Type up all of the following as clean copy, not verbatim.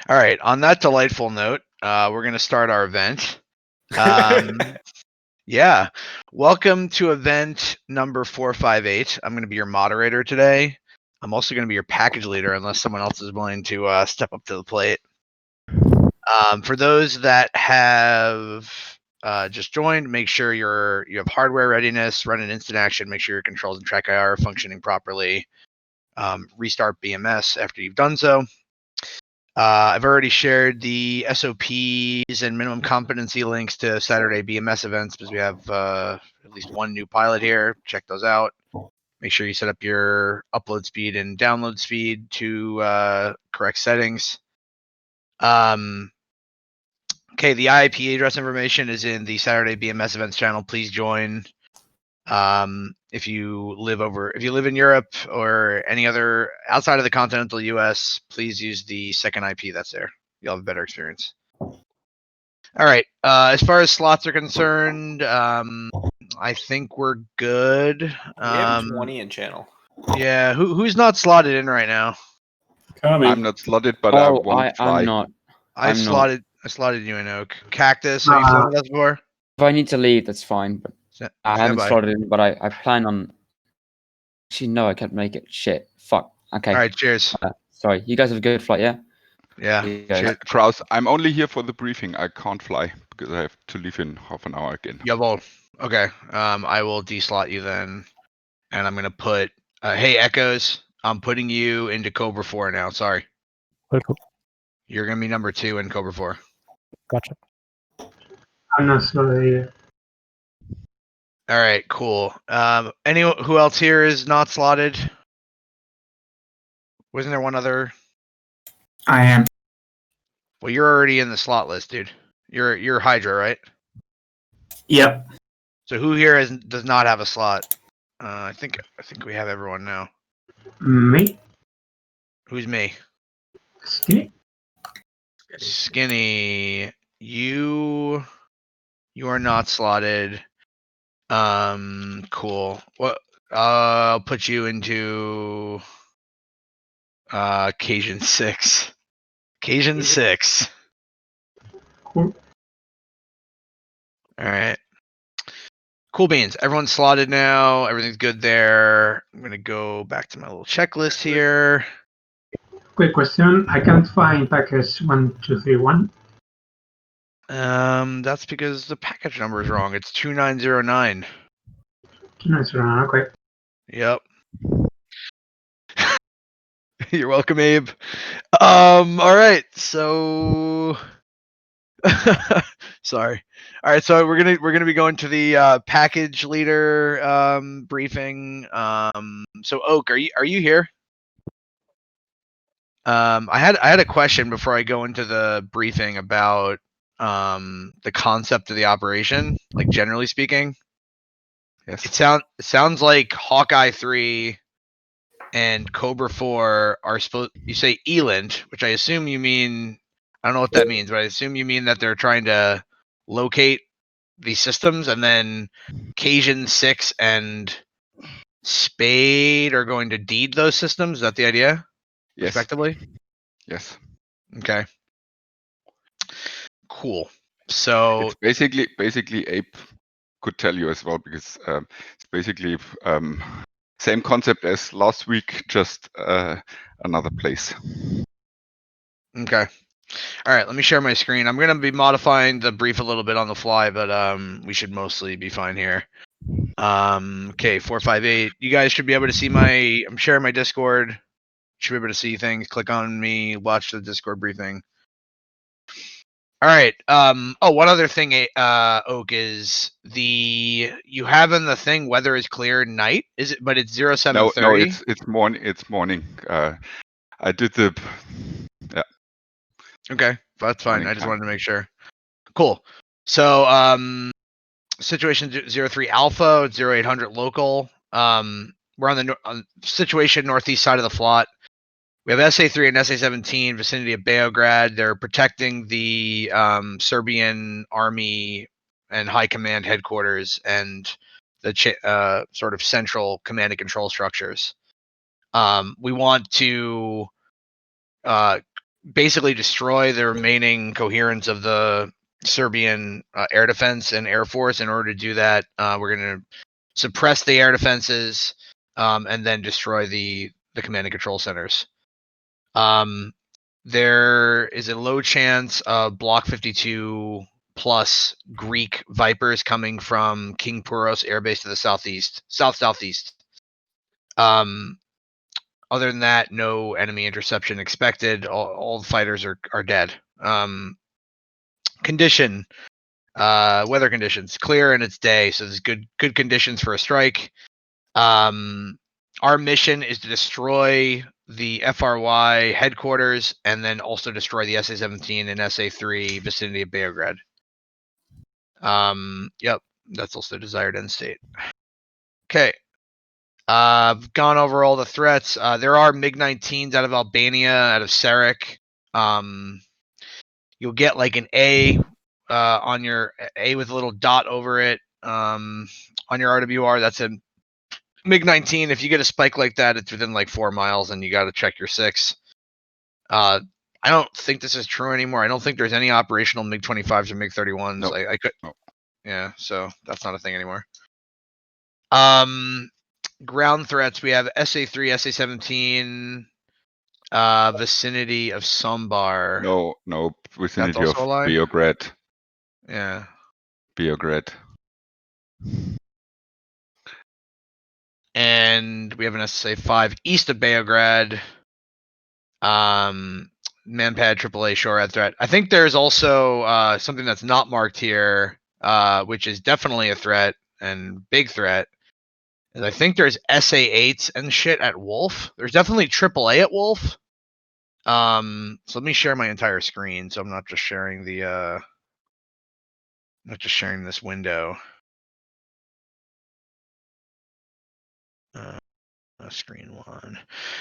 All right. On that delightful note, we're going to start our event. Yeah. Welcome to event number 458. I'm going to be your moderator today. I'm also going to be your package leader unless someone else is willing to step up to the plate. For those that have just joined, make sure you have hardware readiness, run an instant action, make sure your controls and TrackIR are functioning properly. Restart BMS after you've done so. I've already shared the SOPs and minimum competency links to Saturday BMS events because we have at least one new pilot here. Check those out. Make sure you set up your upload speed and download speed to correct settings. Okay, the IP address information is in the Saturday BMS events channel. Please join. If you live in Europe or any other outside of the continental US, please use the second IP that's there. You'll have a better experience. All right. As far as slots are concerned, I think we're good. We have 20 in channel. Yeah. Who's not slotted in right now? I'm not slotted, but I won't try. I'm not. I slotted you in, Oak. Cactus, have you slotted us before? If I need to leave, that's fine. But I haven't slotted in, but I plan on. Actually, no, I can't make it. Shit. Fuck. Okay. All right. Cheers. Sorry. You guys have a good flight, yeah? Yeah. Kraus, I'm only here for the briefing. I can't fly because I have to leave in half an hour again. Jawohl. Okay. I will deslot you then, and I'm gonna put. Hey, Echoes. I'm putting you into Cobra 4 now. Sorry. Okay, cool. You're gonna be number 2 in Cobra 4. Gotcha. I'm not slotted yet. All right. Cool. Who else here is not slotted? Wasn't there one other? I am. Well, you're already in the slot list, dude. You're Hydra, right? Yep. So who here does not have a slot? I think we have everyone now. Me? Who's me? Skinny? Skinny. You are not slotted. Cool. What? I'll put you into Cajun 6. Cajun 6. Cool. All right. Cool beans. Everyone's slotted now. Everything's good there. I'm gonna go back to my little checklist here. Quick question. I can't find package 1231. That's because the package number is wrong. It's 2909. Nice run. Okay. Yep. You're welcome, Abe. All right. So, sorry. All right. So we're gonna be going to the package leader briefing. So Oak, are you here? I had a question before I go into the briefing about the concept of the operation, like generally speaking. Yes. It sounds like Hawkeye 3 and Cobra 4 are supposed. You say Eland, which I assume you mean. I don't know what that means, but I assume you mean that they're trying to locate these systems, and then Cajun 6 and Spade are going to deed those systems. Is that the idea? Yes. Respectively. Yes. Okay. Cool. So it's basically Abe could tell you as well because it's basically same concept as last week, just another place. okay. All right, let me share my screen. I'm gonna be modifying the brief a little bit on the fly, but we should mostly be fine here. Okay, 458. You guys should be able to see I'm sharing my Discord. Should be able to see things. Click on me, watch the Discord briefing. All right. One other thing, Oak, is you have in the thing weather is clear night. Is it? But it's 0730. No, it's morning. It's morning. I did the. Yeah. Okay, that's fine. Morning I just time. wanted to make sure. Cool. So, situation 03 Alpha, 0800 local. We're on the situation northeast side of the FLOT. We have SA3 and SA17 vicinity of Beograd. They're protecting the Serbian army and high command headquarters and the sort of central command and control structures. We want to basically destroy the remaining coherence of the Serbian air defense and air force. In order to do that, we're going to suppress the air defenses and then destroy the command and control centers. There is a low chance of Block 52 plus Greek Vipers coming from King Puros Air Base to the southeast. Other than that, no enemy interception expected. All the fighters are dead. Condition, weather conditions, clear and it's day, so there's good conditions for a strike. Our mission is to destroy the FRY headquarters and then also destroy the SA-17 and SA-3 vicinity of Beograd. Yep, that's also the desired end state. Okay. I've gone over all the threats. There are MiG-19s out of Albania, out of Sarek. You'll get like an A on your A with a little dot over it on your RWR. That's a MiG-19. If you get a spike like that, it's within like 4 miles, and you got to check your 6. I don't think this is true anymore. I don't think there's any operational MiG-25s or MiG-31s. Nope. I could. Nope. Yeah, so that's not a thing anymore. Ground threats. We have SA-3, SA-17, vicinity of Sombar. No, vicinity of also a lie? Beograd. Yeah. Beograd. And we have an SA-5 east of Beograd. Manpad AAA SHORAD threat. I think there's also something that's not marked here, which is definitely a threat and big threat. And I think there's SA-8s and shit at Wolf. There's definitely AAA at Wolf. So let me share my entire screen, so I'm not just sharing the not just sharing this window. Screen 1.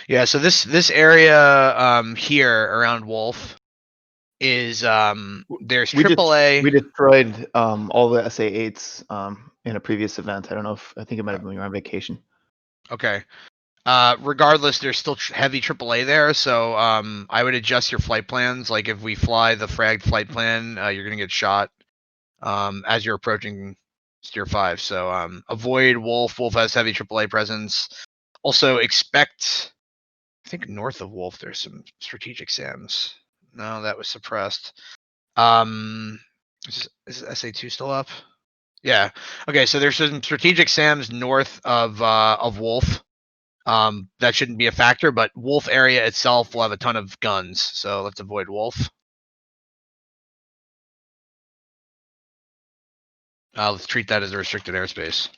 Yeah, so this area here around Wolf is there's AAA. We destroyed all the SA-8s in a previous event. I think it might have been on vacation. Okay. Regardless, there's still heavy AAA there, so I would adjust your flight plans. Like if we fly the fragged flight plan, you're gonna get shot as you're approaching Steer 5. So avoid Wolf. Wolf has heavy AAA presence. Also expect, I think north of Wolf there's some strategic SAMs. No, that was suppressed. Is SA-2 still up? Yeah. Okay, so there's some strategic SAMs north of Wolf. That shouldn't be a factor, but Wolf area itself will have a ton of guns, so let's avoid Wolf. Let's treat that as a restricted airspace.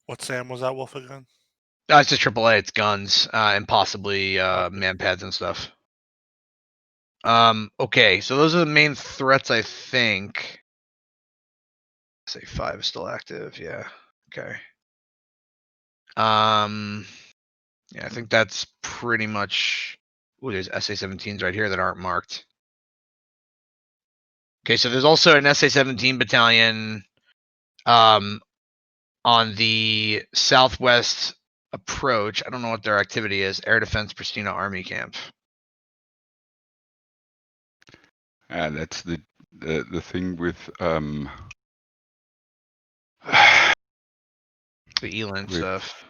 What SAM was that Wolf again? It's just AAA. It's guns and possibly man pads and stuff. Okay, so those are the main threats, I think. Say 5 is still active. Yeah. Okay. Yeah, I think that's pretty much. Ooh, there's SA-17s right here that aren't marked. Okay, so there's also an SA-17 battalion on the southwest approach. I don't know what their activity is. Air Defense Pristina Army Camp. That's the thing with the Eland stuff.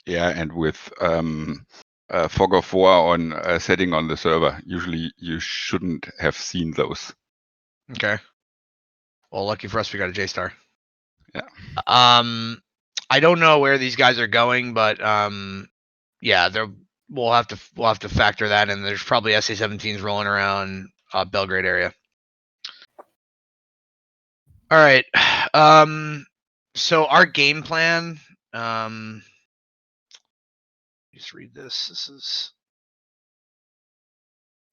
Yeah, and with fog of war on setting on the server. Usually you shouldn't have seen those. Okay. Well, lucky for us, we got a J-Star. Yeah. I don't know where these guys are going, but yeah, we'll have to factor that in. There's probably SA-17s rolling around Belgrade area. All right. So our game plan. Just read this.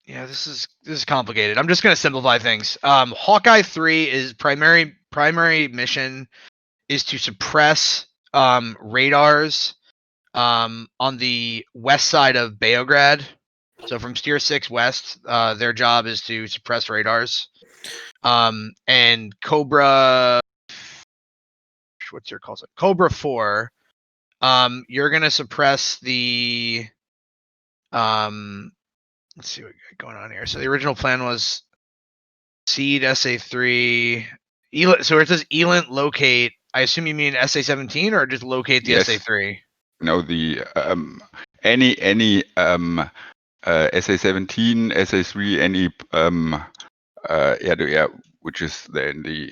This is complicated. I'm just gonna simplify things. Hawkeye 3 is primary mission is to suppress radars on the west side of Beograd. So from Steer 6 west, their job is to suppress radars. And Cobra, what's your call? Cobra 4. You're gonna suppress the let's see what we got going on here. So the original plan was seed SA3. So where it says ELINT locate, I assume you mean SA17 or just locate the Yes. SA3? No, the any SA17, SA3, any air-to-air, which is then the,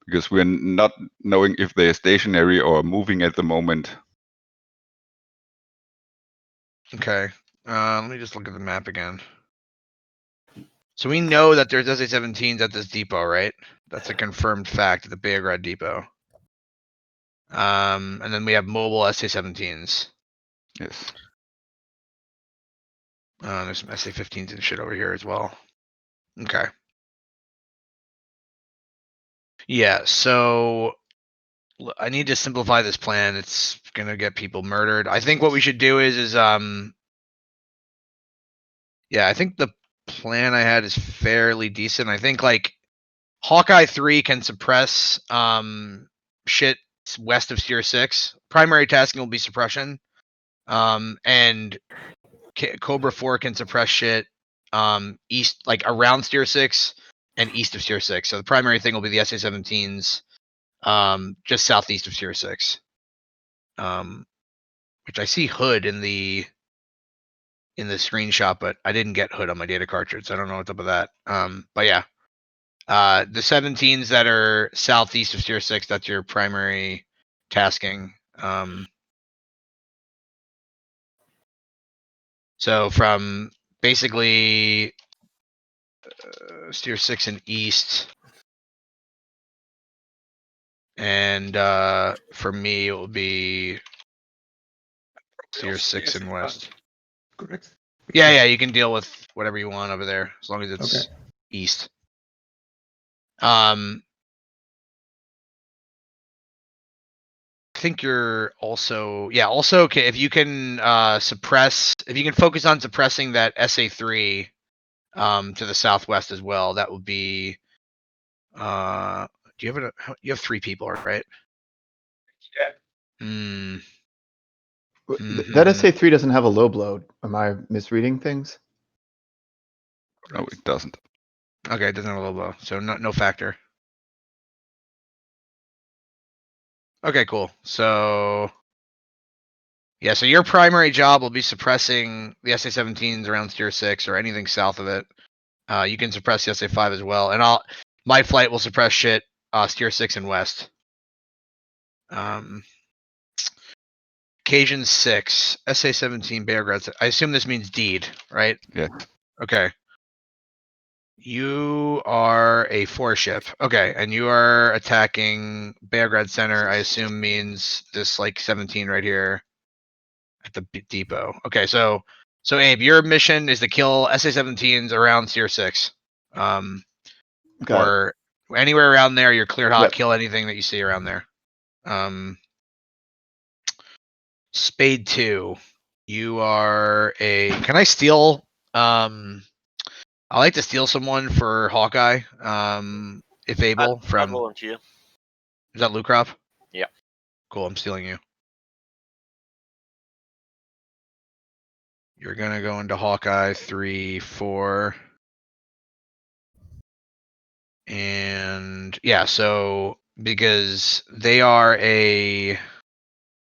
because we're not knowing if they're stationary or moving at the moment. Okay. Let me just look at the map again. So we know that there's SA17s at this depot, right? That's a confirmed fact at the Beograd depot. And then we have mobile SA17s. Yes. There's some SA15s and shit over here as well. Okay. Yeah, so I need to simplify this plan. It's gonna get people murdered. I think what we should do is yeah, I think the plan I had is fairly decent. I think like Hawkeye 3 can suppress shit west of Tier 6. Primary tasking will be suppression. And Cobra 4 can suppress shit east, like around Tier 6 and east of Tier 6. So the primary thing will be the SA17s just southeast of Tier 6. Which I see Hood in the screenshot, but I didn't get Hood on my data cartridge. So I don't know what's up with that. But yeah. The 17s that are southeast of Tier 6, that's your primary tasking. So from basically Tier 6 and east, and for me it will be Tier 6 and west. Correct. Yeah, you can deal with whatever you want over there as long as it's east. I think you're also okay, if you can focus on suppressing that SA3 to the southwest as well, that would be do you have 3 people, right? Yeah. That SA3 doesn't have a low blow. Am I misreading things? No, it doesn't. Okay, it doesn't have a low blow, so no factor. Okay, cool. So yeah, so your primary job will be suppressing the SA17s around Tier 6 or anything south of it. You can suppress the SA5 as well, and my flight will suppress shit Tier 6 and west. Cajun 6, SA17, Beograd. I assume this means deed, right? Yeah. Okay. You are a 4-ship. Okay, and you are attacking Beograd Center, I assume means this like 17 right here at the depot. Okay, so Abe, your mission is to kill SA17s around Tier 6. Or anywhere around there, you're clear hot, kill anything that you see around there. Spade 2. You are a can I steal I like to steal someone for Hawkeye. If able, I from volunteer. Is that Lukrop? Yeah. Cool, I'm stealing you. You're gonna go into Hawkeye 3, 4. And yeah, so because they are a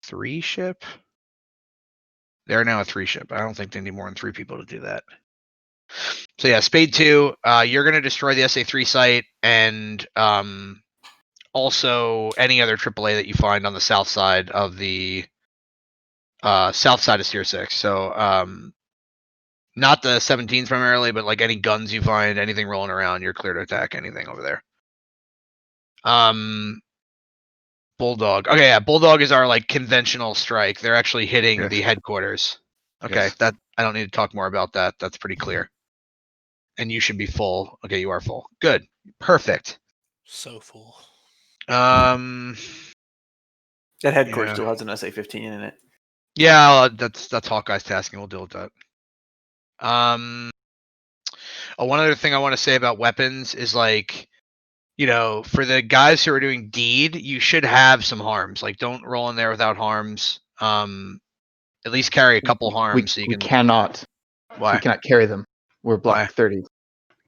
3-ship. They're now a 3-ship. I don't think they need more than 3 people to do that. So yeah, Spade 2, you're gonna destroy the SA3 site and also any other AAA that you find on the south side of the south side of Tier 6. So not the 17s primarily, but like any guns you find, anything rolling around, you're clear to attack anything over there. Bulldog. Okay, yeah, Bulldog is our like conventional strike. They're actually hitting the headquarters. Okay, that I don't need to talk more about that. That's pretty clear. And you should be full. Okay, you are full. Good. Perfect. So full. That headquarters still has an SA15 in it. Yeah, that's Hawkeye's tasking. We'll deal with that. One other thing I want to say about weapons is like, you know, for the guys who are doing deed, you should have some harms. Like, don't roll in there without harms. at least carry a couple harms so you We can. cannot. Why? We cannot carry them. We're block Why? 30.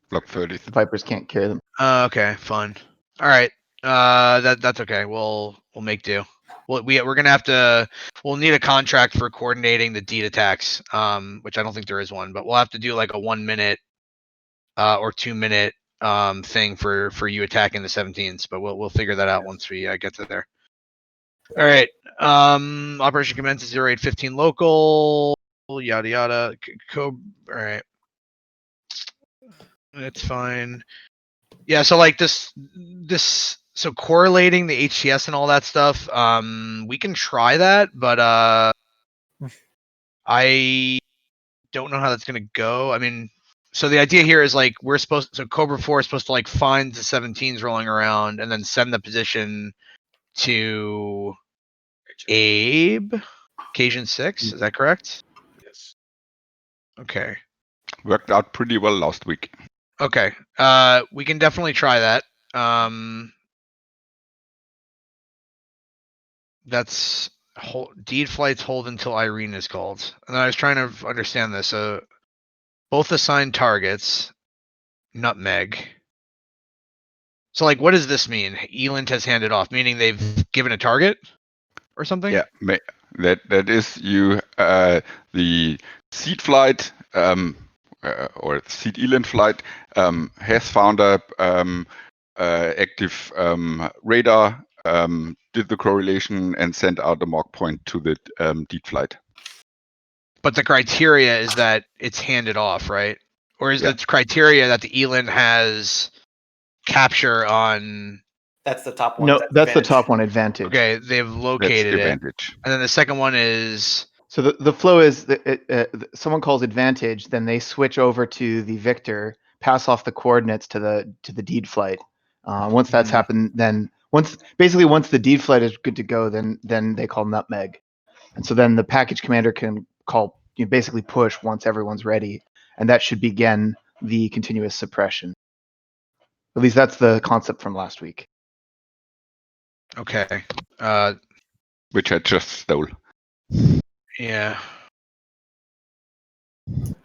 Block 30. The Vipers can't carry them. Okay, fine. All right. That's okay. We'll make do. We're gonna have to. We'll need a contract for coordinating the deed attacks. Which I don't think there is one, but we'll have to do like a 1 minute, or 2 minute thing for you attacking the 17s. But we'll figure that out once we get to there. All right. Operation commences 0815 local. Yada yada. All right. That's fine. Yeah, so like this so correlating the HTS and all that stuff, we can try that, but I don't know how that's gonna go. I mean, so the idea here is like Cobra 4 is supposed to like find the 17s rolling around and then send the position to Abe, Cajun 6, is that correct? Yes. Okay. Worked out pretty well last week. Okay. We can definitely try that. That's deed flights hold until Irene is called. And I was trying to understand this. So both assigned targets, nutmeg. So like, what does this mean? Eland has handed off, meaning they've given a target or something? Yeah, that is you the seed flight or seed Eland flight has found a active radar, did the correlation and sent out a mark point to the deed flight. But the criteria is that it's handed off, right? Or is the criteria that the Eland has capture on? That's the top one. No, that's the top one, advantage. Okay, they've located That's it. advantage. And then the second one is. So the flow is someone calls advantage, then they switch over to the victor, pass off the coordinates to the deed flight. Once that's happened, then once the deed flight is good to go, then they call nutmeg, and so then the package commander can call basically push once everyone's ready, and that should begin the continuous suppression. At least that's the concept from last week. Okay. Which I just stole. Yeah.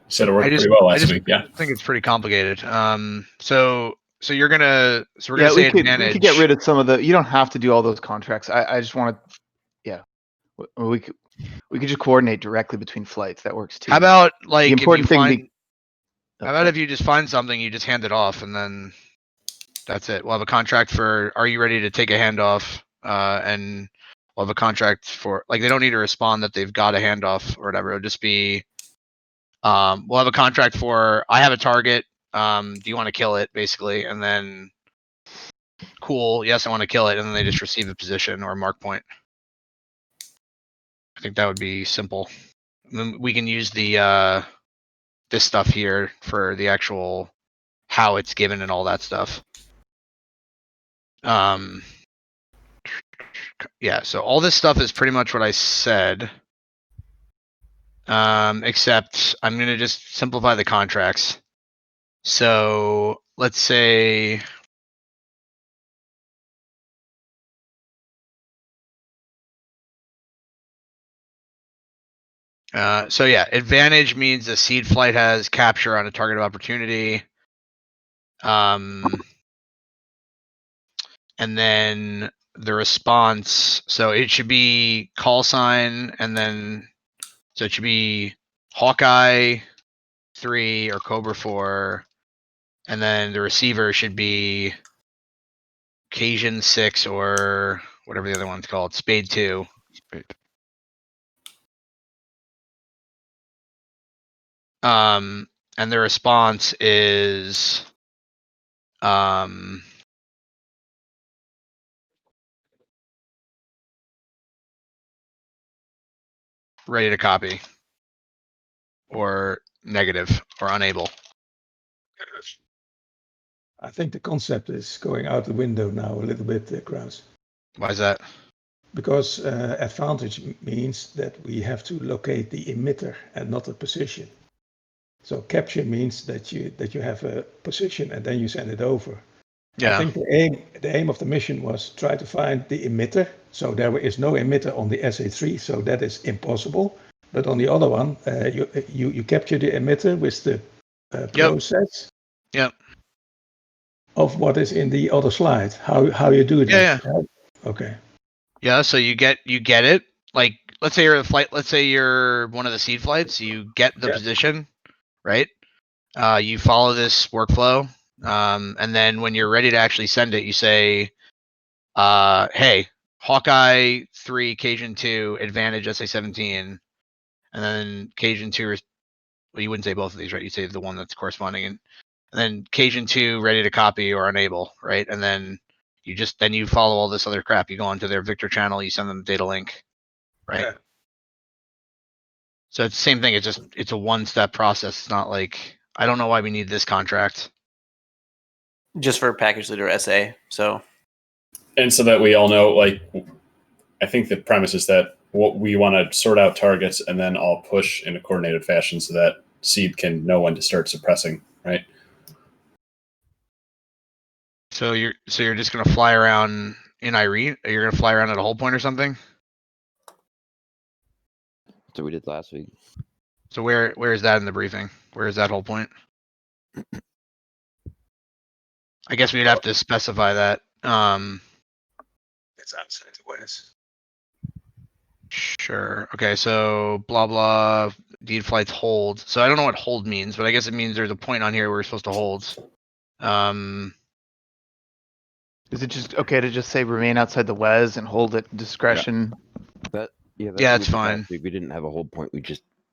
Said it worked pretty well last week. Yeah. I think it's pretty complicated. So we're gonna We say could advantage. we could get rid of some of the. You don't have to do all those contracts. I just want to. Yeah. We could just coordinate directly between flights. That works too. How about like the important if you thing? find, how about if you just find something, you just hand it off, and then that's it. We'll have a contract for. Are you ready to take a handoff? And we'll have a contract for. Like they don't need to respond that they've got a handoff or whatever. It'll just be. We'll have a contract for. I have a target. Do you want to kill it? Basically, and then. Cool. Yes, I want to kill it, and then they just receive a position or a mark point. I think that would be simple. And then we can use the this stuff here for the actual how it's given and all that stuff. Yeah, so all this stuff is pretty much what I said. Except I'm gonna just simplify the contracts. So let's say so yeah, advantage means the seed flight has capture on a target of opportunity. And then the response, so it should be call sign, and then so it should be Hawkeye 3 or Cobra 4, and then the receiver should be Cajun 6 or whatever the other one's called, Spade 2. Spade. And the response is ready to copy or negative or unable. I think the concept is going out the window now a little bit, Kraus. Why is that? Because advantage means that we have to locate the emitter and not a position. So capture means that you have a position and then you send it over. Yeah. I think the aim of the mission was try to find the emitter. So there is no emitter on the SA3, so that is impossible. But on the other one, you capture the emitter with the process. Yep. Of what is in the other slide. How you do that? Yeah. Okay. Yeah. So you get it. Like, let's say you're a flight. Let's say you're one of the seed flights. You get the position, right? You follow this workflow, and then when you're ready to actually send it, you say, "Hey, Hawkeye 3, Cajun 2, advantage SA-17," and then Cajun 2. Well, you wouldn't say both of these, right? You say the one that's corresponding, and then Cajun 2 ready to copy or enable, right? And then you follow all this other crap. You go onto their Victor channel, you send them the data link, right? Yeah. So it's the same thing. It's a one-step process. It's not like, I don't know why we need this contract. Just for package leader SA. So. And so that we all know, like, I think the premise is that what we want to sort out targets and then all push in a coordinated fashion so that seed can know when to start suppressing, right? So you're just gonna fly around in Irene? You're gonna fly around at a hold point or something? That's what we did last week. So where is that in the briefing? Where is that hold point? I guess we'd have to specify that. It's outside the West. Sure. Okay, so blah blah deed flights hold. So I don't know what hold means, but I guess it means there's a point on here where we're supposed to hold. Is it just okay to just say remain outside the WES and hold at discretion? Yeah, it's fine. We didn't have a hold point. We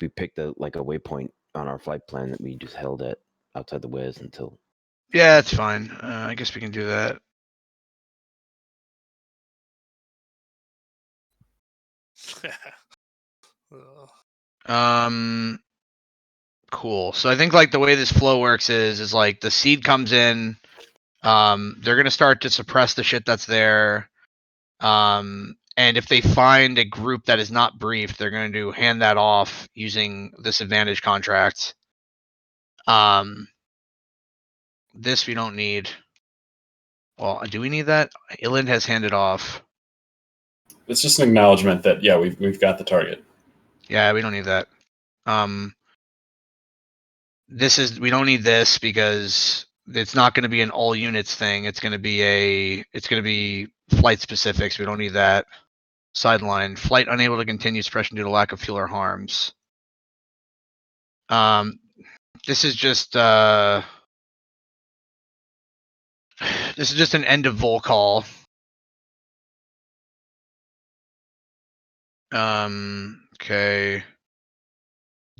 picked a waypoint on our flight plan that we just held at outside the WES until. Yeah, it's fine. I guess we can do that. Cool. So I think like the way this flow works is like the seed comes in, they're gonna start to suppress the shit that's there. And if they find a group that is not briefed, they're going to hand that off using this advantage contract. This we don't need. Well, do we need that? Iland has handed off. It's just an acknowledgement that we've got the target. Yeah, we don't need that. We don't need this because it's not going to be an all units thing. It's going to be flight specifics. We don't need that. Sideline, flight unable to continue suppression due to lack of fuel or harms. This is just an end of vol call. Okay.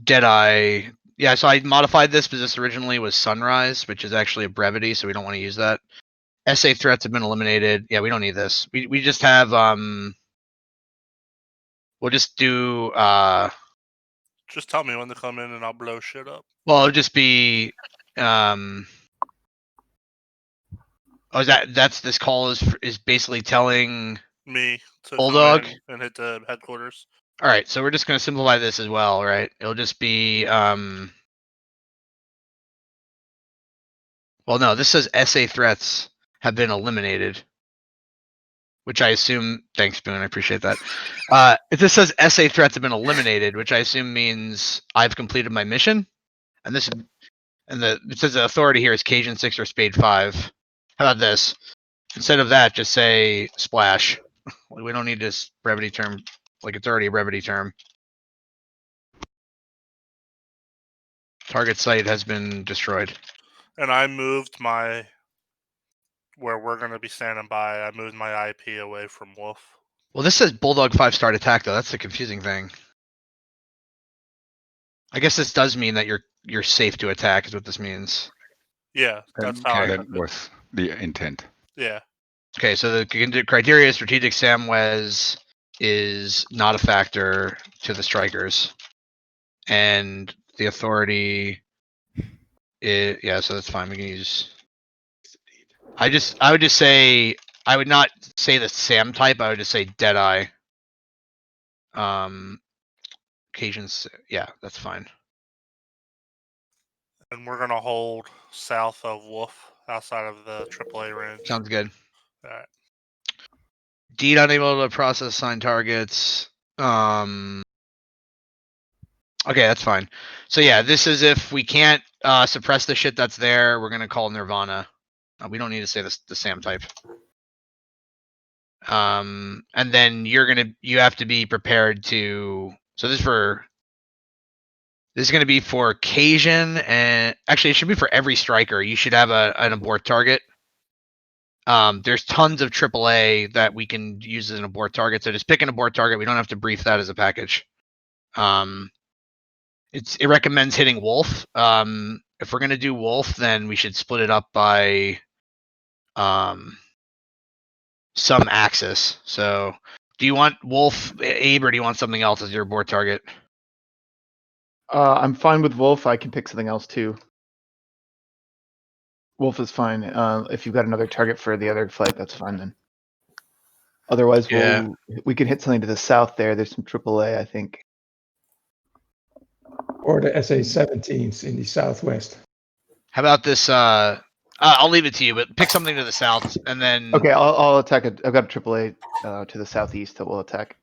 Deadeye. Yeah, so I modified this because this originally was sunrise, which is actually a brevity, so we don't want to use that. SA threats have been eliminated. Yeah, we don't need this. We just have we'll just do just tell me when to come in and I'll blow shit up. Well, it'll just be that's this call is basically telling me to Bulldog come in and hit the headquarters. All right, so we're just going to simplify this as well, right? It'll just be well, no, this says SA threats have been eliminated, which I assume. Thanks, Boone. I appreciate that. It just says SA threats have been eliminated, which I assume means I've completed my mission. And it says the authority here is Cajun 6 or Spade 5. How about this? Instead of that, just say splash. We don't need this brevity term. Like, it's already a brevity term. Target site has been destroyed. And I moved where we're going to be standing by, I moved my IP away from Wolf. Well, this says Bulldog 5 start attack, though. That's the confusing thing. I guess this does mean that you're safe to attack, is what this means. Yeah, that's how that was the intent. Yeah. Okay, so the criteria strategic Samwes is not a factor to the strikers. And the authority yeah, so that's fine. We can use I would just say I would not say the Sam type, I would just say Deadeye. Cajuns, yeah, that's fine. And we're going to hold south of Wolf, outside of the AAA range. Sounds good. All right. Deed unable to process assigned targets. Okay, that's fine. So yeah, this is if we can't suppress the shit that's there, we're gonna call Nirvana. We don't need to say the SAM type. And then you have to be prepared to. So this is going to be for Cajun, and actually it should be for every striker. You should have an abort target. There's tons of AAA that we can use as an abort target. So just pick an abort target. We don't have to brief that as a package. It recommends hitting Wolf. If we're gonna do Wolf, then we should split it up by some axis. So do you want Wolf, Abe, or do you want something else as your abort target? I'm fine with Wolf. I can pick something else too. Wolf is fine. If you've got another target for the other flight, that's fine then. Otherwise, we can hit something to the south there. There's some AAA, I think. Or the SA-17s in the southwest. How about this? I'll leave it to you, but pick something to the south, and then. Okay, I'll attack it. I've got a AAA to the southeast that will attack.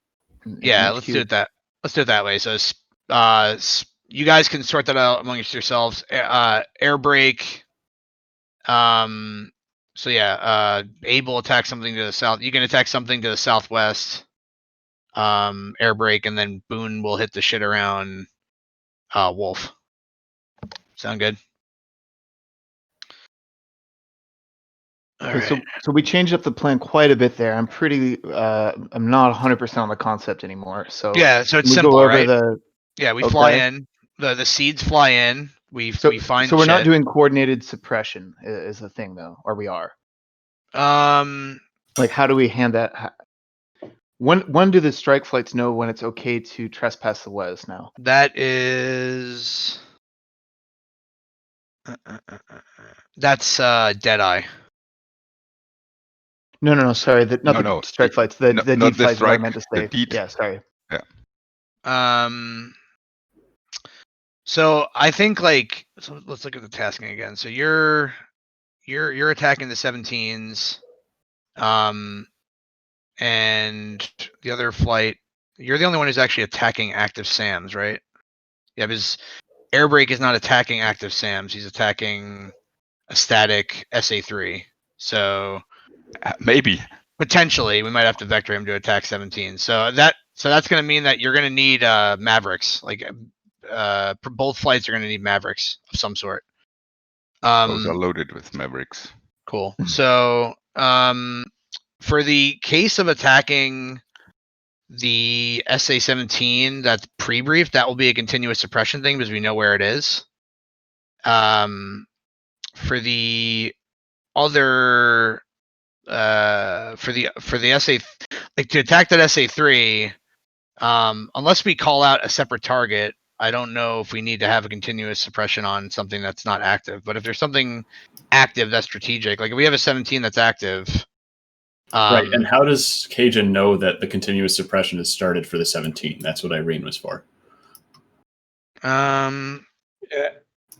Yeah, let's do it that. Let's do it that way. So, you guys can sort that out amongst yourselves. Air brake. So yeah, Abe will attack something to the south. You can attack something to the southwest. Air brake, and then Boone will hit the shit around Wolf. Sound good? Okay, so we changed up the plan quite a bit there. I'm not 100% on the concept anymore. So yeah, so it's we simple, go over right? We fly in. The seeds fly in. We find. So we're not doing coordinated suppression is the thing though, or we are. Like how do we hand that? When do the strike flights know when it's okay to trespass the WES now? That is. That's Deadeye. No. Sorry, not the strike flights. The deed flights. What I meant to say. Yeah, sorry. Yeah. So I think so let's look at the tasking again. So you're attacking the 17s, and the other flight. You're the only one who's actually attacking active SAMs, right? Yeah, because air brake is not attacking active SAMs. He's attacking a static SA3. So maybe potentially we might have to vector him to attack 17. So that's going to mean that you're going to need Mavericks. Both flights are going to need Mavericks of some sort. Those are loaded with Mavericks. Cool. So for the case of attacking the SA-17 that's pre-briefed, that will be a continuous suppression thing because we know where it is. For the other for the SA, to attack that SA3, unless we call out a separate target, I don't know if we need to have a continuous suppression on something that's not active. But if there's something active that's strategic, like if we have a 17 that's active. Right, and how does Cajun know that the continuous suppression is started for the 17? That's what Irene was for.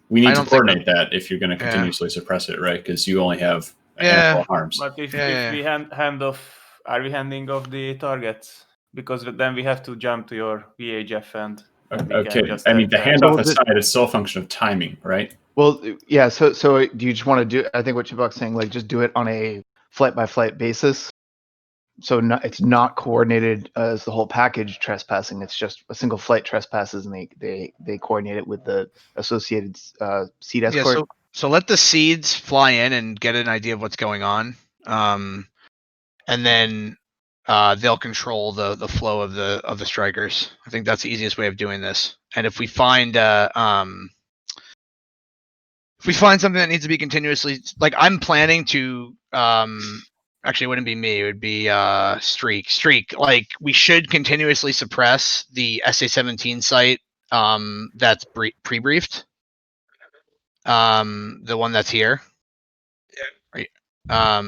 We need to coordinate that if you're going to continuously suppress it, right? Because you only have a handful of harms. But if we hand off, are we handing off the targets? Because then we have to jump to your VHF and. Okay, I mean the handoff aside, it's still a function of timing, right? Well, yeah. So do you just want to do? I think what Chibok's saying, just do it on a flight by flight basis. So it's not coordinated as the whole package trespassing. It's just a single flight trespasses, and they coordinate it with the associated seed escort. Yeah, so let the seeds fly in and get an idea of what's going on, and then they'll control the flow of the strikers. I think that's the easiest way of doing this. And if we find something that needs to be continuously, I'm planning to actually it wouldn't be me, it would be Streak. We should continuously suppress the SA-17 site that's pre-briefed. The one that's here. Yeah.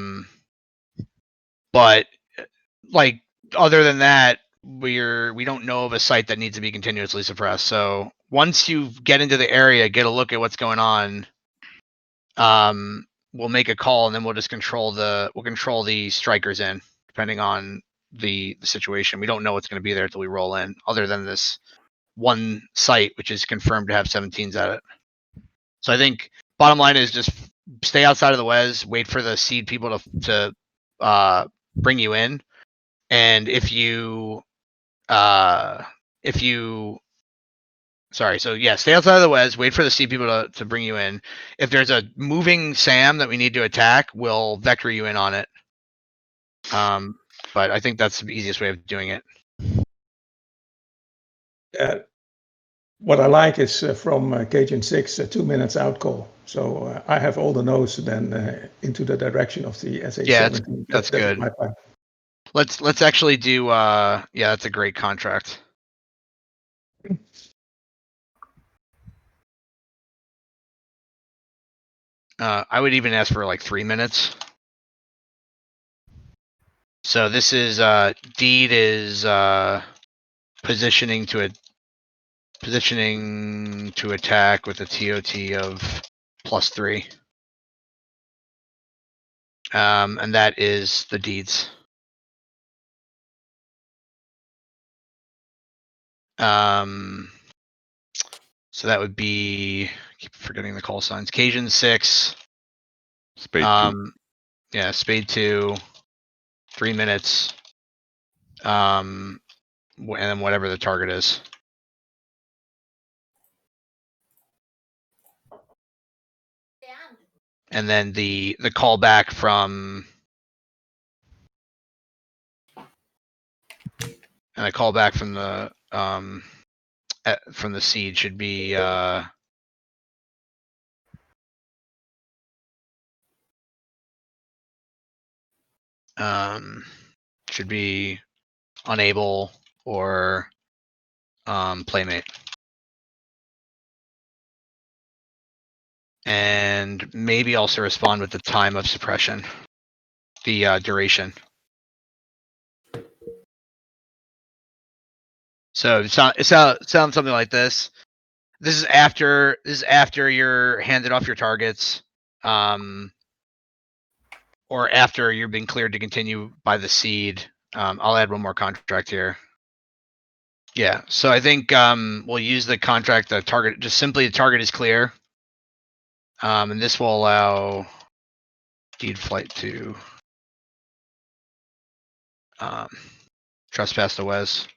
But other than that, we don't know of a site that needs to be continuously suppressed. So once you get into the area, get a look at what's going on. We'll make a call and then we'll just control the strikers in, depending on the situation. We don't know what's going to be there until we roll in, other than this one site, which is confirmed to have 17s at it. So I think bottom line is just stay outside of the WES, wait for the seed people to bring you in, and if you sorry, so yeah, stay outside of the WES, wait for the seed people to bring you in. If there's a moving SAM that we need to attack, we'll vector you in on it. But I think that's the easiest way of doing it. What I like is from Cajun 6, 2 minutes out call. So I have all the nodes then into the direction of the SH17. Yeah, that's good. My plan. Let's actually do yeah, that's a great contract. I would even ask for like 3 minutes. So this is Deed is positioning to attack with a TOT of +3. And that is the Deeds. So that would be, I keep forgetting the call signs. Cajun 6. Spade 2. Yeah, Spade 2. 3 minutes. And then whatever the target is. And then the callback from from the seed should be unable or playmate. And maybe also respond with the time of suppression, the duration. So it sounds something like this. This is after you're handed off your targets, or after you're being cleared to continue by the seed. I'll add one more contract here. Yeah, so I think we'll use the contract, the target, just simply the target is clear. And this will allow Deed Flight to trespass the WES.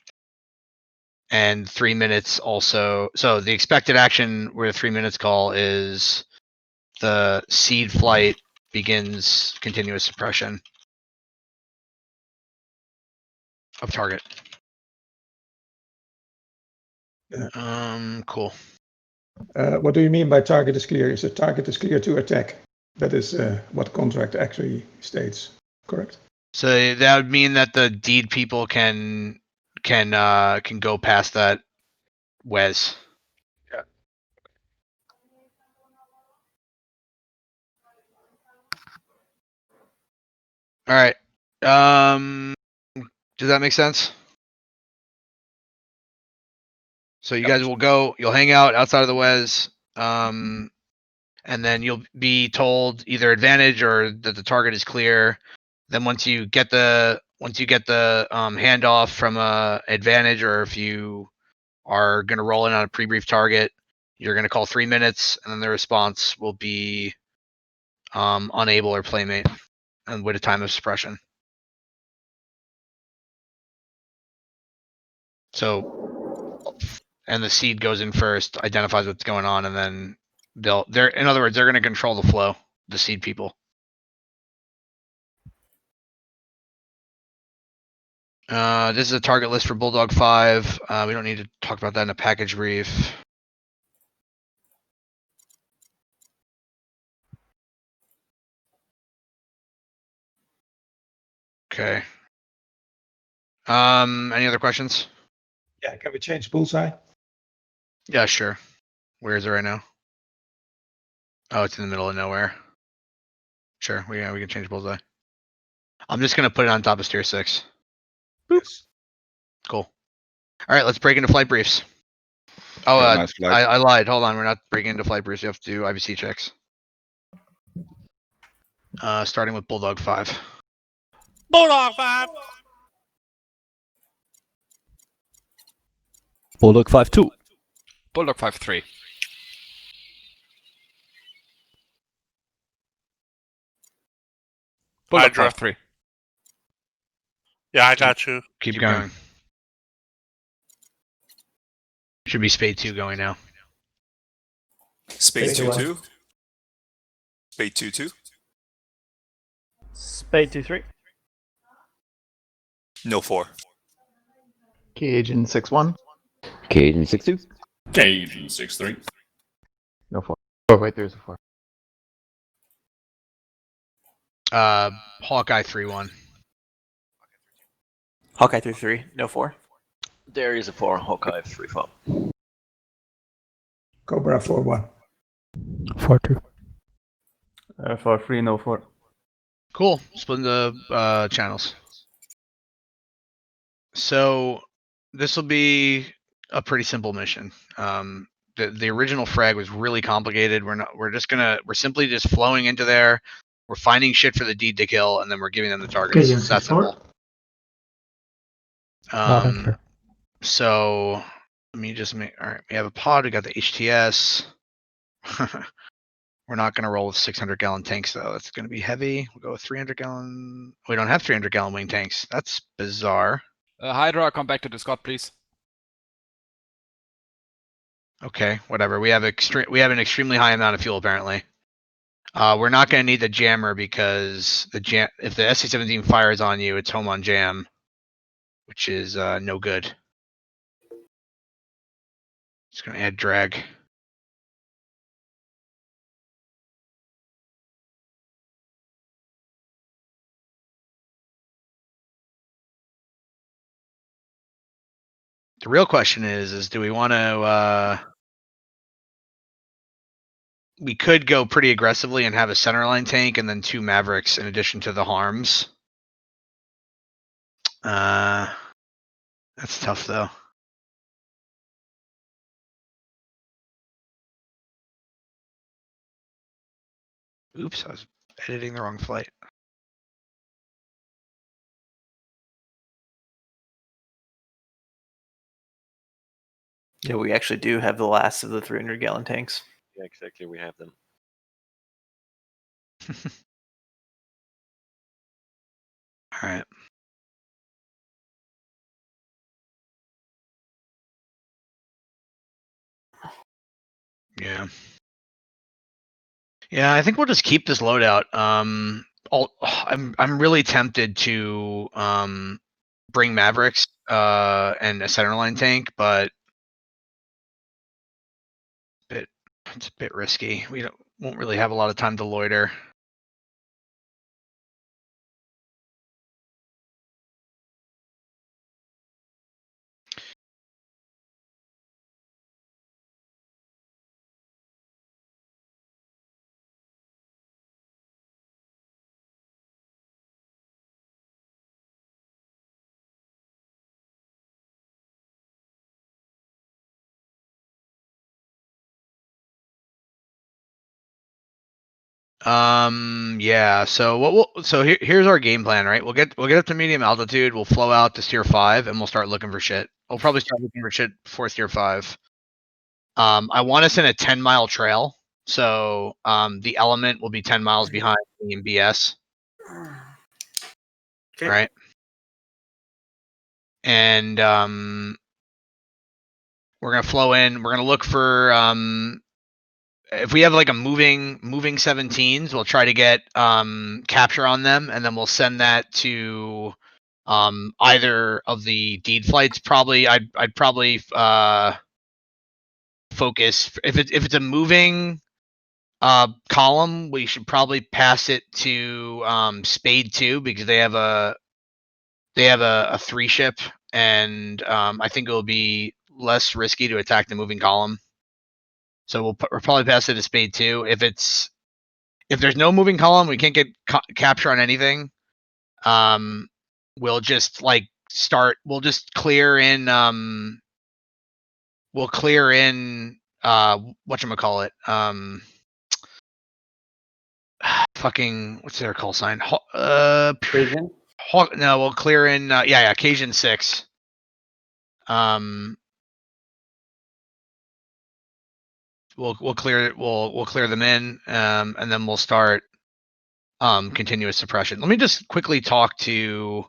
And 3 minutes also. So the expected action where the 3 minutes call is the seed flight begins continuous suppression of target. Cool. What do you mean by target is clear? Is the target is clear to attack? That is what contract actually states, correct? So that would mean that the Deed people can go past that WES. Yeah. All right. Does that make sense? So you guys will go, you'll hang out outside of the WES, and then you'll be told either advantage or that the target is clear. Then once you get the handoff from advantage, or if you are going to roll in on a pre-brief target, you're going to call 3 minutes, and then the response will be unable or playmate, and with a time of suppression. So, and the seed goes in first, identifies what's going on, and then in other words, they're going to control the flow, the seed people. This is a target list for Bulldog 5. We don't need to talk about that in a package brief. Okay. Any other questions? Yeah, can we change bullseye? Yeah, sure. Where is it right now? Oh, it's in the middle of nowhere. Sure, we can change bullseye. I'm just gonna put it on top of steer 6. Yes. Cool. All right, let's break into flight briefs. Oh, nice flight. I lied. Hold on, we're not breaking into flight briefs. You have to do IVC checks. Starting with Bulldog 5. Bulldog 5. Bulldog 5-2. Bulldog 5-3. Bulldog Hydra. 5-3. Yeah, I got you. Keep going. Should be spade 2 going now. Spade 2-2. Spade 2-2. Spade 2-3. No 4. Cajun 6-1. Cajun 6-2. Cajun 6-3. No 4. Oh wait, there's a 4. Hawkeye 3-1. Hawkeye 3-3. No 4. Darius a 4. Hawkeye 3-4. Cobra 4-1. 4-2. 4-3, no 4. Cool. Splitting the channels. So this will be a pretty simple mission. The original frag was really complicated. We're simply just flowing into there. We're finding shit for the deed to kill, and then we're giving them the targets. Cajun That's 6-4. simple. So let me just make. All right, we have a pod. We got the HTS. We're not going to roll with 600-gallon tanks, though. That's going to be heavy. We'll go with 300-gallon. We don't have 300-gallon wing tanks. That's bizarre. Hydra, come back to the Scott, please. Okay, whatever. We have an extremely high amount of fuel, apparently. We're not going to need the jammer because if the SC-17 fires on you, it's home on jam, which is no good. Just going to add drag. The real question is do we want to? We could go pretty aggressively and have a centerline tank and then 2 Mavericks in addition to the harms. That's tough though. Oops, I was editing the wrong flight. Yeah, we actually do have the last of the 300-gallon tanks. Yeah, exactly. We have them. All right. Yeah. Yeah, I think we'll just keep this loadout. I'm really tempted to bring Mavericks and a centerline tank, but it's a bit risky. We won't really have a lot of time to loiter. Yeah. So here's our game plan, right? We'll get up to medium altitude. We'll flow out to Tier 5, and we'll start looking for shit. We'll probably start looking for shit before Tier 5. I want us in a 10-mile trail, so the element will be 10 miles behind me in BS. Okay. Right. And we're gonna flow in. We're gonna look for if we have like a moving 17s, we'll try to get capture on them, and then we'll send that to either of the deed flights. Probably I'd probably focus if it's a moving column, we should probably pass it to Spade 2 because they have a 3 ship, and I think it will be less risky to attack the moving column. So we'll probably pass it to Spade 2. If there's no moving column, we can't get capture on anything. We'll just we'll just clear in. We'll clear in. Whatchamacallit? Fucking what's their call sign? Cajun? No, we'll clear in. Yeah, Cajun 6. we'll clear them in, and then we'll start continuous suppression. Let me just quickly talk to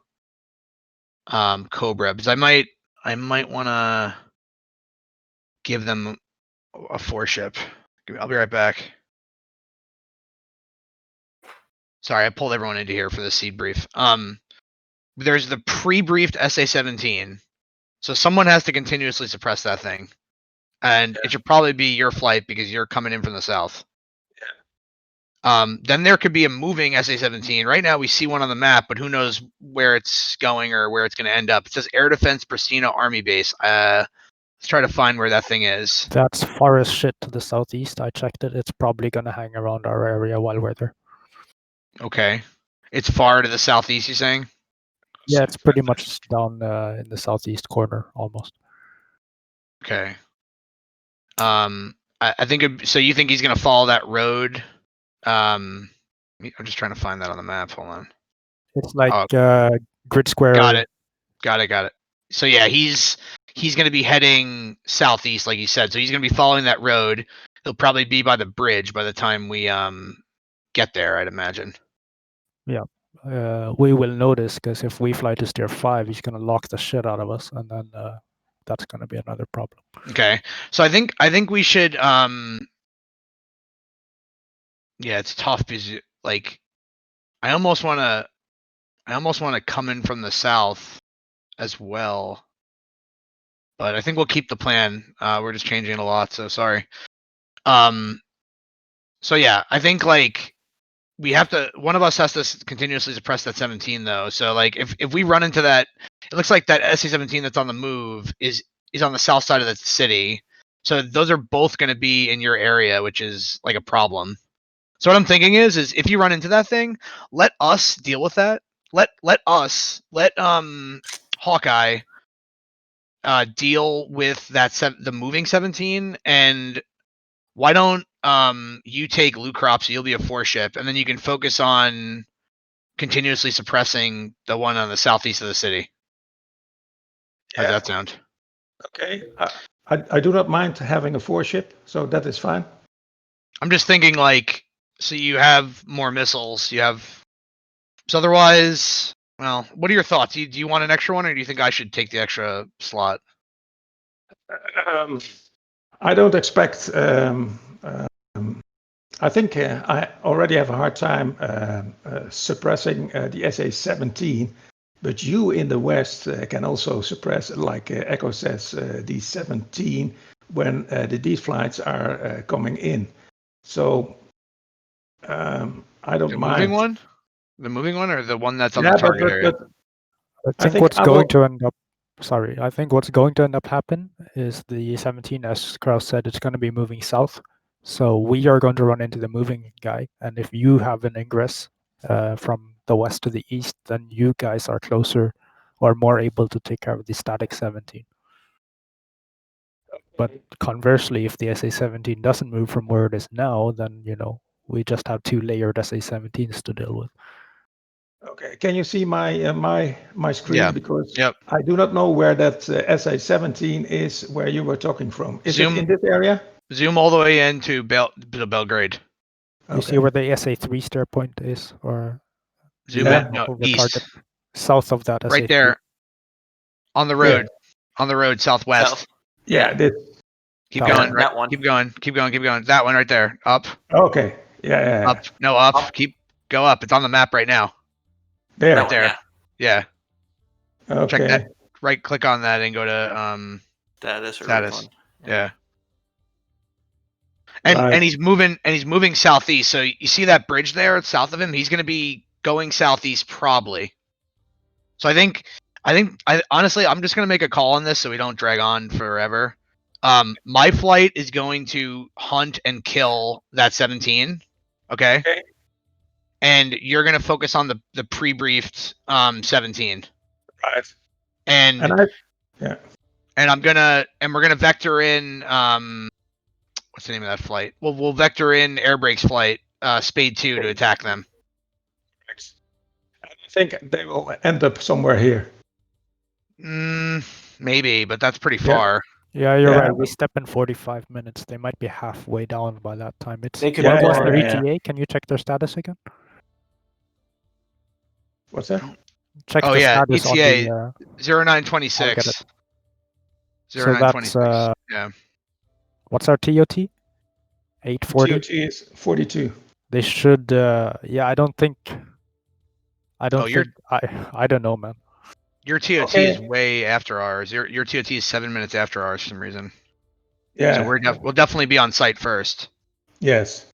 Cobra, because I might want to give them a 4-ship. I'll be right back. Sorry, I pulled everyone into here for the seed brief. There's the pre-briefed SA-17, so someone has to continuously suppress that thing, and it should probably be your flight because you're coming in from the south. Then there could be a moving SA-17. Right now we see one on the map, but who knows where it's going or where it's going to end up. It says Air Defense Pristina Army Base. Let's try to find where that thing is. That's far as shit to the southeast. I checked it. It's probably going to hang around our area while we're there. Okay. It's far to the southeast, you're saying? Yeah, it's pretty much down in the southeast corner, almost. Okay. I think so. You think he's gonna follow that road? I'm just trying to find that on the map. Hold on. It's like grid square. Got it. So yeah, he's gonna be heading southeast, like you said. So he's gonna be following that road. He'll probably be by the bridge by the time we get there, I'd imagine. Yeah. We will notice because if we fly to steer 5, he's gonna lock the shit out of us, and then that's gonna be another problem. Okay, so I think we should yeah, it's tough because like I almost want to come in from the south as well, but I think we'll keep the plan. We're just changing it a lot, so sorry. So yeah, I think like one of us has to continuously suppress that 17 though. So like if we run into that, it looks like that SA-17 that's on the move is on the south side of the city. So those are both going to be in your area, which is like a problem. So what I'm thinking is if you run into that thing, let us deal with that. Let Hawkeye deal with the moving 17, and why don't you take loot crops, so you'll be a 4-ship, and then you can focus on continuously suppressing the one on the southeast of the city. How does that sound? Okay. I do not mind having a 4-ship, so that is fine. I'm just thinking like, so you have more missiles, so otherwise, well, what are your thoughts? Do you want an extra one, or do you think I should take the extra slot? I don't expect. I think I already have a hard time suppressing the SA-17, but you in the West can also suppress, like Echo says, the 17 when the D flights are coming in. So I don't mind. The moving one, or the one that's on the target area? I think what's going to end up. Sorry, I think what's going to end up happen is the 17, as Kraus said, it's going to be moving south. So we are going to run into the moving guy, and if you have an ingress from the west to the east, then you guys are closer or more able to take care of the static 17. But conversely, if the SA-17 doesn't move from where it is now, then we just have 2 layered SA-17s to deal with. Okay, can you see my my screen? Yeah. Because Yep. I do not know where that SA-17 is where you were talking from. Is it in this area? Zoom all the way into Belgrade. You see where the SA-3 stair point is, or zoom in east, target, south of that. Right there, on the road, southwest. South. Yeah, this. Keep going, right? That one. Keep going. That one right there, up. Okay. Yeah. Up. No, up. Go up. It's on the map right now. There. Right there. Yeah. Okay. Check that. Right click on that and go to status. Yeah. And he's moving southeast. So you see that bridge there south of him? He's going to be going southeast probably. So I think honestly, I'm just going to make a call on this so we don't drag on forever. My flight is going to hunt and kill that 17. Okay. And you're going to focus on the pre-briefed 17. Right. And we're gonna vector in what's the name of that flight? We'll vector in Air Brakes flight, Spade 2 to attack them. I think they will end up somewhere here. Maybe, but that's pretty far. Yeah, you're right. We step in 45 minutes. They might be halfway down by that time. It's They could what be was more, their yeah. ETA? Can you check their status again? What's that? Check Oh the yeah, status on ETA the. I'll get it. 0926. So that's 0926. Yeah. What's our TOT? 840. TOT is 42. They should. Yeah, I don't think. I don't you're- think. I don't know, man. Your TOT Okay. is way after ours. Your TOT is 7 minutes after ours for some reason. Yeah. So we'll definitely be on site first. Yes.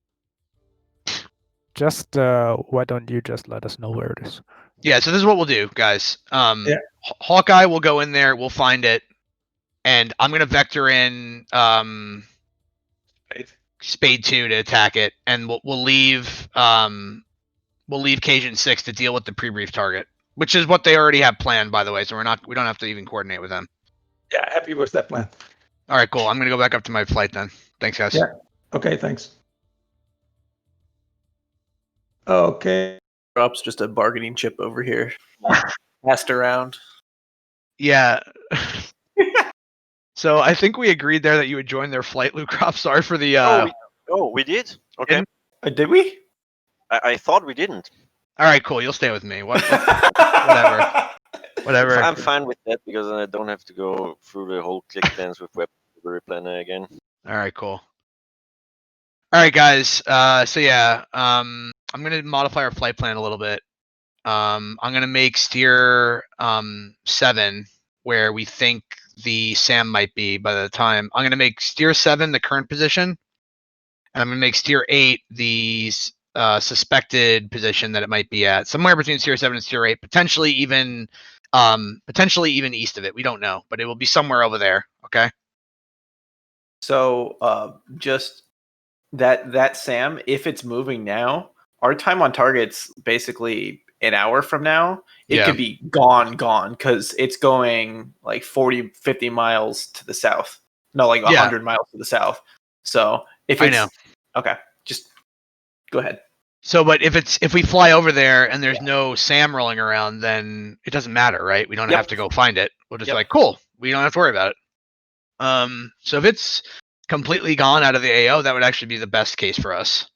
Just why don't you just let us know where it is? Yeah, so this is what we'll do, guys. Yeah. Hawkeye will go in there, we'll find it, and I'm gonna vector in Spade 2 to attack it, and we'll leave Cajun 6 to deal with the pre-brief target, which is what they already have planned, by the way. So we don't have to even coordinate with them. Yeah, happy with that plan. All right, cool. I'm gonna go back up to my flight then. Thanks, guys. Yeah. Okay, thanks. Okay. Drops just a bargaining chip over here. Passed around. Yeah. So I think we agreed there that you would join their flight, Luke Crop. Sorry for the. We did? Okay. Did we? I thought we didn't. All right, cool. You'll stay with me. Whatever. Whatever. I'm fine with that because I don't have to go through the whole click dance with Web Library Planner again. All right, cool. All right, guys. So yeah, I'm gonna modify our flight plan a little bit. I'm gonna make steer 7 where we think the SAM might be by the time. I'm gonna make steer 7 the current position, and I'm gonna make steer 8 the suspected position that it might be at, somewhere between steer 7 and steer 8, potentially even east of it. We don't know, but it will be somewhere over there. Okay. So just that SAM, if it's moving now, our time on target's basically an hour from now. It could be gone because it's going like 40, 50 miles to the south. No, like 100 miles to the south. So if it's... I know. Okay, just go ahead. So, but if we fly over there and there's no SAM rolling around, then it doesn't matter, right? We don't have to go find it. We'll just be like, cool, we don't have to worry about it. So if it's completely gone out of the AO, that would actually be the best case for us.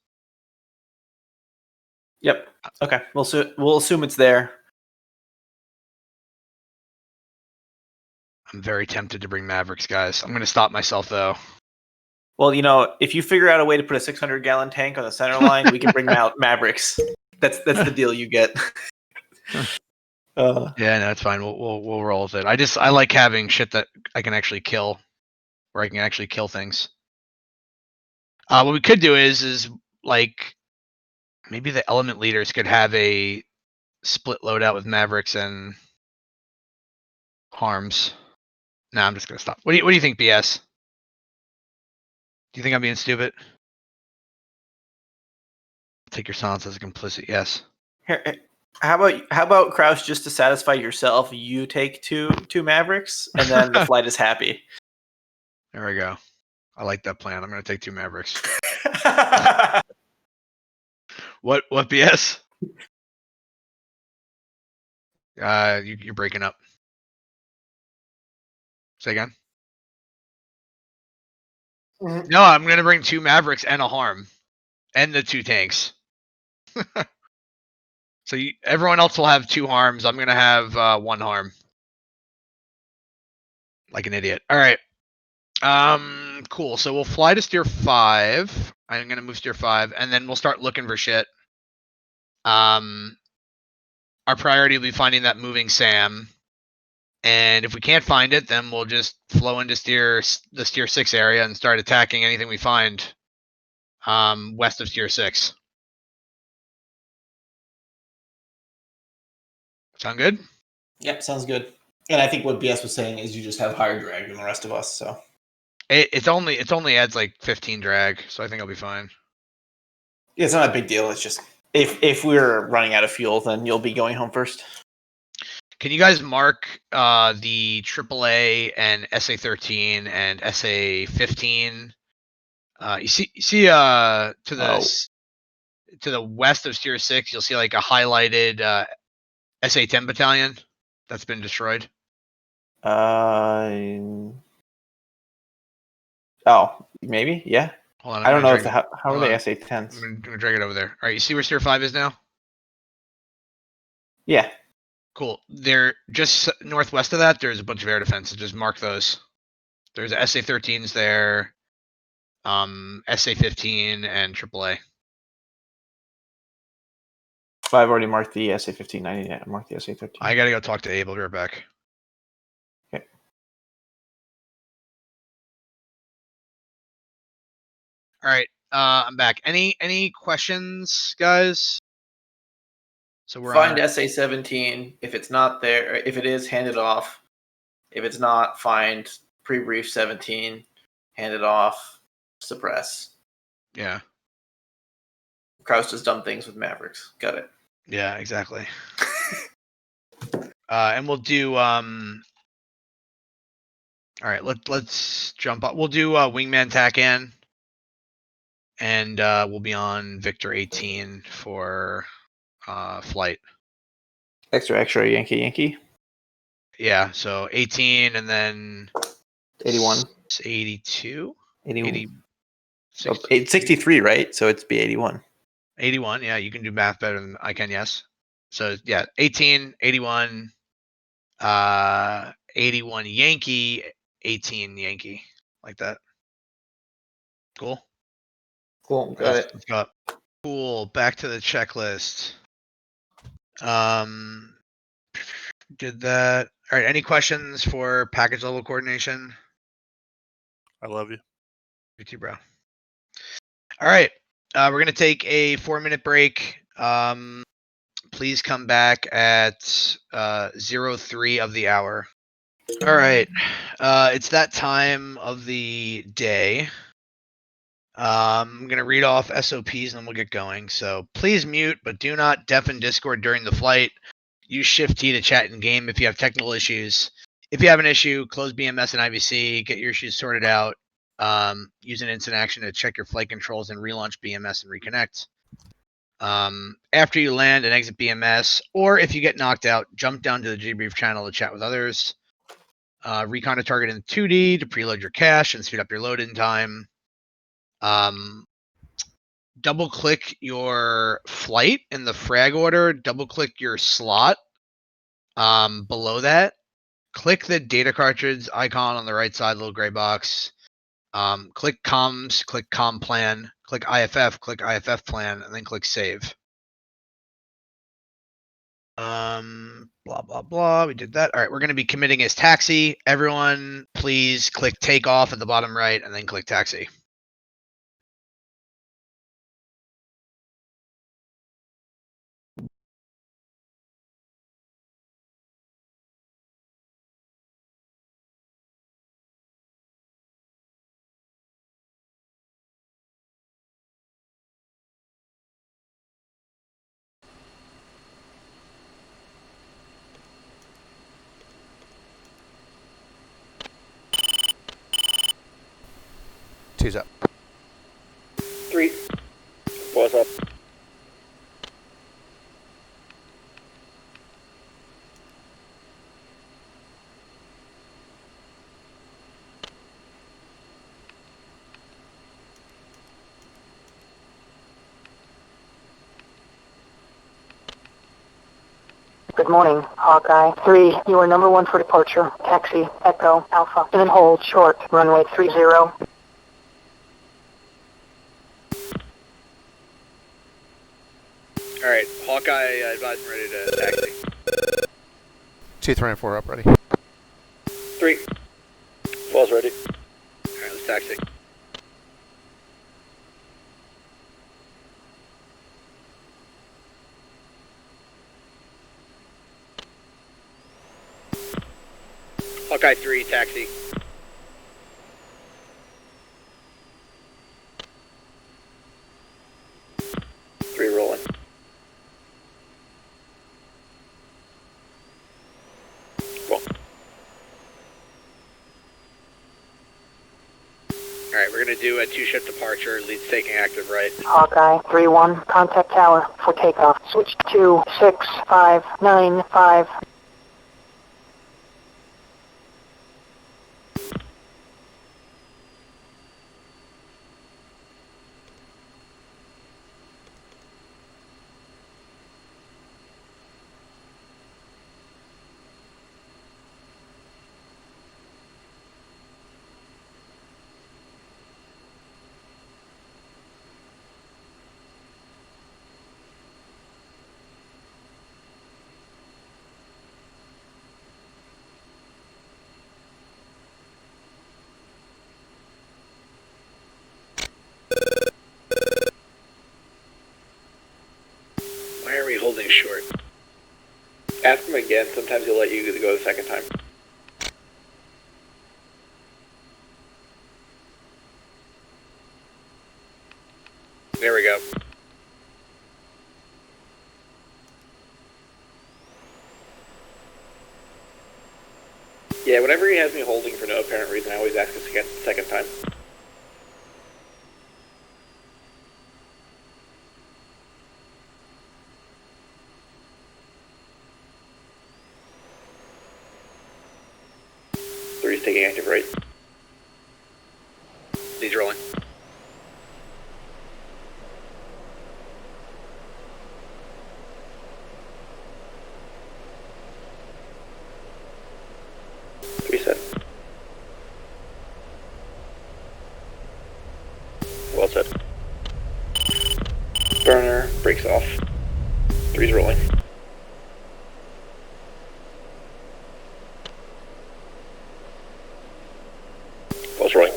Yep. Okay. We'll assume it's there. I'm very tempted to bring Mavericks, guys. I'm going to stop myself though. Well, if you figure out a way to put a 600-gallon tank on the center line, we can bring out Mavericks. That's the deal you get. Yeah, no, it's fine. We'll roll with it. I like having shit that I can actually kill, where I can actually kill things. What we could do is like maybe the element leaders could have a split loadout with Mavericks and Harms. No, I'm just gonna stop. What do you think, BS? Do you think I'm being stupid? Take your silence as a complicit yes. Here, how about Kraus, just to satisfy yourself, you take two Mavericks and then the flight is happy. There we go. I like that plan. I'm gonna take 2 Mavericks. What BS? You're breaking up. Say again. No, I'm gonna bring 2 Mavericks and a Harm, and the 2 tanks. So everyone else will have 2 Harms. I'm gonna have 1 Harm. Like an idiot. All right. Cool. So we'll fly to steer 5. I'm gonna move steer 5, and then we'll start looking for shit. Our priority will be finding that moving SAM, and if we can't find it, then we'll just flow into the steer 6 area and start attacking anything we find west of steer 6. Sound good? Yep, sounds good. And I think what BS was saying is you just have higher drag than the rest of us, so it's only adds like 15 drag, so I think I'll be fine. Yeah, it's not a big deal. It's just if we're running out of fuel, then you'll be going home first. Can you guys mark the AAA and SA13 and SA15? You see to the west of steer 6, you'll see like a highlighted SA10 battalion that's been destroyed. Oh, maybe, yeah. Hold on, I don't know if how are they SA10s. I'm gonna drag it over there. All right, you see where Sphere 5 is now? Yeah. Cool. They're just northwest of that. There's a bunch of air defenses. Just mark those. There's SA-13s there, SA-15, and AAA. I've already marked the SA-15. I need to mark the SA-13. I gotta go talk to Abe. I'll be right back. Okay. All right, I'm back. Any questions, guys? So we're Find on SA-17. If it's not there, if it is, hand it off. If it's not, find pre-brief 17, hand it off, suppress. Yeah. Kraus does dumb things with Mavericks. Got it. Yeah, exactly. And we'll do all right, let's jump up. We'll do wingman tack in. And we'll be on Victor 18 for flight. Extra, Yankee, Yankee. Yeah, so 18 and then 81. 82? 80, 63, right? So it's be 81. 81, yeah, you can do math better than I can, yes. So yeah, 18, 81, 81 Yankee, 18 Yankee, like that. Cool. Cool, got it. Let's go up. Cool, back to the checklist. Did that. All right, any questions for package level coordination? I love you. You too, bro. All right, we're gonna take a 4-minute break. Please come back at 03 of the hour. All right, it's that time of the day. I'm gonna read off SOPs and then we'll get going. So please mute, but do not deafen Discord during the flight. Use Shift T to chat in game if you have technical issues. If you have an issue, close BMS and IVC, get your issues sorted out. Use an instant action to check your flight controls and relaunch BMS and reconnect. After you land and exit BMS, or if you get knocked out, jump down to the debrief channel to chat with others. Recon a target in 2D to preload your cache and speed up your load-in time. Double click your flight in the frag order, double click your slot. Below that, click the data cartridge icon on the right side, little gray box. Click comms, click comm plan, click IFF plan, and then click save. Blah, blah, blah. We did that. All right, we're going to be committing as taxi. Everyone, please click take off at the bottom right and then click taxi. Two's up. 3. What's up? Good morning, Hawkeye. 3, you are number 1 for departure. Taxi, Echo, Alpha, and then hold short, runway 30. All right, Hawkeye, advise I'm ready to taxi. 2, 3, and 4 up, ready. 3. Falls ready. All right, let's taxi. Hawkeye 3, taxi. Rolling. Cool. All right, we're going to do a 2-shift departure, leads taking active right. Hawkeye, 3-1, contact tower for takeoff. Switch to 6595. short. Ask him again. Sometimes he'll let you go the second time. There we go. Yeah, whenever he has me holding for no apparent reason, I always ask us again the second time. Three's taking active right. He's rolling. Reset. Well said. Burner breaks off. Three's rolling. Close rolling.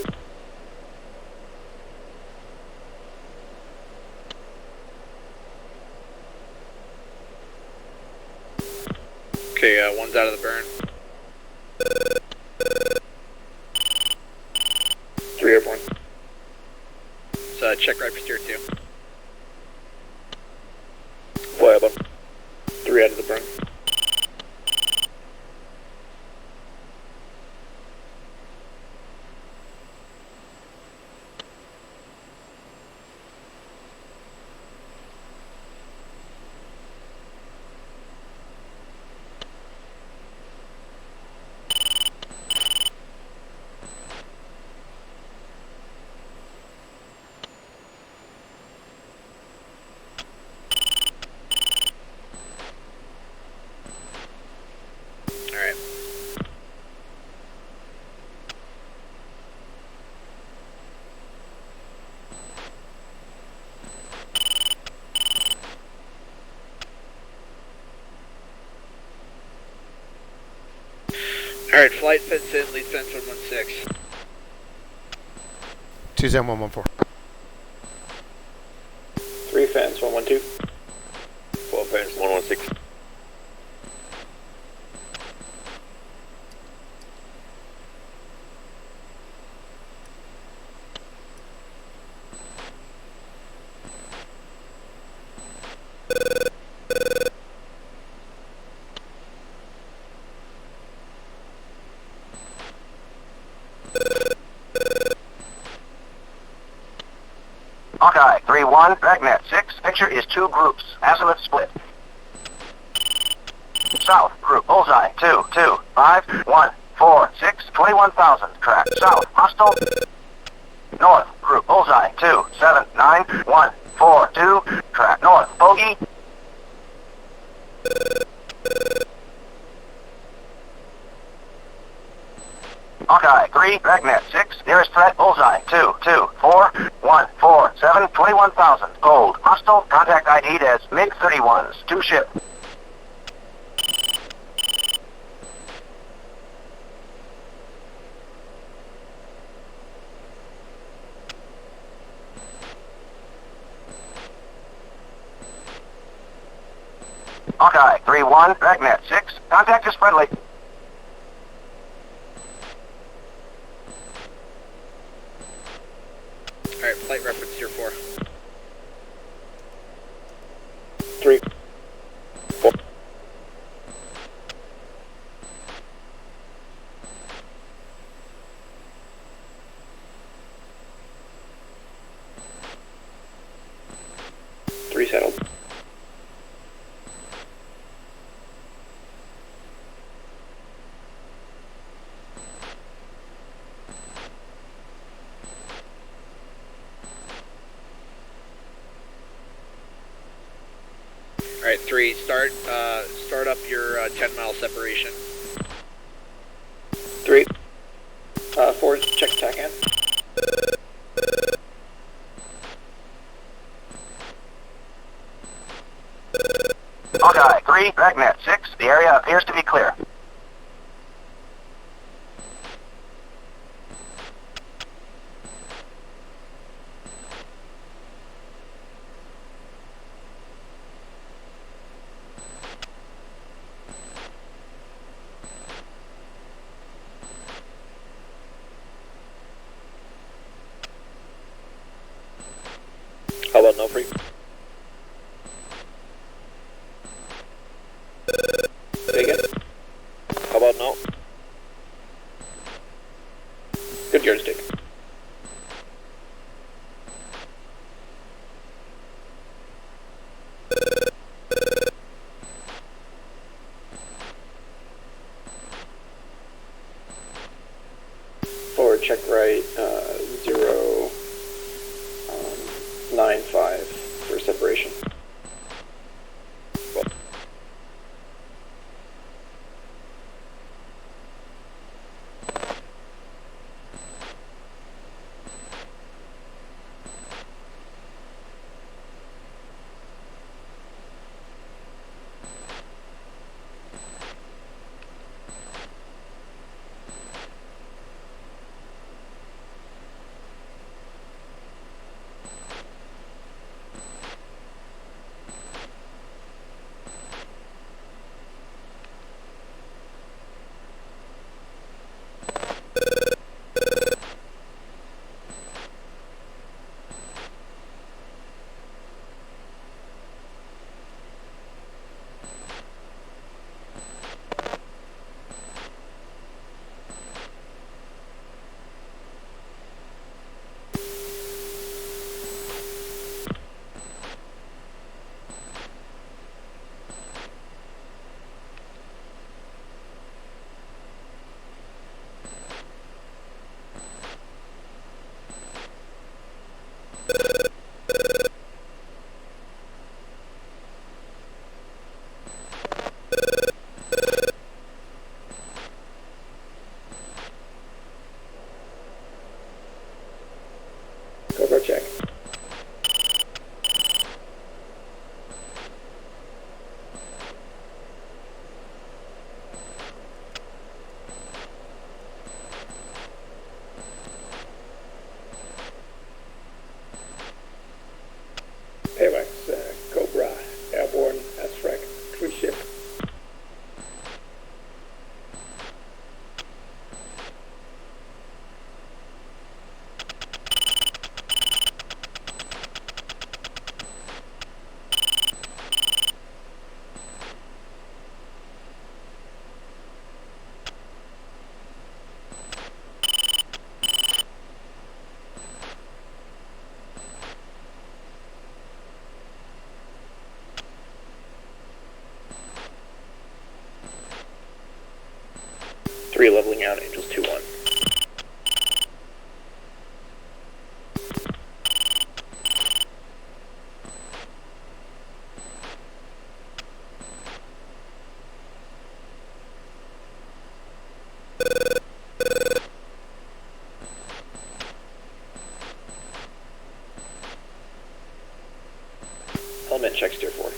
Okay, one's out of the burn. Three airborne. So check right for steer 2. Fly up. Three out of the burn. Alright. Alright, flight fence in, lead fence 116. 2-114. 3 fence 112. 12 fence 116. Hawkeye, 3-1, Dragnet 6, picture is 2 groups, azimuth split. South, group, bullseye, 2, 2, 5, 1, 4, 6, 21,000, track, south, hostile. North, group, bullseye, 2, 7, 9, 1, 4, 2, track, north, bogey. Hawkeye, 3, Dragnet 6, nearest threat, bullseye, 2, 2, 4, 1, 4, 7, 21,000, gold, hostile, contact ID'd as MiG-31s, 2 ship. Hawkeye, 3-1, Dragnet 6, contact is friendly. Alright, flight reference tier 4. 3. 4. Three settled. Alright, 3, start up your 10-mile separation. 3. 4, check attack in. Hawkeye, 3, Dragnet 6, the area appears to be clear. about no free? Say again. How about no? Good yardstick. Forward check right, 095 for separation. Well. Cover check. Paywax, Cobra, Airborne, SREC, cruise ship. Three leveling out, Angels 2-1. Element check steer 4.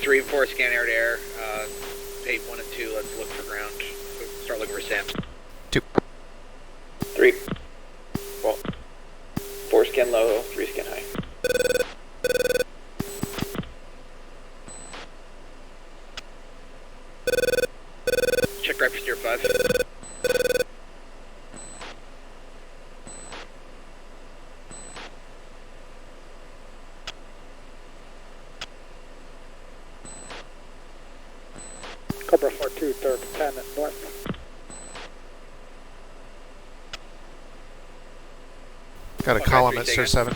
Three and four scan air to air. Page 1 and 2, let's look for ground. Start looking for SAM. 2. 3. Well, 4 scan low, 3 scan high. Check right for steer 5. Cobra 4-2, third, 10 north. Got a column at Sir 7.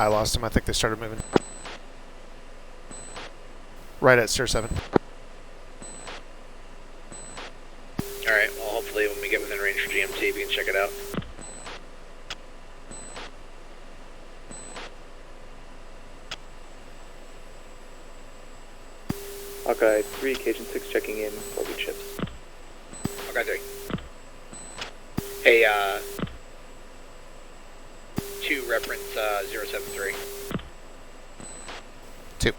I lost him. I think they started moving. Right at Steer 7. Alright, well, hopefully when we get within range for GMT, we can check it out. Hawkeye 3, Cajun 6 checking in, 40 chips. Hawkeye 3. Hey, 2 reference 073. 2.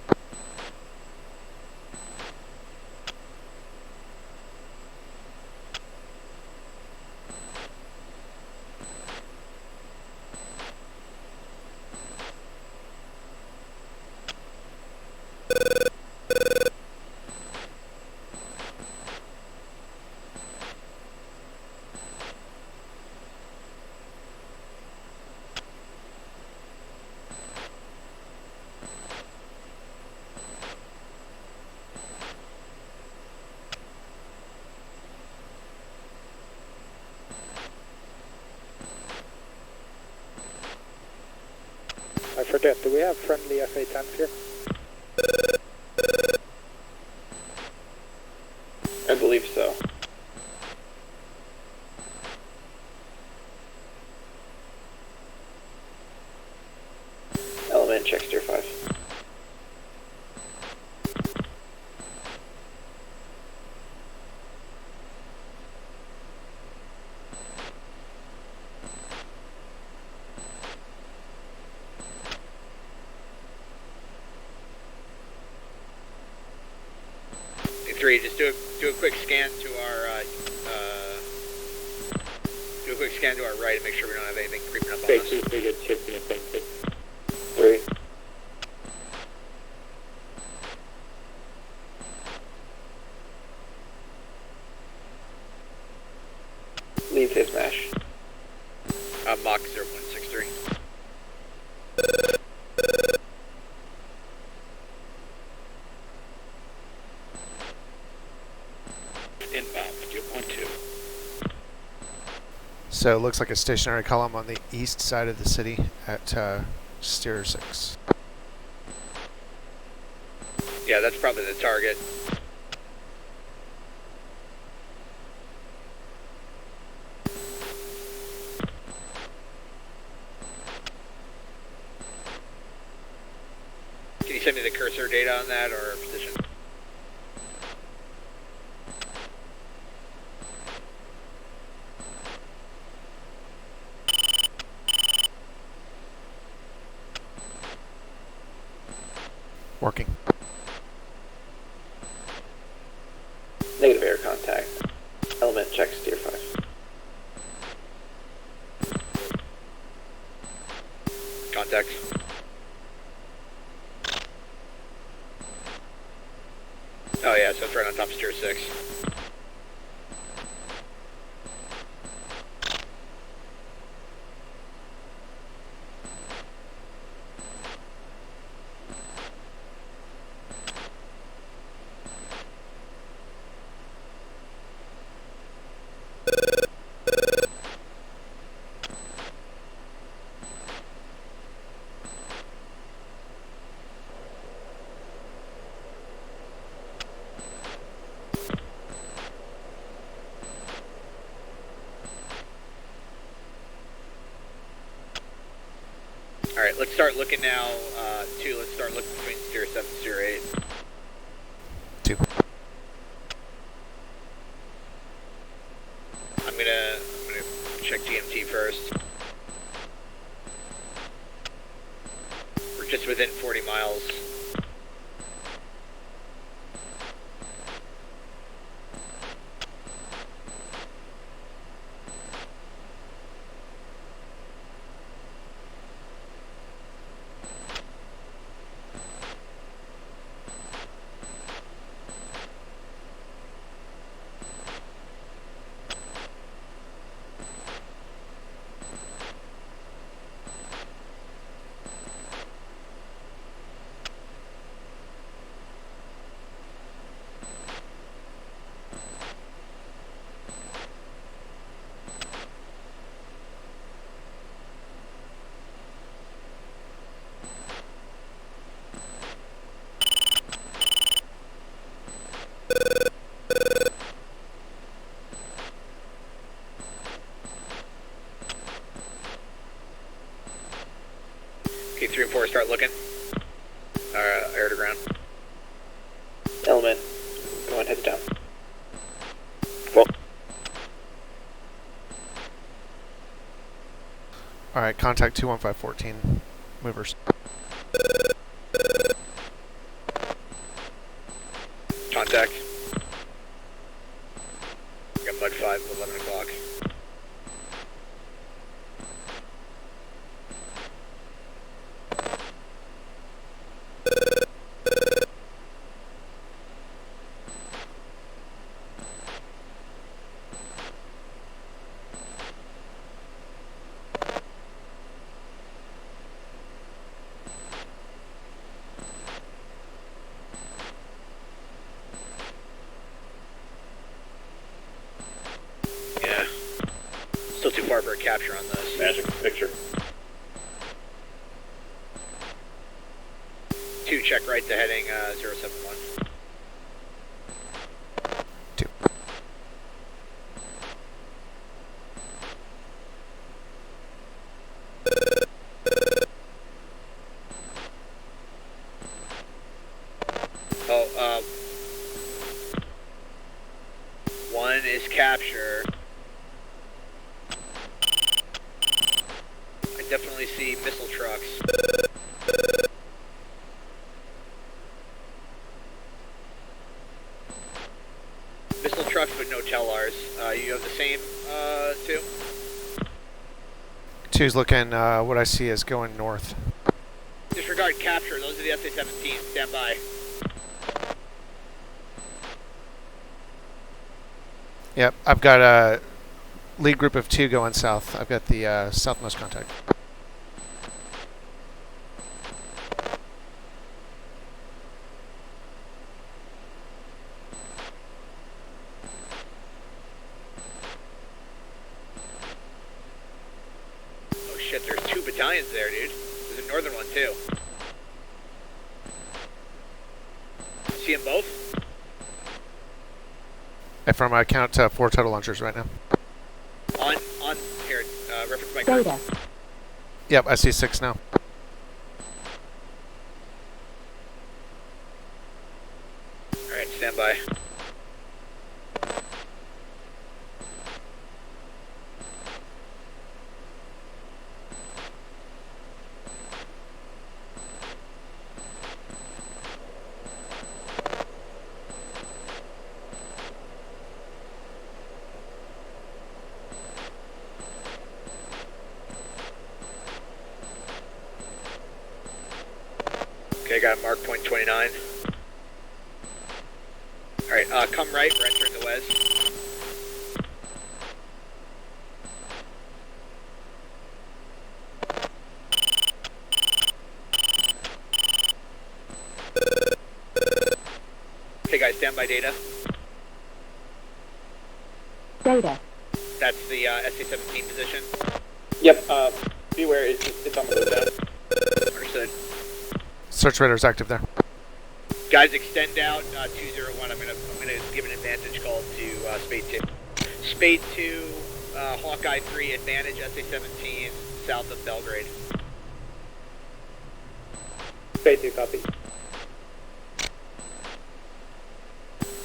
I forget, do we have friendly FA-10s here? I believe so. Element check Steer 5. Hey, 3, just do a quick scan to our right and make sure we don't have anything creeping up on us. 2, 3 good chips in the same 3. Lead safe smash. Mach 0.63. Inbound, 0.2. So it looks like a stationary column on the east side of the city at Steer 6. Yeah, that's probably the target. Can you send me the cursor data on that or position? Working. Negative air contact. Element check Steer 5. Contact. Oh yeah, so it's right on top of Steer 6. Alright, let's start looking now, 2, let's start looking between Steer 7 and Steer 8. 2. I'm gonna check GMT first. We're just within 40 miles. All right, contact 21514 movers. Contact. Got Mud 5, 11 o'clock. Yeah. Still too far for a capture on this. Magic picture. 2, check right to heading 071. 2. Oh, 1 is capture. I definitely see missile trucks. Missile trucks, but no TELRs. You have the same, 2? 2's looking, what I see is going north. Disregard capture. Those are the SA-17. Stand by. Yep, I've got a lead group of 2 going south. I've got the southmost contact. Oh shit, there's 2 battalions there, dude. There's a northern one too. See them both? From I count 4 total launchers right now. On, here, reference my group. Yep, I see 6 now. Alright, stand by. Okay, got mark point 29. Alright, come right, we're entering the Wes. Okay guys, stand by data. Data. That's the SA-17 position. Yep, beware, it's on the road down. Understood. Search radar active there. Guys, extend out 201. I'm gonna give an advantage call to Spade 2. Spade 2, Hawkeye 3, advantage SA-17 south of Belgrade. Spade 2, copy.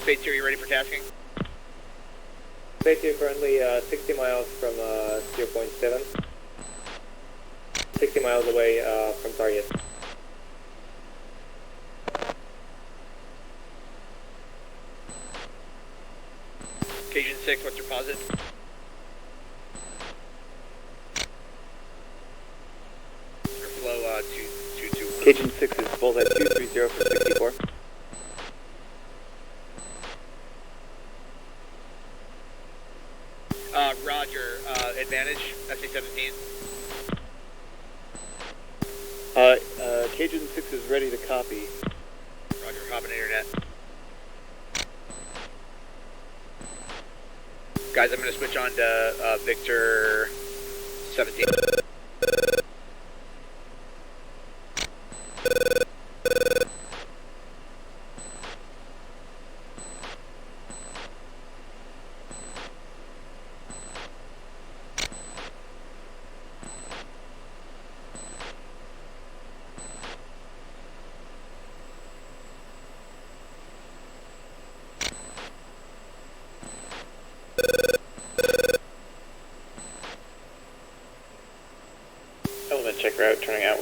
Spade 2, are you ready for tasking? Spade 2, currently 60 miles from 0.7. 60 miles away from target. Cajun 6, what's your posit? Your flow 222. Cajun 6 is bullseye 230 for 64. Roger, advantage, SA-17. Cajun 6 is ready to copy. Roger, hopping internet. Guys, I'm going to switch on to Victor 17.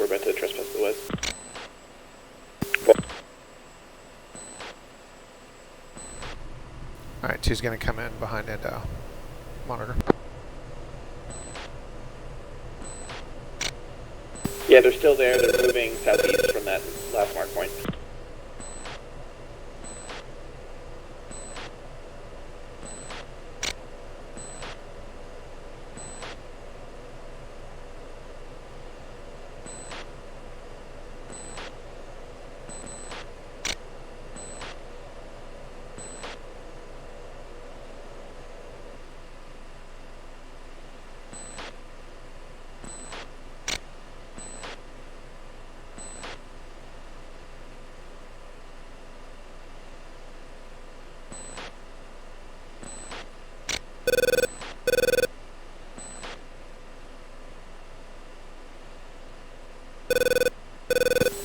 we're about to trespass to the west. Alright, 2's going to come in behind and monitor. Yeah, they're still there. They're moving southeast from that last mark point.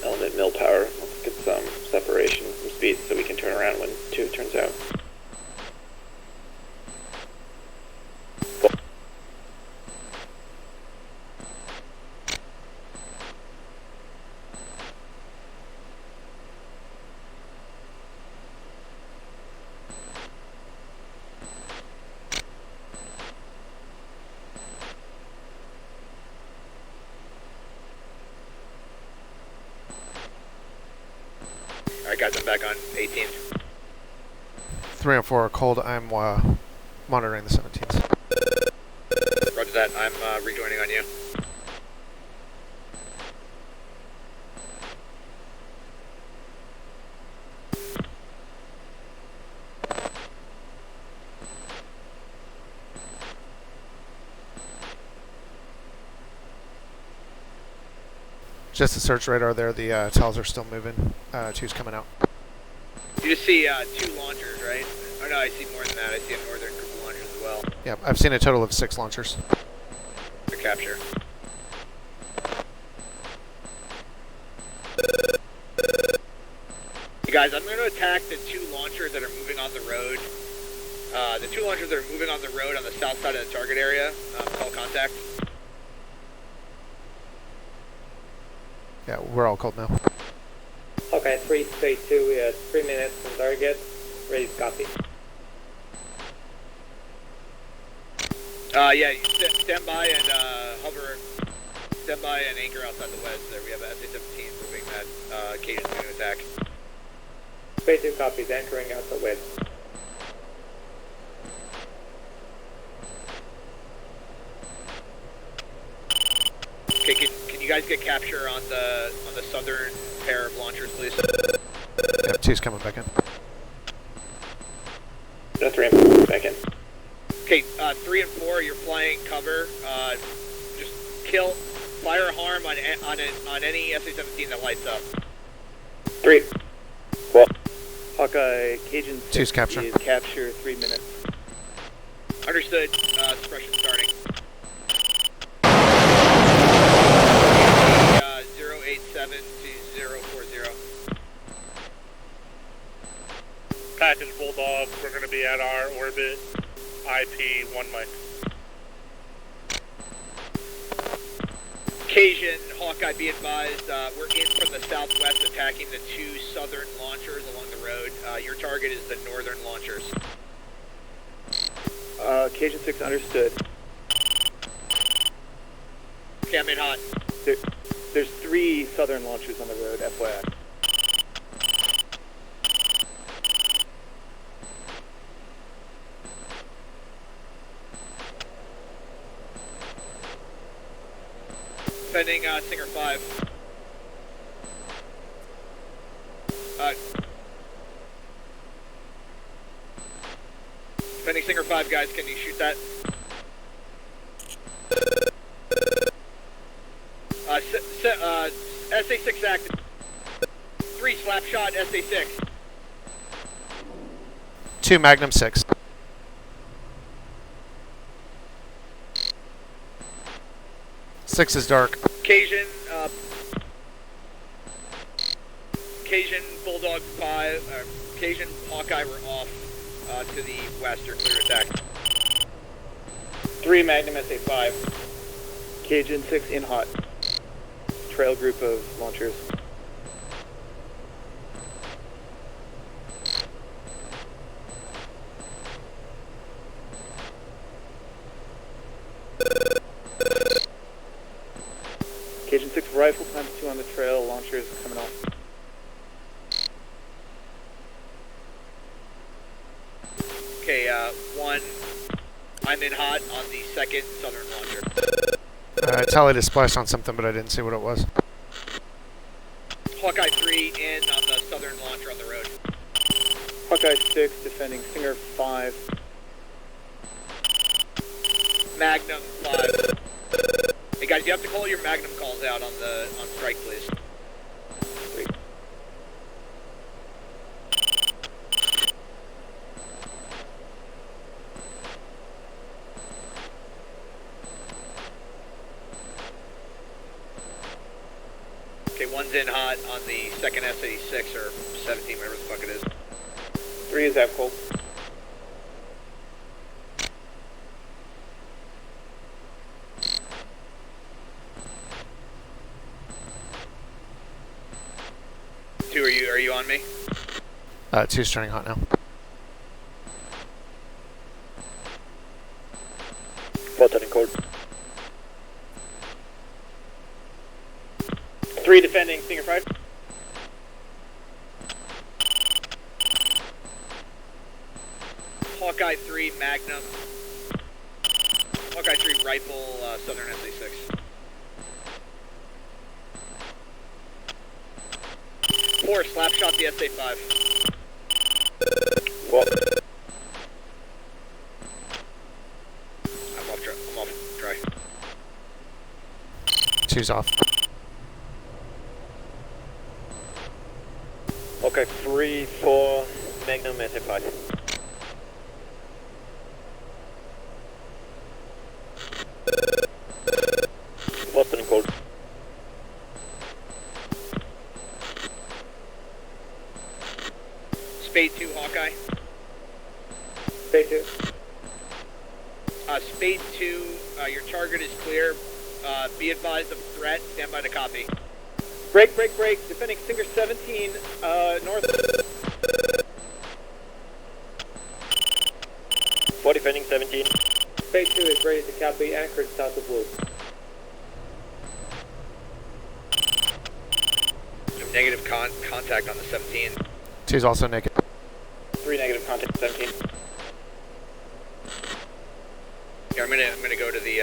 Element mill power. Let's get some separation from speed so we can turn around when 2 turns out. Alright guys, I'm back on 18. 3 and 4 are cold. I'm monitoring the 17s. Roger that, I'm rejoining on you. Just the search radar there. The tells are still moving. 2's coming out. You just see 2 launchers, right? Oh no, I see more than that. I see a northern group of launchers as well. Yep, I've seen a total of 6 launchers. For capture. Hey guys, I'm going to attack the 2 launchers that are moving on the road. The 2 launchers that are moving on the road on the south side of the target area. Call contact. Yeah, we're all cold now. Okay, 3, Spade 2, we have 3 minutes on target. Ready to copy. Yeah, stand by and hover. Stand by and anchor outside the west. There we have a SA-17 moving that Cajun's going to attack. Spade 2 copies, anchoring out the west. Okay, can you guys get capture on the southern pair of launchers, please? Yeah, 2's coming back in. That's 3 and 4 back in. Okay, 3 and 4, you're flying cover. Just fire harm on any SA-17 that lights up. 3. Well, Hawkeye, Cajun 2's capture. Is capture 3 minutes. Understood. Suppression starting. 087 to 040. Package Bulldog, we're going to be at our orbit, IP 1 mic. Cajun, Hawkeye, be advised, we're in from the southwest attacking the 2 southern launchers along the road. Your target is the northern launchers. Cajun 6 understood. Okay, I'm in hot. There's 3 southern launchers on the road, FYI. Sending Singer 5. Sending Singer 5, guys. Can you shoot that? SA-6 active. 3 slap shot, SA-6. 2 Magnum 6. Six is dark. Cajun Bulldog 5, Cajun Hawkeye were off to the west or clear attack. 3 Magnum SA-5. Cajun 6 in hot. trail group of launchers. Cajun 6 rifle, times 2 on the trail, launchers coming off. Okay, 1, I'm in hot on the second southern launcher. Tally just splashed on something, but I didn't see what it was. Hawkeye 3 in on the southern launcher on the road. Hawkeye 6 defending Stinger 5. Magnum 5. Hey guys, you have to call your Magnum calls out on strike, please. Okay, 1's in hot on the second S86 or 17, whatever the fuck it is. 3 is out cold. Two, are you on me? 2's turning hot now. Both turning cold. 3 defending Stinger 5. Hawkeye 3 Magnum. Hawkeye 3 rifle, southern SA6. Four, slap shot the SA5. What? I'm off dry. 2's off. Okay, 3, 4, Magnum SA5. Boston and cold. Spade 2 Hawkeye. Spade 2. Spade 2, your target is clear. Be advised of threat. Stand by to copy. Break. Defending Stinger 17, north. 4 defending 17. Spade 2 is ready to copy, anchored south of blue. Negative contact on the 17. 2's also naked. 3 negative contact 17. Here, I'm gonna go to the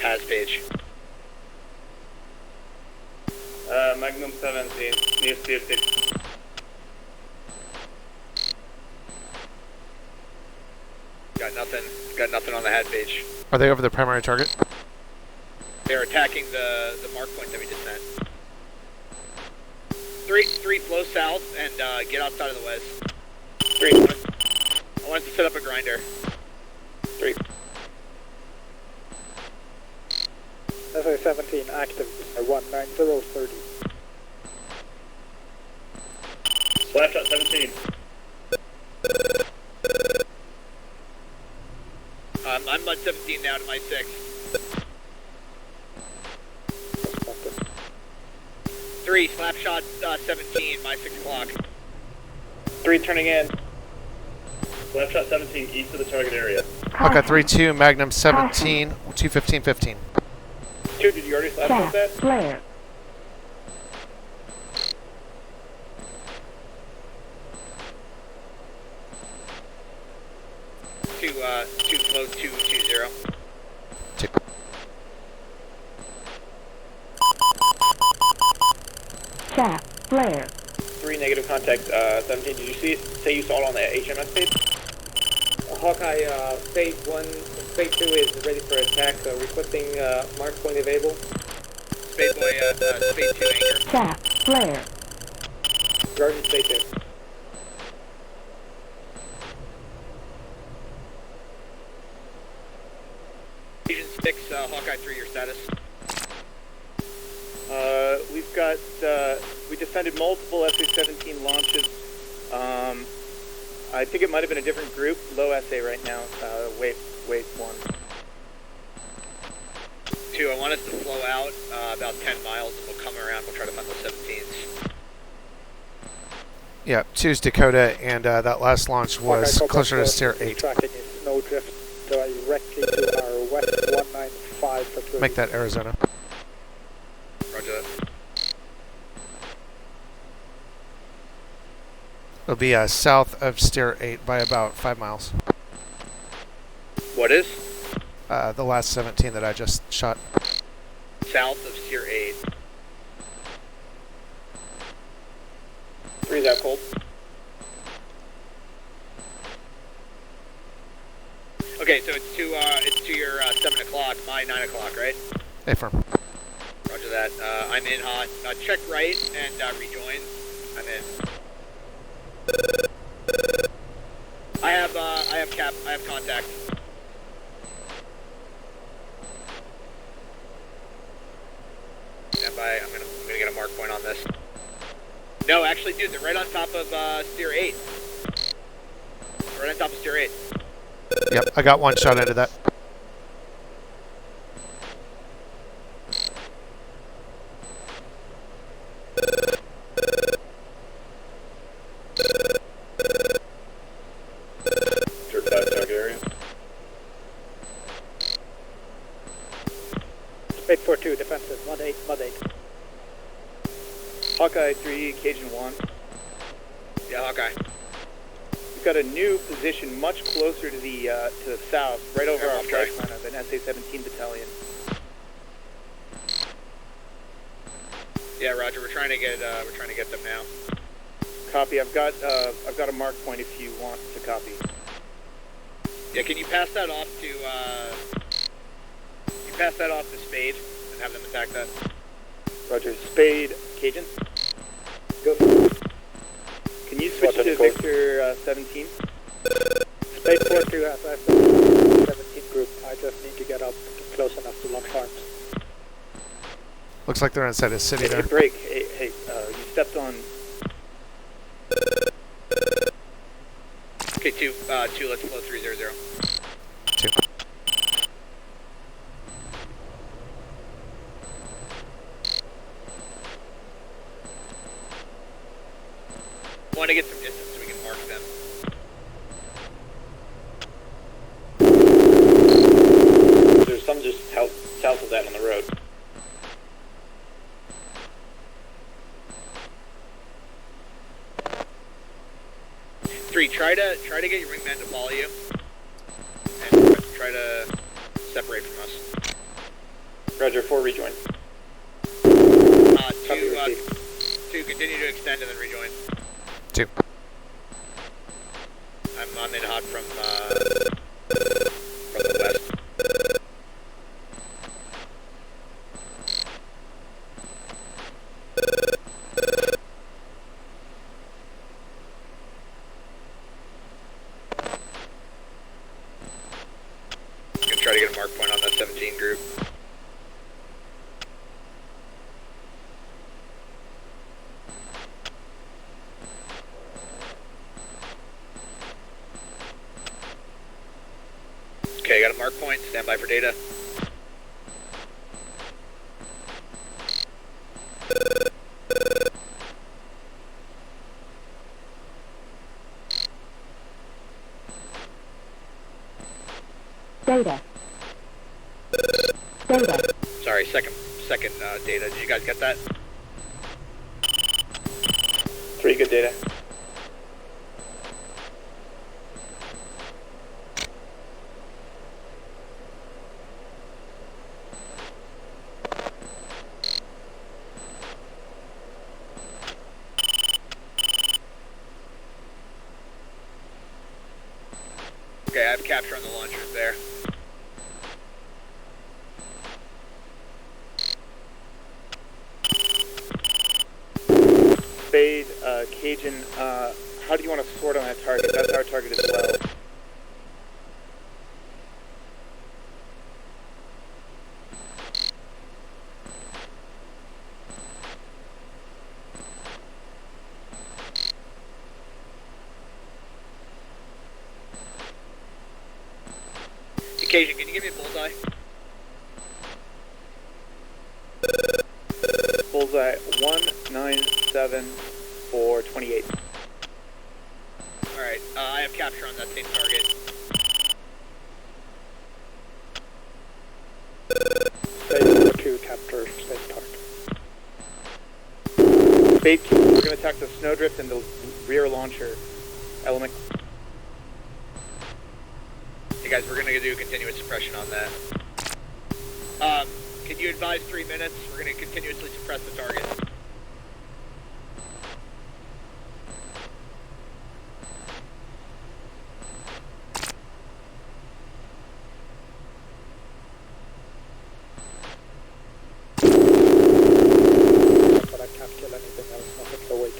HAZ page. Magnum 17, near Steel 6. Got nothing on the HAZ page. Are they over the primary target? They're attacking the mark point that we just sent. 3 flow south and get outside of the Wes. 3. I wanted to set up a grinder. 3. SA-17 active at 19030. Slapshot 17. I'm Mud 17 now to my 6. 3, slapshot 17, my 6 o'clock. 3 turning in. Slapshot 17, east of the target area. Hawkeye 3-2, Magnum 17, 215-15. 2, did you already slapshot that? Flare. 2 flow 220. Shaft. Flare. 3 negative contact 17. Did you say you saw it on the HMS page? Hawkeye, Spade 1, Spade 2 is ready for attack, requesting mark point available. Spade boy, Spade 2 anchor. Shaft. Flare. Roger, Spade 2. Agent 6, Hawkeye 3, your status. We've got, we defended multiple SA-17 launches. I think it might have been a different group. Low SA right now, wave 1. 2, I want us to flow out about 10 miles, and we'll come around. We'll try to find those 17s. Yeah, 2's Dakota, and that last launch was closer to Stair 8. Tracking is no drift directly to our west 195 for Make that Arizona. Roger that. It'll be south of Stair 8 by about 5 miles. What is? The last 17 that I just shot. South of Steer 8. 3's out cold. Okay, so it's to your 7 o'clock, my 9 o'clock, right? Affirm. Roger that. I'm in hot. Check right and rejoin. I'm in. I have contact. Stand by. I'm gonna get a mark point on this. No, actually, dude, they're right on top of Steer 8. Right on top of Steer 8. Yep, I got one shot into that. Area. Spade 4-2, defensive, mud 8. Hawkeye 3, Cajun 1. Yeah, Hawkeye. We've got a new position much closer to the south, right over our flight plan of an SA-17 battalion. Yeah, Roger. We're trying to get them now. Copy. I've got a mark point if you want to copy. Yeah, can you pass that off to Spade and have them attack that? Roger. Spade, Cajun. Go. Can you switch to Victor 17? Spade 4-2 has 17 group. I just need to get up close enough to launch arms. Looks like they're inside a city there. Break. Hey, you stepped on. Okay, 2, let's flow 300. 2. I want to get some distance so we can mark them. There's some just south of that on the road. 3, try to get your wingman to follow you, and try to separate from us. Roger, 4 rejoin. 2, continue to extend and then rejoin. 2. I'm in hot from the west. Try to get a mark point on that 17 group. Okay, got a mark point. Stand by for data. Data. Sorry, second data. Did you guys get that? 3, good data. Okay, I have capture on the launchers there. Spade, Cajun, how do you want to sort on that target? That's our target as well. Occasion, can you give me a bullseye? Bullseye 197 for 28. Alright, I have capture on that same target. Space 2 capture same target. Spade 2, we're going to attack the snowdrift and the rear launcher element. Hey guys, we're going to do continuous suppression on that. Can you advise 3 minutes? We're going to continuously suppress the target. But I can't kill anything else, nothing to wait.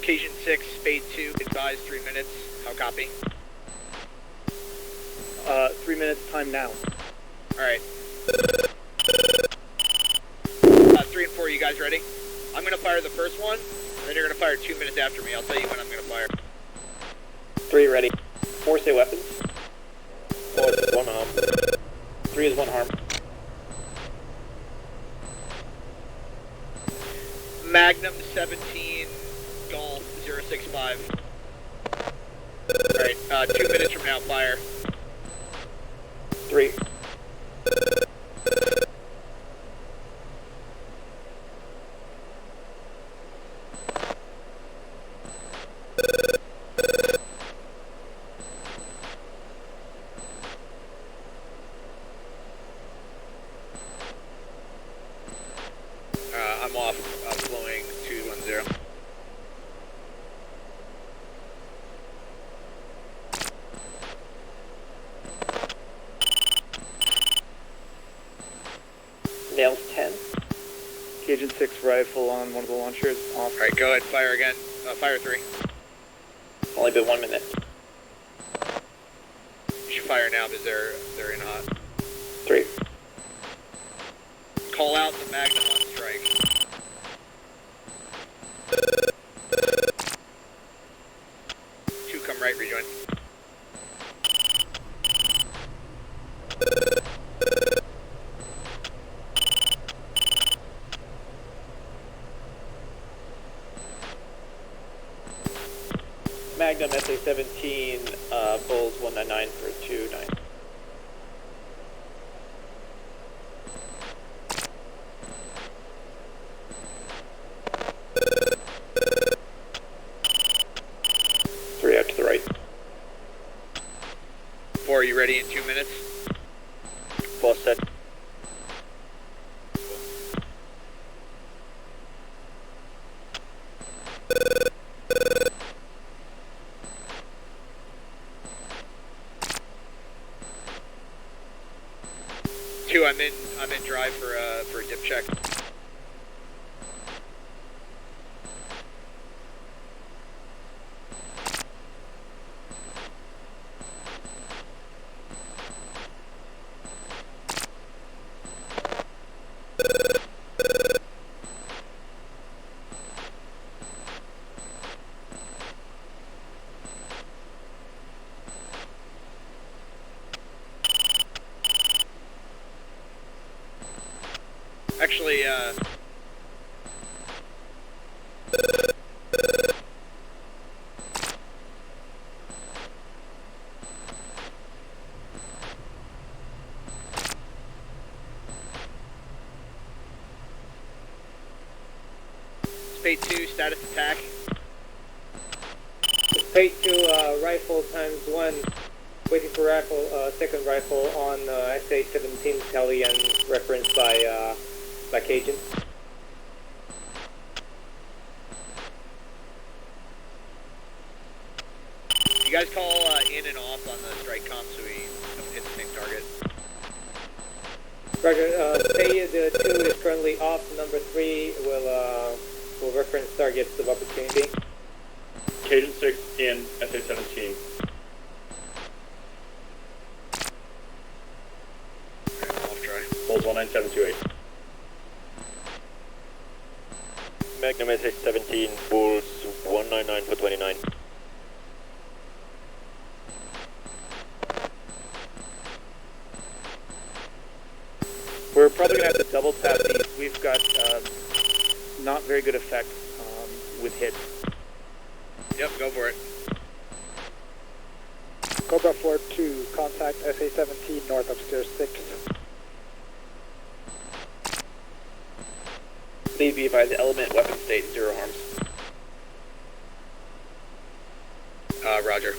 Occasion 6, Spade 2, advise 3 minutes. How copy? 3 minutes time now. Alright. 3 and 4, you guys ready? I'm going to fire the first one, and then you're going to fire 2 minutes after me. I'll tell you when I'm going to fire. 3 ready. 4 say weapons. 4 is 1 harm. 3 is 1 harm. Magnum 17, Golf 065. Alright, 2 minutes from now, fire. 3. I'm off, flowing 210. Nails 10. Cajun 6 rifle on one of the launchers. Off. Alright, go ahead, fire again. Fire 3. Only been 1 minute. You should fire now because they're in hot. 3. Call out the Magnum on strike. 2, come right, rejoin. Magnum SA-17, Bulls 199 for 29. Three out to the right. 4, are you ready in 2 minutes? Well set. Two, I'm in drive for a dip check. Actually, Spade 2, status attack. Spade 2, rifle times 1, waiting for rifle, second rifle on SA-17 Kelly and referenced by Cajun. You guys call in and off on the strike comp so we hit the same target. Roger, Spade 2 is currently off, number 3 will reference targets of opportunity. Cajun 6 in SA-17. Off try. Bulls 19728. Magnum SA-17, Bulls 199 for 29. We're probably going to have to double tap these. We've got not very good effect with hits. Yep, go for it. Cobra 4-2, contact SA-17 north of stairs 6. Please be advised, element weapon state, 0 harms. Roger.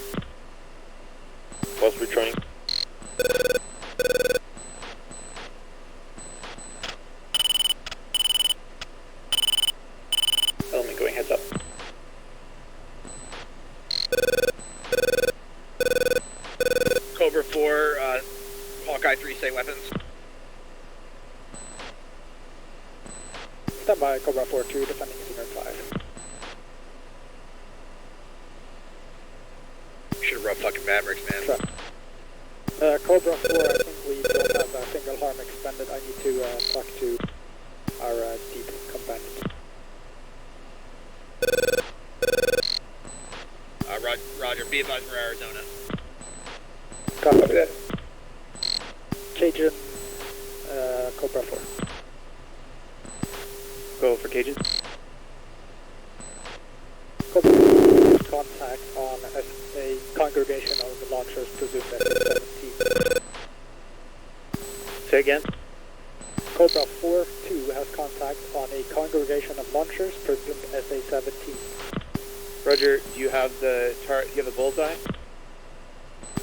Pulse retraining. Element going heads up. Cobra 4, Hawkeye 3, say weapons. Stand by, Cobra 4-2, defending Singer 5. Should have brought fucking Mavericks, man. Sure. Cobra 4, I think we don't have a single harm expended. I need to talk to our deep companion. Roger, be advised for Arizona. Copy that. Cajun, Cobra 4. Go for Cajun. Cobra contact on a congregation of launchers presumed SA-17. Say again? Cobra 4-2 has contact on a congregation of launchers presumed SA-17. Roger, do you have the bullseye?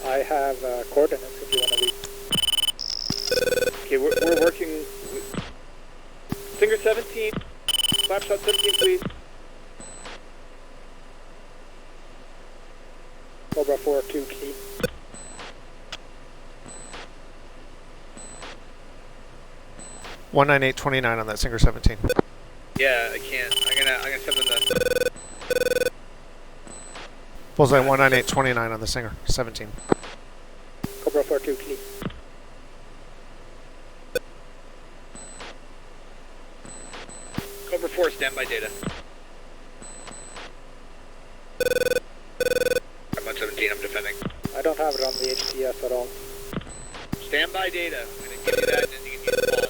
I have coordinates if you want to read. Okay, we're working with Singer 17, Slapshot 17 please. Cobra 4-2 key. $198.29 on that Singer 17. Yeah, I can't. I'm gonna send them the. Bullseye 198.29 on the Singer 17. Cobra 4-2 key. Cobra 4, standby data. I'm on 17, I'm defending. I don't have it on the HTS at all. Standby data. I'm gonna give you that and then you can use the pause.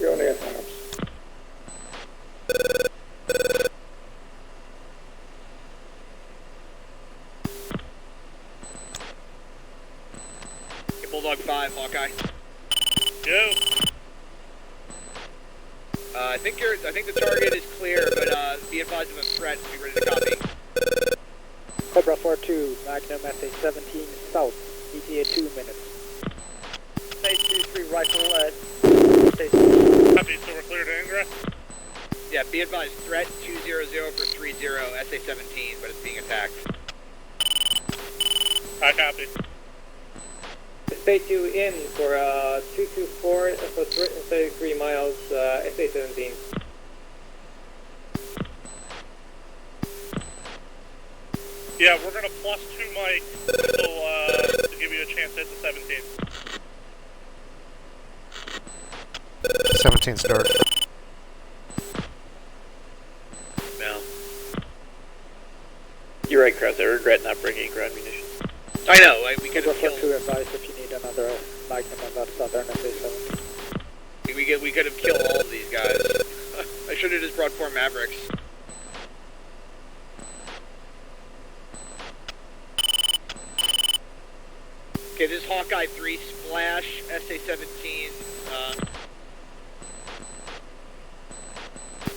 You're only at arms. Okay, Bulldog 5, Hawkeye. Go. I think the target is clear, but be advised of a threat. Be ready to copy. Cobra 4-2, Magnum SA-17 south, ETA 2 minutes. Space 2-3 rifle at station. Copy, so we're clear to ingress? Yeah, be advised, threat 200 for 30, SA-17, but it's being attacked. I copy. Stay 2 in for 224, so 33 miles, SA-17. Yeah, we're gonna +2 Mike until, to give you a chance to hit the 17. 17's dark. No. You're right, Krause. I regret not bringing ground munitions. I know, we could have killed. killed. To advise if you need another Magnum on that southern SA-17. We could have killed all of these guys. I should have just brought 4 Mavericks. Okay, this is Hawkeye 3, Splash, SA-17,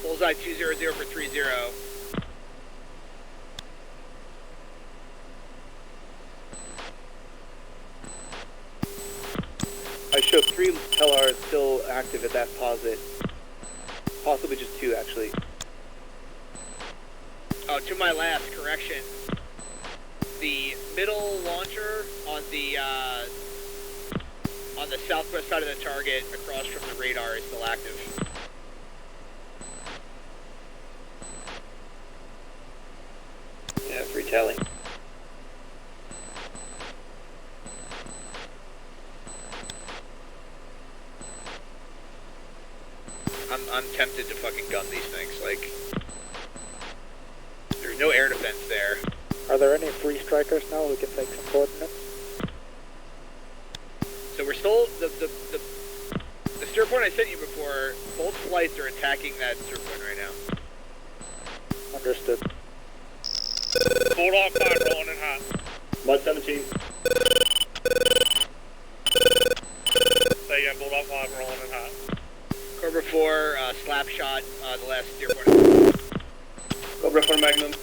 Bullseye 200 for 30. I show 3 Telar is still active at that posit. Possibly just 2, actually. Oh, to my last correction. The middle launcher on the southwest side of the target, across from the radar, is still active. Yeah, free tally. I'm tempted to fucking gun these things. Like, there's no air defense there. Are there any free strikers now who can take some coordinates? So we're still the steer point I sent you before. Both flights are attacking that steer point right now. Understood. Bulldog 5 rolling in hot. Mud 17. Say again, Bulldog 5 rolling in hot. Cobra 4 slap shot the last steer point. Cobra 4 Magnum.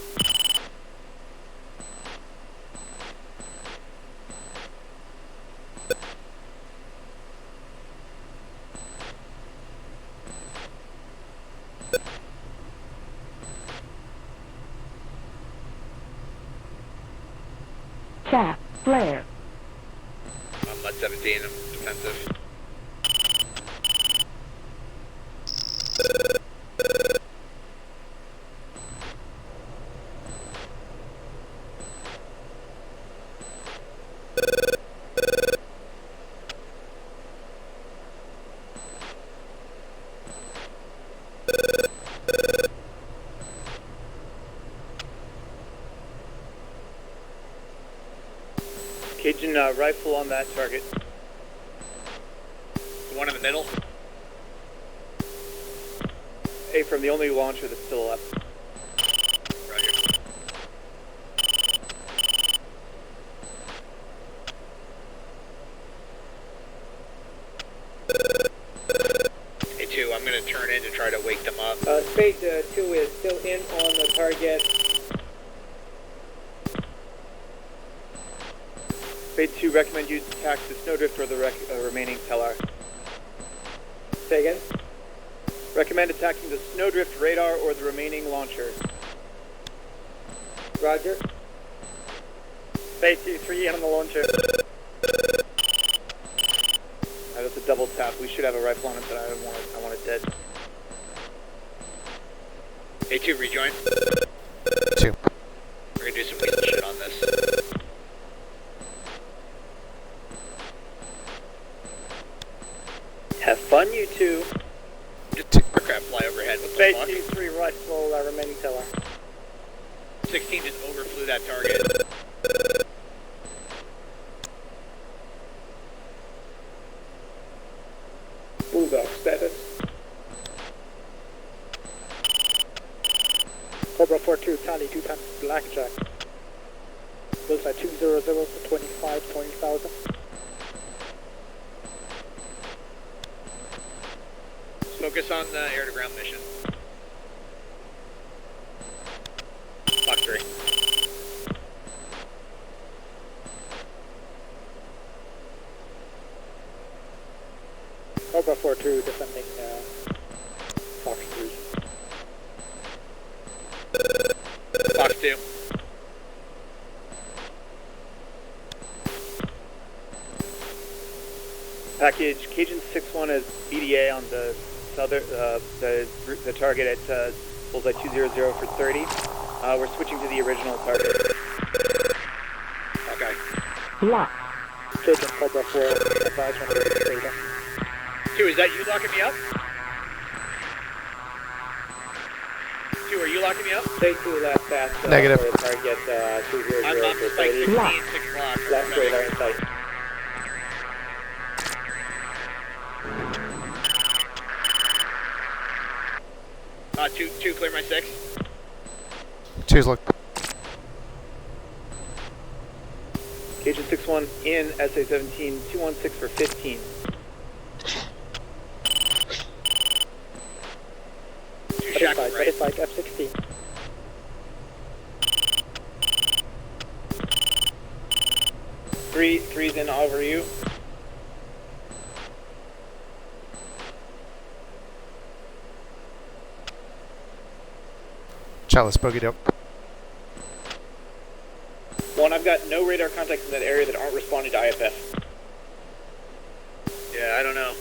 Chaff, flare. I'm Mud 17. I'm defensive. Cajun rifle on that target. The one in the middle? A from the only launcher that's still left. Roger. Hey, 2, I'm going to turn in to try to wake them up. Spade 2 is still in on the target. Spade 2 recommend you attack the snowdrift or the remaining Telar. Say again? Recommend attacking the snowdrift radar or the remaining launcher. Roger. Spade 2, 3 in on the launcher. That's a double tap. We should have a rifle on it, but I want it dead. Hey, 2, rejoin. 2. We're going to do some weasel shit on this. Have fun, you two. Just aircraft fly overhead. What the fuck? 3 rifle, remaining Telar. 16 just overflew that target. Bulldog status. Cobra 4-2, tally 2 times blackjack. Bullseye 200 for 25,000. Focus on the air-to-ground mission. Fox 3. Cobra 4-2 defending Fox 3. Fox 2. Package Cajun 6-1 is BDA on the southern the target at bullseye 200 for 30. We're switching to the original target. Okay. Lock. Cajun Cobra 4, advise when you're data. 2, is that you locking me up? 2, are you locking me up? Stay 2 left at Negative. Target 200 I'm for spike 30. 16, 6 o'clock. Left radar in sight. Two, clear my 6. 2's look. Cajun 6-1 in SA-17, 216 for 15. 2 shack right. Satisfied F-16. Three's in over you. Chalice bogeyed up. 1, I've got no radar contacts in that area that aren't responding to IFF. Yeah, I don't know.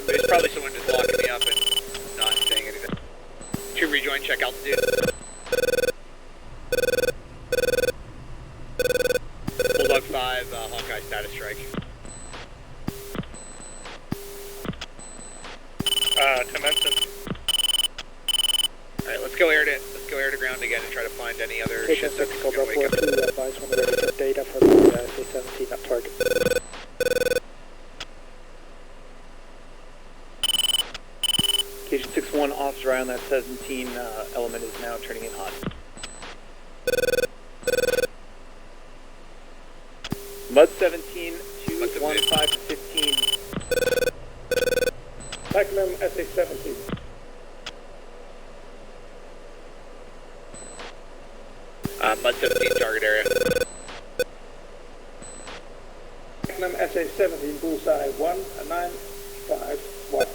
There's probably someone just locking me up and not saying anything. 2 rejoin, check altitude. Bulldog 5, Hawkeye status strike. Commencing. Alright, let's go air to ground again and try to find any other ships that can wake up. Advise when ready for data for the SA-17 at target. Cajun 6-1, officer eye on that 17 element is now turning in hot. Mud 17, 215 to 15. Magnum SA-17. Mud 17 target area. Magnum SA-17, bullseye 1951.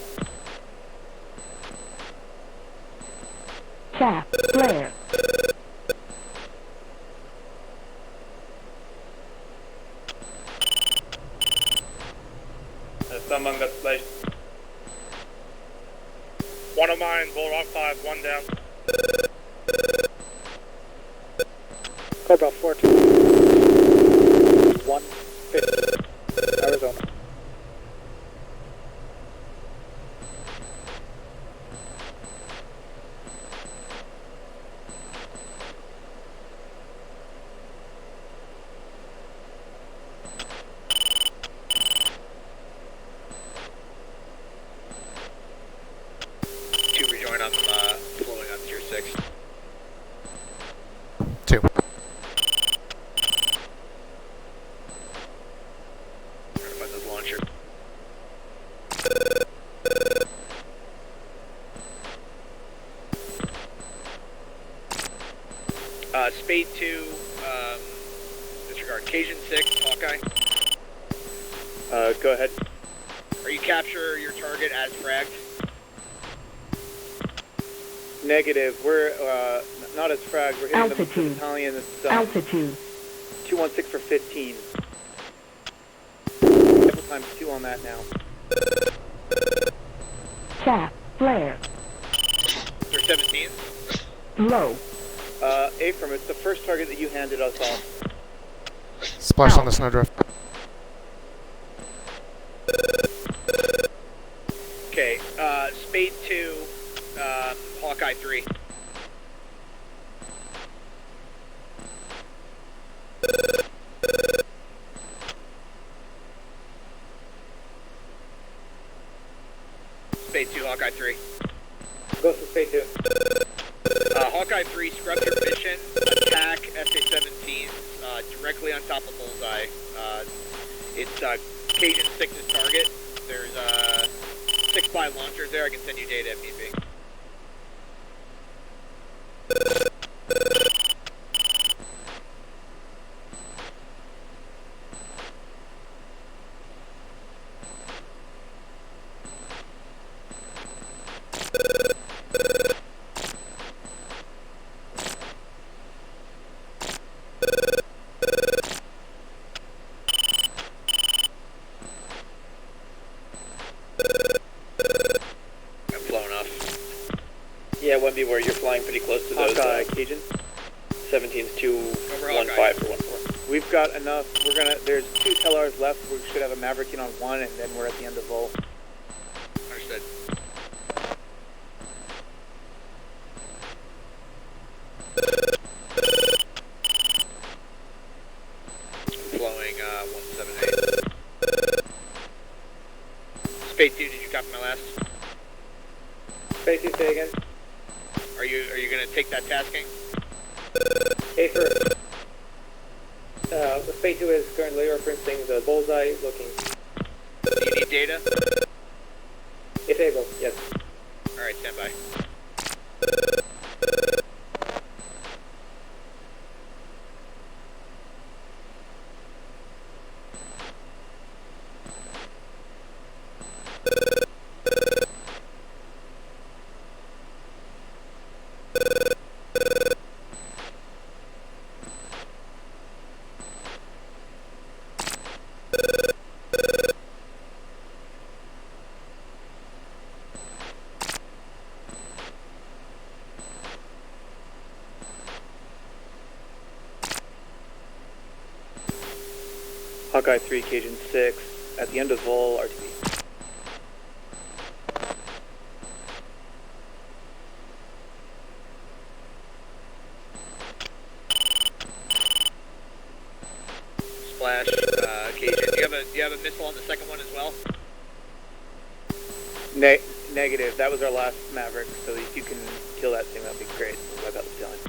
Shaft, flare. Someone got splashed. One of mine, Bullrock 5, 1 down. Cobra 42. 150. Arizona. Flowing on tier 6. 2. Trying to find this launcher. Spade 2, disregard. Cajun 6, Hawkeye. Go ahead. Are you capture your target as fragged? Negative. We're not as fragged. We're hitting Altitude. the battalion that's Altitude. 216 for 15. Double times 2 on that now. Shaft, flare. Tier 17. Low. Afram, it's the first target that you handed us off. Splash on the snowdrift. Okay, Spade 2, Hawkeye 3. Spade 2, Hawkeye 3. Goes to Spade 2. Hawkeye 3, scrub your mission, attack SA-17 directly on top of Bullseye. It's Cajun 6's target. There's 6 by launchers there. I can send you data if need be. Yeah, 1B where you're flying pretty close to those. Cajun. 17's 215 for 14. We've got enough. There's 2 Telars left. We should have a Maverick in on 1, and then we're at the end of Vol. Understood. Flowing 178. Spade 2, did you copy my last? Spade 2, say again. Are you gonna take that tasking? Afer. Spade 2 is currently referencing the bullseye looking. Do you need data? If able, yes. Alright, stand by. Hawkeye 3, Cajun 6, at the end of Vol, RTB. Splash, Cajun. Do you have a missile on the second one as well? Negative. That was our last Maverick, so if you can kill that thing, that'd be great. We'll wipe out the ceiling.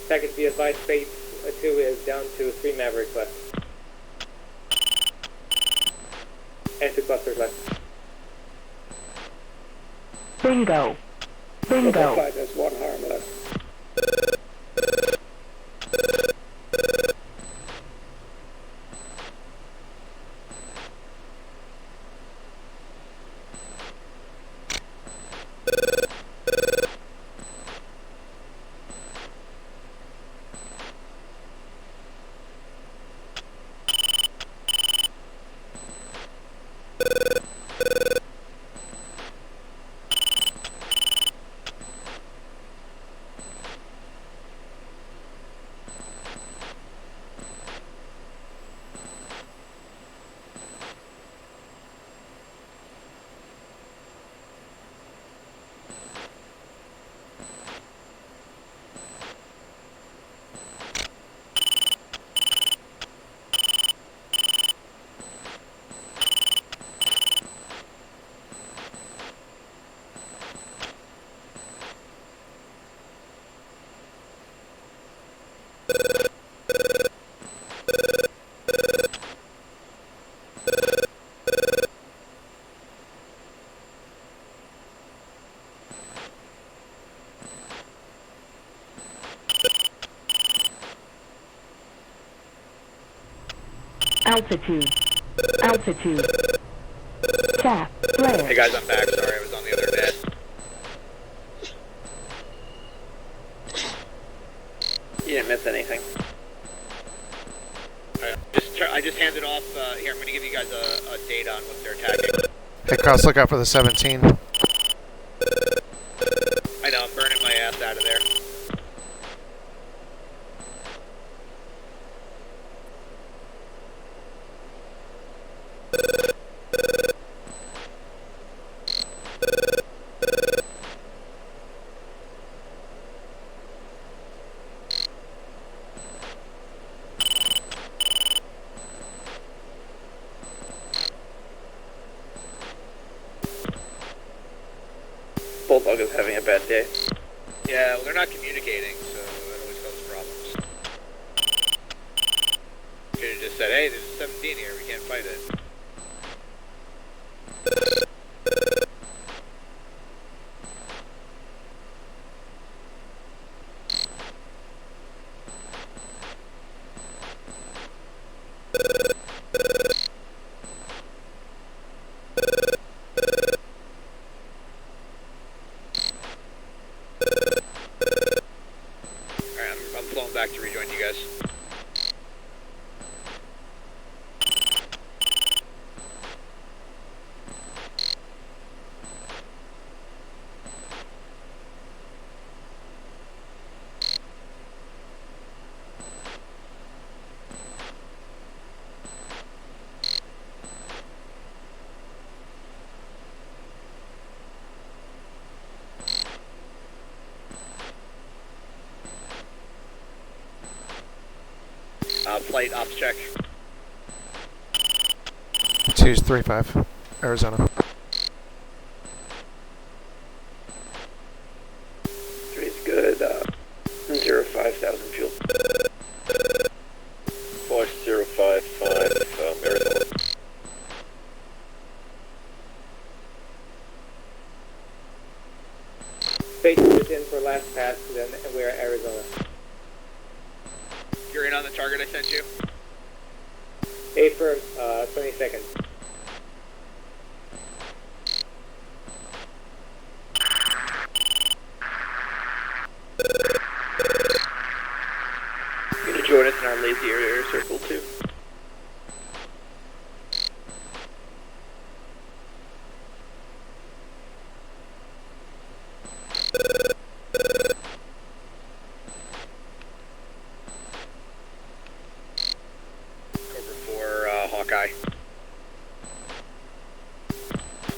Package be advised, Space 2 is down to 3 Mavericks left. And 2 clusters left. Bingo. Bingo. 5 has 1 harm left. Altitude. Altitude. Tap. Flare. Hey guys, I'm back. Sorry, I was on the other net. You didn't miss anything. I just handed off, here, I'm going to give you guys a data on what they're attacking. Hey, Cross, look out for the 17. I know, I'm burning my ass out of there. Bulldog is having a bad day. Yeah, well, they're not communicating, so that always causes problems. Could have just said, hey, there's a 17 here, we can't fight it. Back to rejoin you guys. Flight ops check. 235, Arizona. 3 is good. 05,000 fuel. 4055, Arizona. Space is in for last pass, then we're at Arizona. You're in on the target I sent you? 8 for 20 seconds. Hawkeye.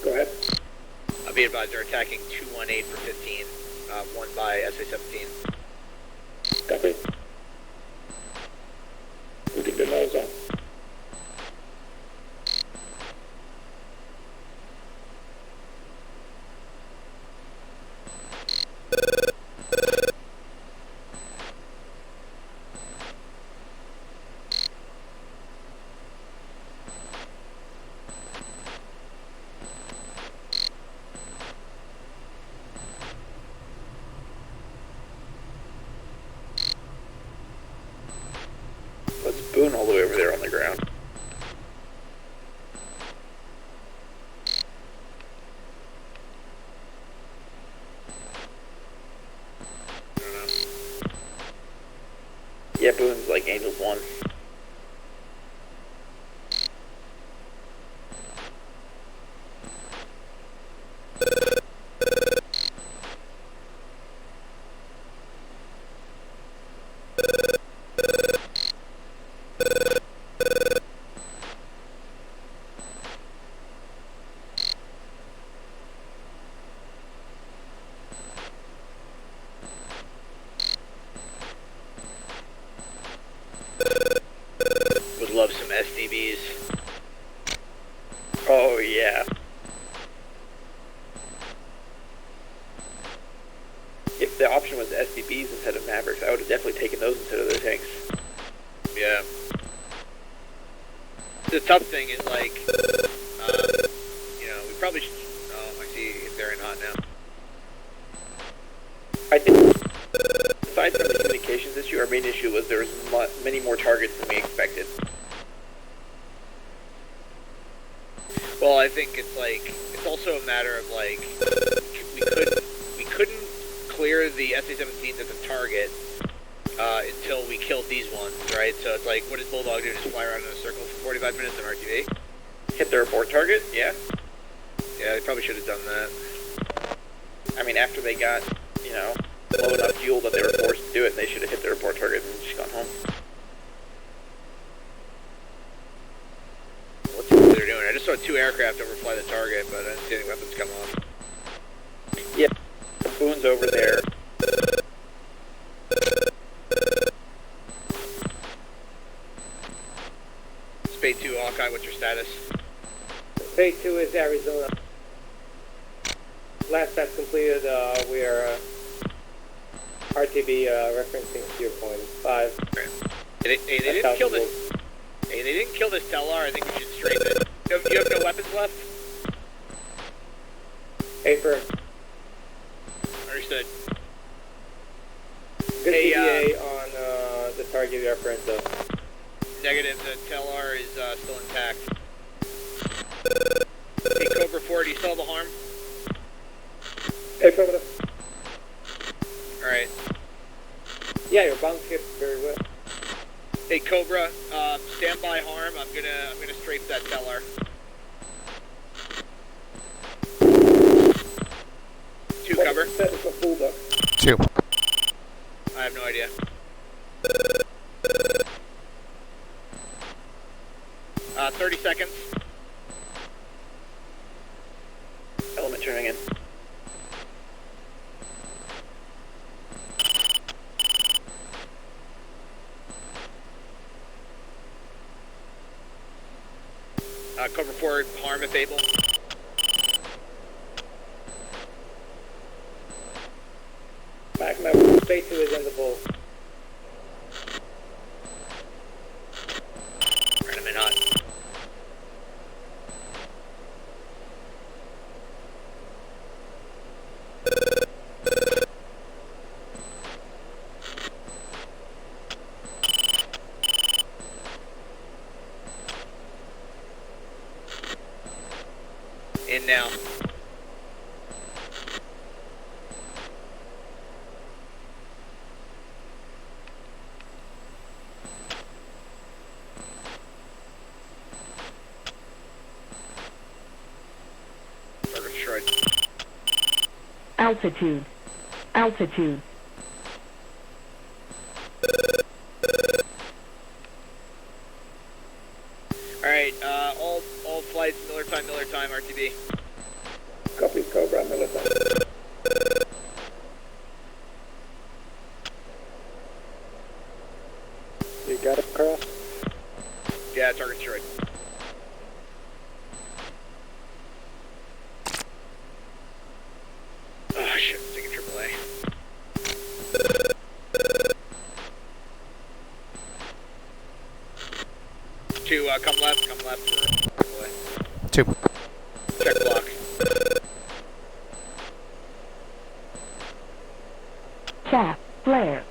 Go ahead. Be advised, they're attacking 218 for 15, one by SA-17. Copy. Moving the nose on. Let's Boone all the way over there on the ground. I don't know. Yeah, Boone's like Angels 1. Would love some SDBs. Oh yeah. If the option was SDBs instead of Mavericks, I would have definitely taken those instead of their tanks. Yeah. The tough thing is like, you know, we probably should. Oh, I see they're in hot now. I think, aside from the communications issue, our main issue was there was many more targets than we expected. Well, I think it's like, it's also a matter of like, we couldn't clear the SA-17s as a target until we killed these ones, right? So it's like, what does Bulldog do? Just fly around in a circle for 45 minutes on RTV? Hit their report target? Yeah. Yeah, they probably should have done that. I mean, after they got, you know, low enough fuel that they were forced to do it, they should have hit their report target and just gone home. Let's see what they're doing. I just saw 2 aircraft overfly the target, but I didn't see any weapons come off. Yeah, Boone's over there. Spade 2, Hawkeye, what's your status? Spade 2 is Arizona. Last test completed, we are RTB referencing 0.5. Okay. Hey, they didn't kill this. Hey, they didn't kill this Tellar. I think we should strafe it. You have no weapons left? Paper. Understood. Good Hey, PDA on the target reference though. Negative, the Tellar is still intact. Hey, Cobra 4, do you still have the harm? Affirmative. Alright. Yeah, your bounce hit very well. Hey, Cobra, stand by harm. I'm gonna strafe that Tellar. Two cover. That is a Bulldog. 2. I have no idea. Uh, 30 seconds. Element turning in. Cover 4, harm if able. Back map, Spade 2 is in the bull. Right, I'm in hot. In now. Altitude. Altitude. Alright, Alright, all flights, Miller time, RTB. Copy, Cobra, Miller time. You got it, Carl? Yeah, target destroyed. Oh shit, I'm taking AAA. Two, come left for AAA. 2. Check block. Chaff, flare.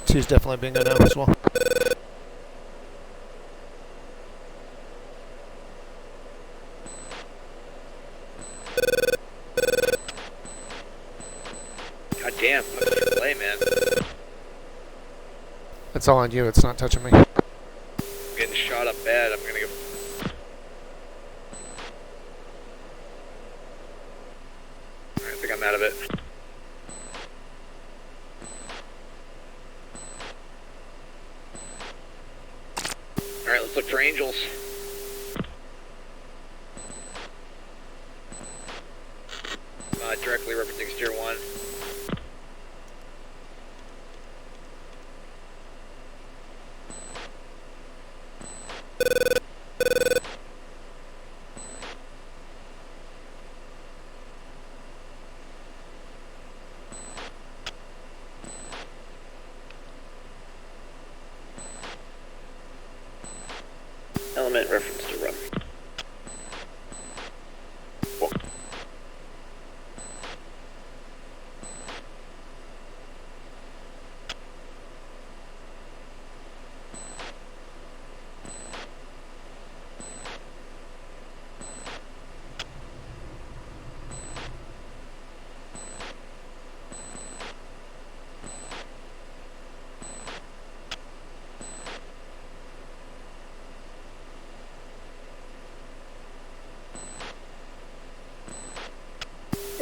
Two's definitely bingo now as well. God damn, fucking AAA, man. It's all on you, it's not touching me. I'm getting shot up bad, I'm gonna go. I think I'm out of it. Alright, let's look for angels. Directly referencing steer 1. Element reference to run.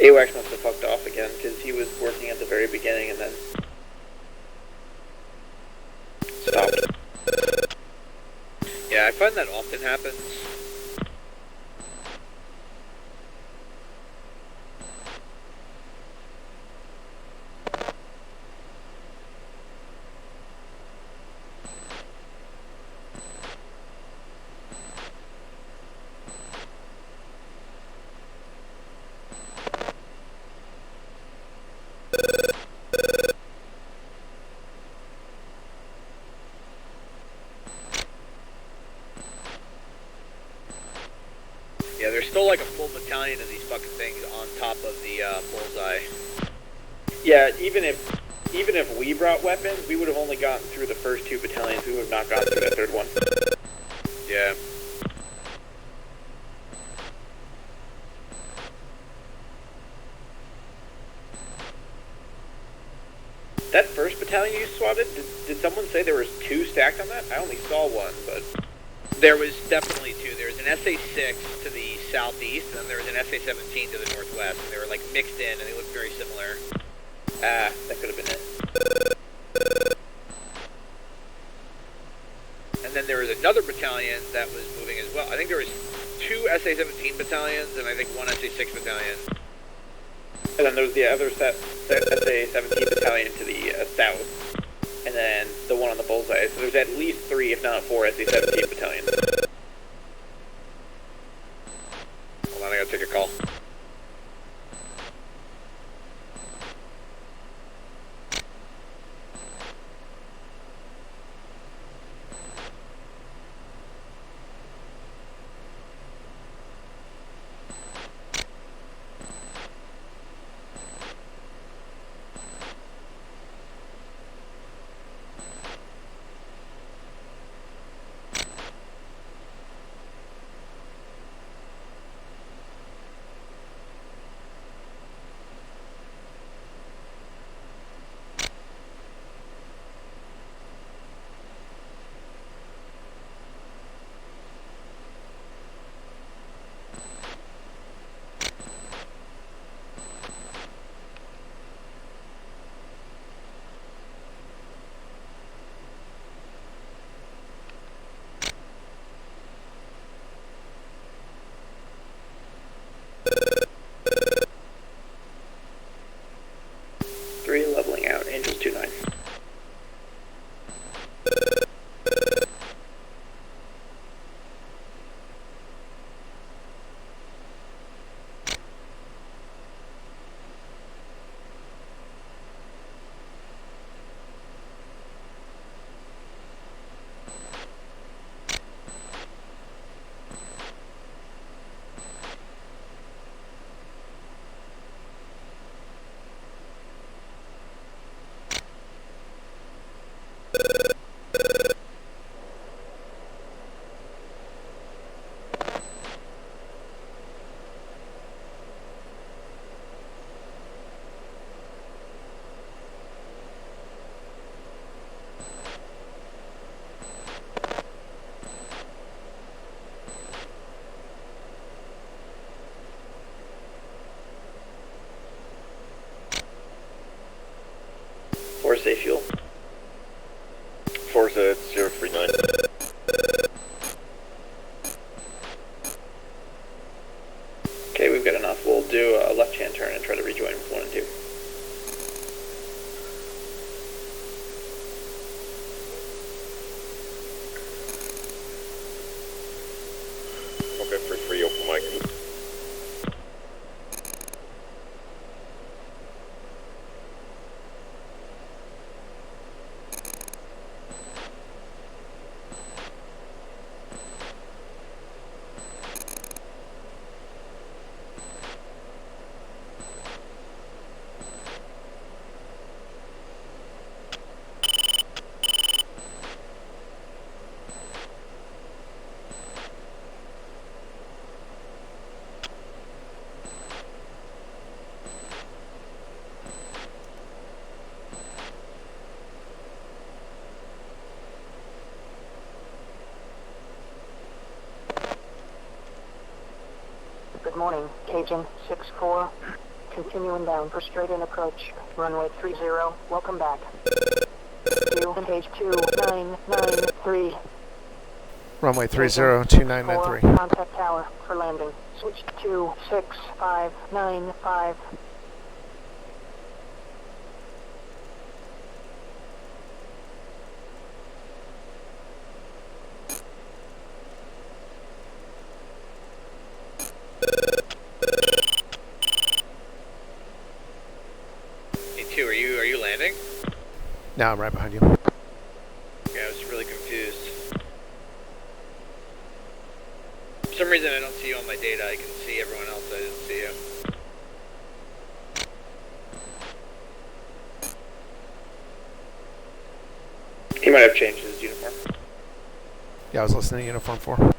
AWACS must have fucked off again because he was working at the very beginning and then stopped. Yeah, I find that often happens. Yeah, there's still like a full battalion of these fucking things on top of the bullseye. Yeah, even if we brought weapons, we would have only gotten through the first 2 battalions. We would have not gotten through the third one. Yeah. That first battalion you swatted, did someone say there was 2 stacked on that? I only saw 1, but... There was definitely 2. There was an SA-6 to the southeast, and then there was an SA-17 to the northwest. And they were like mixed in, and they looked very similar. Ah, that could have been it. And then there was another battalion that was moving as well. I think there was 2 SA-17 battalions, and I think 1 SA-6 battalion. And then there was the other SA-17 battalion to the south. And then the one on the bullseye. So there's at least 3, if not 4, SA-17 battalions. Hold on, I gotta take a call. Okay, we've got enough. We'll do a left-hand turn and try to rejoin with 1 and 2. Okay, free, open mic. Good morning, Cajun 6-4. Continuing down for straight-in approach. Runway 30, welcome back. Page 2993. Runway 30, 2993. Contact tower for landing. Switch to 6595. Are you landing? No, I'm right behind you. Okay, I was really confused. For some reason I don't see you on my data. I can see everyone else. I didn't see you. He might have changed his uniform. Yeah, I was listening to Uniform 4.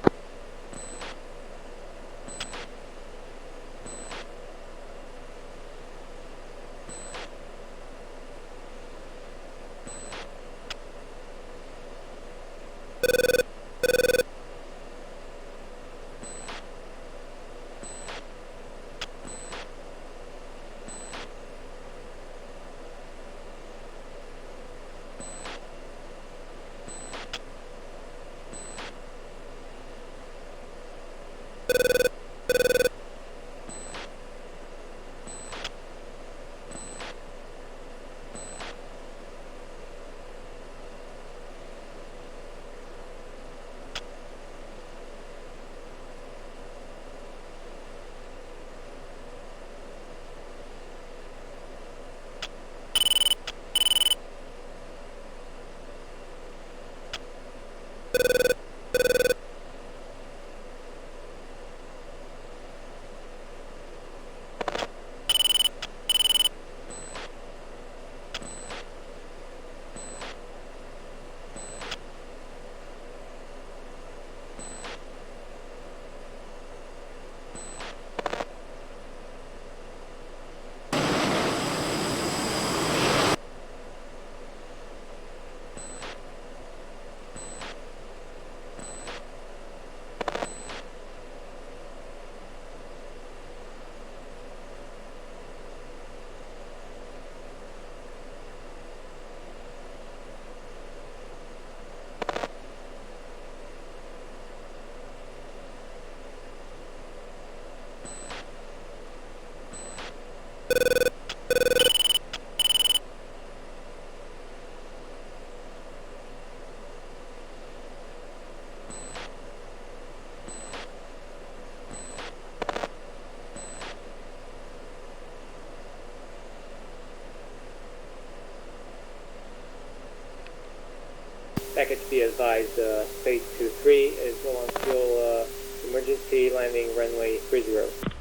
Package be advised, Space 23 is low on fuel, emergency landing runway 30.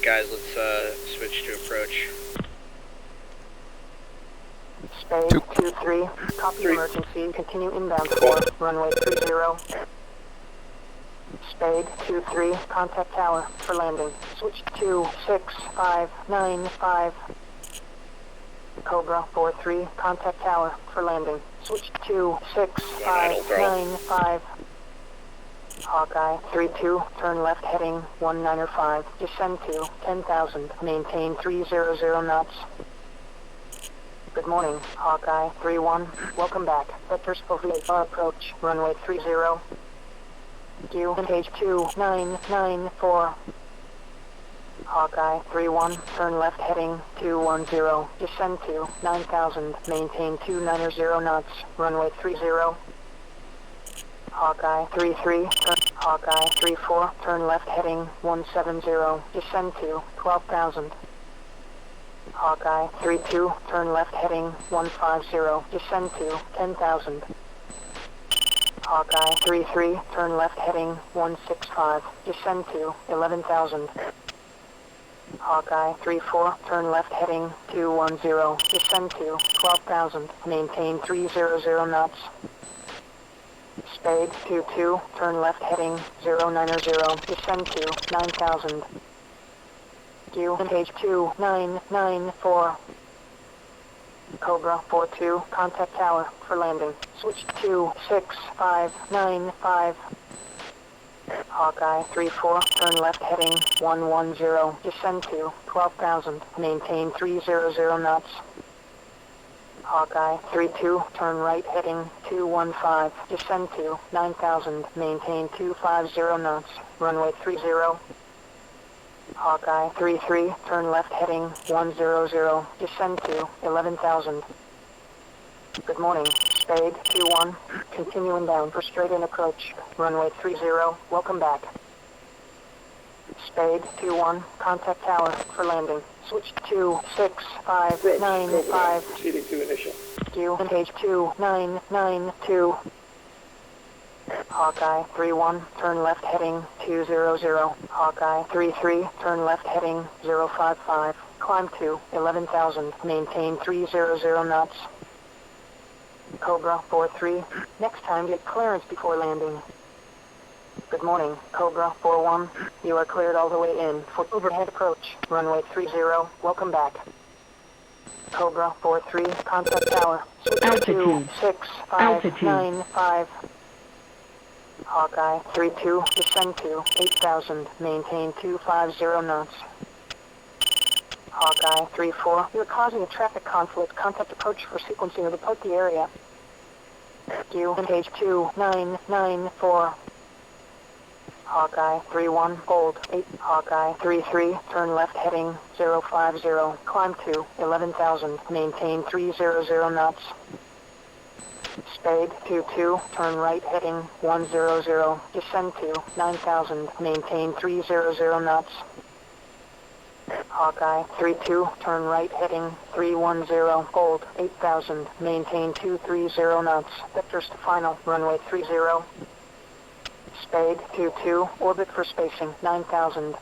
Alright guys, let's switch to approach. Spade 2-3. Copy emergency. Continue inbound 4. Runway 30. Spade 2-3. Contact tower for landing. Switch 2-6-5-9-5. Cobra 4-3. Contact tower for landing. Switch 2-6-5-9-5. Hawkeye 3-2. Turn left heading 195. Descend to 10,000. Maintain 300 knots. Good morning, Hawkeye 3-1. Welcome back. Vector VFR approach. Runway 30. Due engage 2994. Hawkeye 3-1. Turn left heading 210. Descend to 9,000. Maintain 290 knots. Runway 30. Hawkeye 3-3. Hawkeye 3-4. Turn left heading 170. Descend to 12,000. Hawkeye 3-2, turn left heading 150, descend to 10,000. Hawkeye 3-3, turn left heading 165, descend to 11,000. Hawkeye 3-4, turn left heading 210, descend to 12,000, maintain 300 knots. Spade 2-2, turn left heading 090, descend to 9,000. Due engage 2994. Cobra 4-2, contact tower for landing. Switch 2-6-5-9-5. Hawkeye 3-4, turn left heading 110, descend to 12,000, maintain 300 knots. Hawkeye 3-2, turn right heading 215, descend to 9,000, maintain 250 knots, runway 30. Hawkeye 3-3, turn left heading 100, descend to 11,000. Good morning, Spade 2-1, continue inbound for straight in approach, runway 30, welcome back. Spade 2-1, contact tower for landing, switch 2-6-5-9-5. Proceeding to initial. Due engage 2992. Hawkeye 3-1, turn left heading 200. Hawkeye 3-3, turn left heading 055. Climb to 11,000, maintain 300 knots. Cobra 4-3, next time get clearance before landing. Good morning, Cobra 4-1, you are cleared all the way in for overhead approach, runway 30, welcome back. Cobra 4-3, contact tower, switch 2-6-5-9-5. Hawkeye 3-2, descend to 8,000, maintain 250 knots. Hawkeye 3-4, you're causing a traffic conflict. Contact approach for sequencing or depart the area. Due engage 2994. Hawkeye 3-1, hold 8. Hawkeye 3-3, turn left heading 050, climb to 11,000, maintain 300 knots. Spade 2-2, turn right heading 100, descend to 9,000, maintain 300 knots. Hawkeye 3-2, turn right heading 310, hold 8,000, maintain 230 knots. Vectors to final, runway 30. Spade 2-2, orbit for spacing 9,000.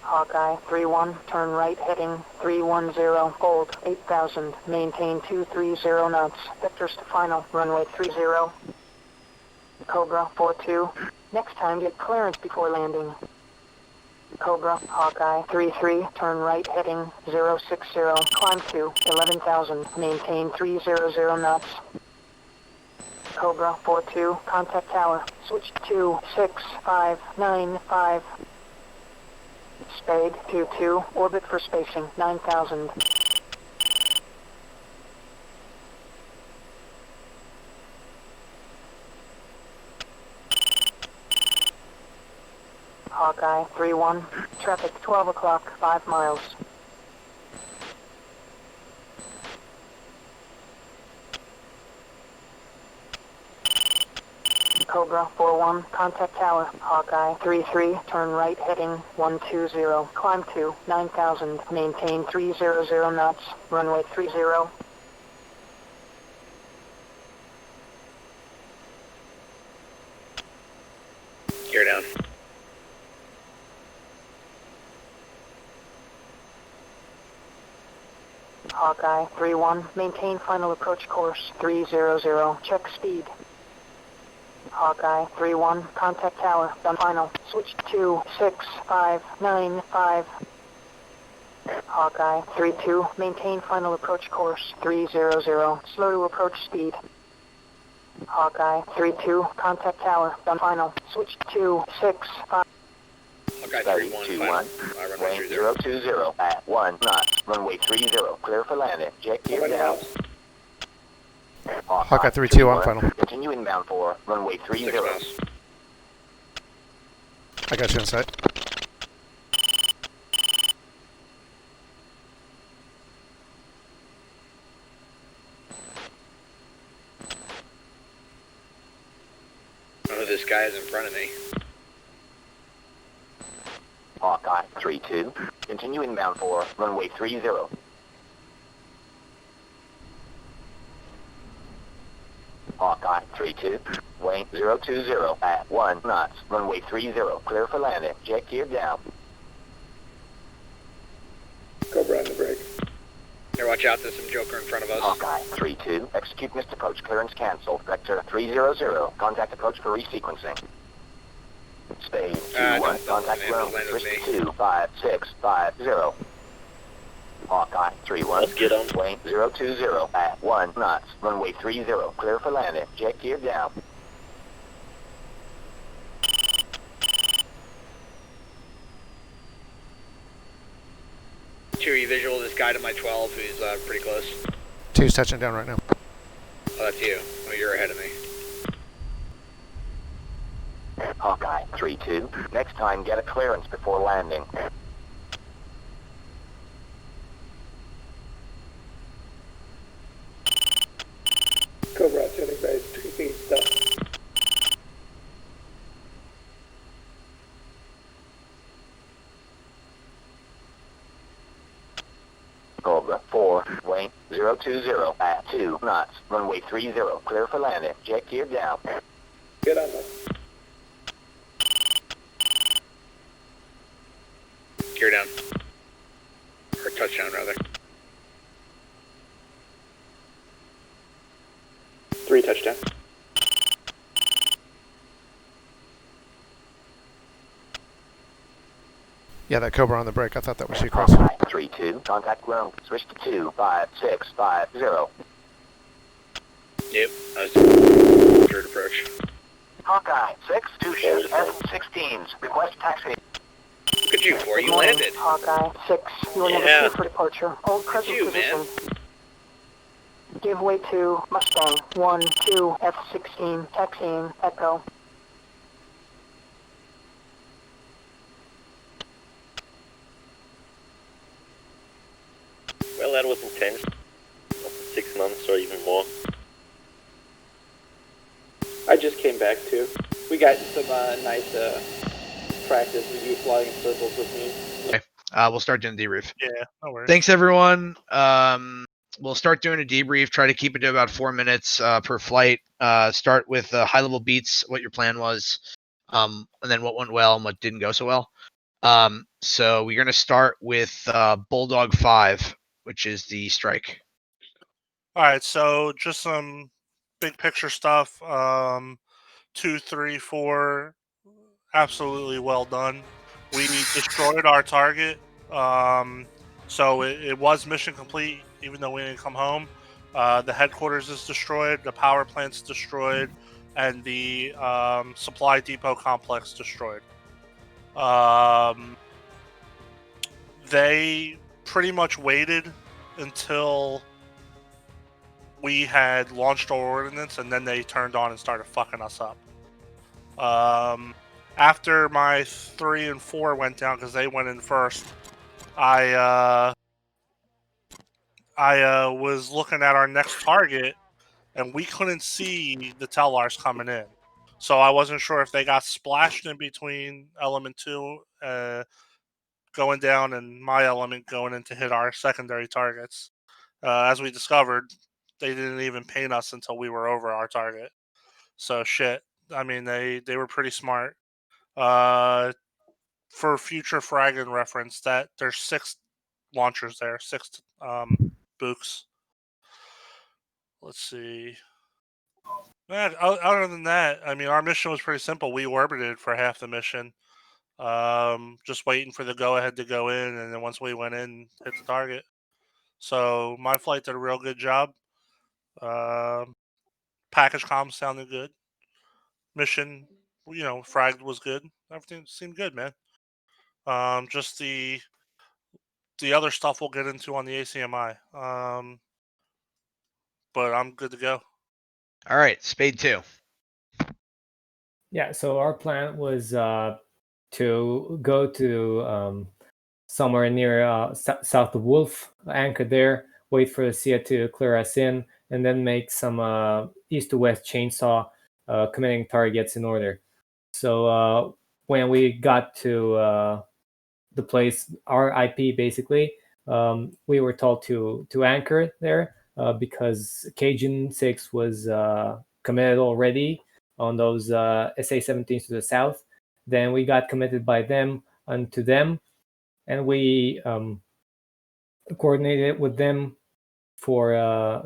Hawkeye 3-1, turn right heading 310, hold 8,000, maintain 230 knots. Vectors to final, runway 30. Cobra 4-2, next time get clearance before landing. Cobra, Hawkeye 3-3, turn right heading 060, climb to 11,000, maintain 300 knots. Cobra 4-2, contact tower, switch 2-6-5-9-5. Spade 2-2, orbit for spacing 9,000. Hawkeye 3-1, traffic 12 o'clock, 5 miles. Cobra 4-1, contact tower, Hawkeye 3-3, turn right heading 120, climb to 9,000, maintain 300 knots, runway 30. Gear down. Hawkeye 3-1, maintain final approach course 300, check speed. Hawkeye 3-1, contact tower, done final, switch to 6595. Hawkeye 3-2, maintain final approach course 300, slow to approach speed. Hawkeye 3-2, contact tower, done final, switch to 65. Hawkeye 3-1, runway 020 at 1 knots, runway 30, clear for landing, jet gear down. Hawkeye 3-2 on final. Continue inbound for runway 30. I got you inside. I don't know who this guy is in front of me. Hawkeye 3-2, continue inbound for runway 30. Hawkeye 3-2, weight 020 at 1 knots, runway 30, clear for landing, jet gear down. Cobra on the brake. Here, watch out, there's some joker in front of us. Hawkeye 3-2, execute missed approach, clearance canceled, vector 300, contact approach for resequencing. Spade 2-1, contact ground, switch to 25650. Hawkeye 3-1, let's get on. Weight 020 at 1 knots, runway 30, clear for landing, jet gear down. Chewy visual, this guy to my 12 who's pretty close. 2's touching down right now. Oh, that's you. Oh, you're ahead of me. Hawkeye 3-2, next time get a clearance before landing. Cobra, turning base, 3 feet stop. Cobra 4, weight 020 at 2 knots, runway 30, clear for landing, jet gear down. Get on them. Gear down. Or touchdown, rather. 3 touchdown. Yeah, that Cobra on the brake. I thought that was you, Chris. 3-2, contact ground, switch to 25650. Yep, I was third approach. Hawkeye 6, 2 ships, F-16s, request taxi. Look at you, boy, you Morning, landed. Hawkeye 6, you are number 2 for departure. Hold present position. Give way to Mustang 1-2 F-16, taxiing, Echo. Well, that was intense. 6 months or even more. I just came back too. We got some nice practice with you flying in circles with me. Okay. We'll start doing the debrief. Yeah, no worries. Thanks, everyone. We'll start doing a debrief. Try to keep it to about 4 minutes per flight. Start with high-level beats, what your plan was, and then what went well and what didn't go so well. So we're going to start with Bulldog 5, which is the strike. All right, so just some big picture stuff. 2, 3, 4, absolutely well done. We destroyed our target, so it was mission complete, even though we didn't come home. The headquarters is destroyed, the power plant's destroyed, and the supply depot complex destroyed. They pretty much waited until we had launched our ordnance, and then they turned on and started fucking us up. After my 3 and 4 went down, because they went in first, I was looking at our next target, and we couldn't see the Tellars coming in. So I wasn't sure if they got splashed in between element 2 going down and my element going in to hit our secondary targets. As we discovered, they didn't even paint us until we were over our target. So shit. I mean, they were pretty smart. For future fragging reference, that there's 6 launchers there, 6 Books. Let's see. Other than that, I mean, our mission was pretty simple. We orbited for half the mission, just waiting for the go-ahead to go in, and then once we went in, hit the target. So my flight did a real good job. Package comms sounded good. Mission, fragged was good. Everything seemed good, man. Just the other stuff we'll get into on the ACMI. But I'm good to go. All right, Spade 2. Yeah, so our plan was to go to somewhere near south of Wolf, anchor there, wait for the SIA to clear us in, and then make some east to west chainsaw committing targets in order. So when we got to the place, our IP basically, we were told to anchor there because Cajun 6 was committed already on those SA-17s to the south. Then we got committed by them unto them, and we coordinated with them for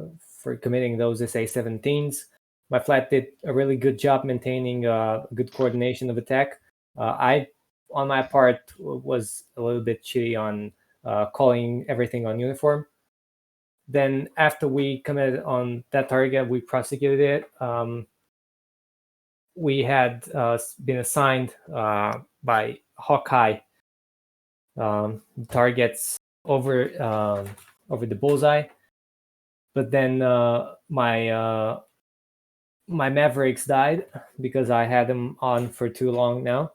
committing those SA-17s. My flight did a really good job maintaining good coordination of attack. I, on my part, was a little bit shitty on calling everything on uniform. Then after we committed on that target, we prosecuted it. We had been assigned by Hawkeye targets over the bullseye, but then my Mavericks died because I had them on for too long now,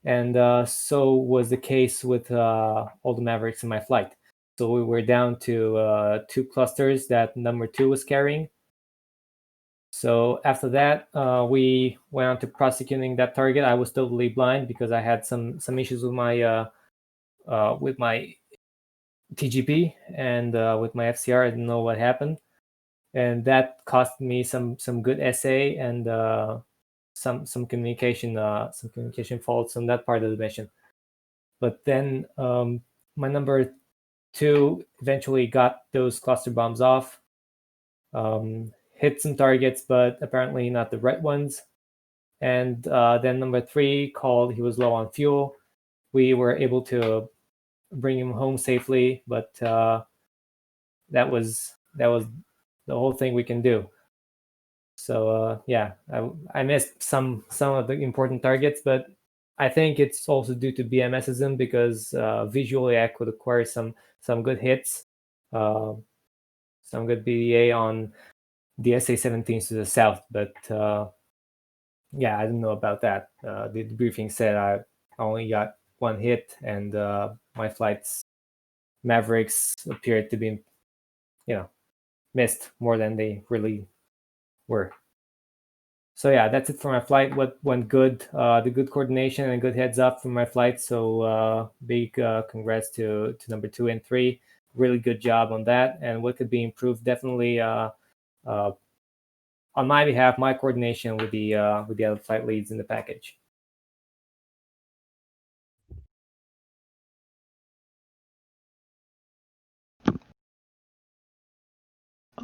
and so was the case with all the Mavericks in my flight. So we were down to 2 clusters that number 2 was carrying. So after that, we went on to prosecuting that target. I was totally blind because I had some issues with my TGP and with my FCR. I didn't know what happened, and that cost me some good SA and some communication faults on that part of the mission. But then my number 2 eventually got those cluster bombs off. Hit some targets, but apparently not the right ones. And then number 3 called. He was low on fuel. We were able to bring him home safely, but that was the whole thing we can do. So yeah, I missed some of the important targets, but I think it's also due to BMSism because visually I could acquire some good hits, some good BDA on the SA-17s to the south, but yeah, I don't know about that. The briefing said I only got 1 hit, and my flight's Mavericks appeared to be, missed more than they really were. So yeah, that's it for my flight. What went good? The good coordination and good heads up from my flight. So big congrats to number 2 and 3. Really good job on that. And what could be improved? Definitely on my behalf, my coordination with the other flight leads in the package.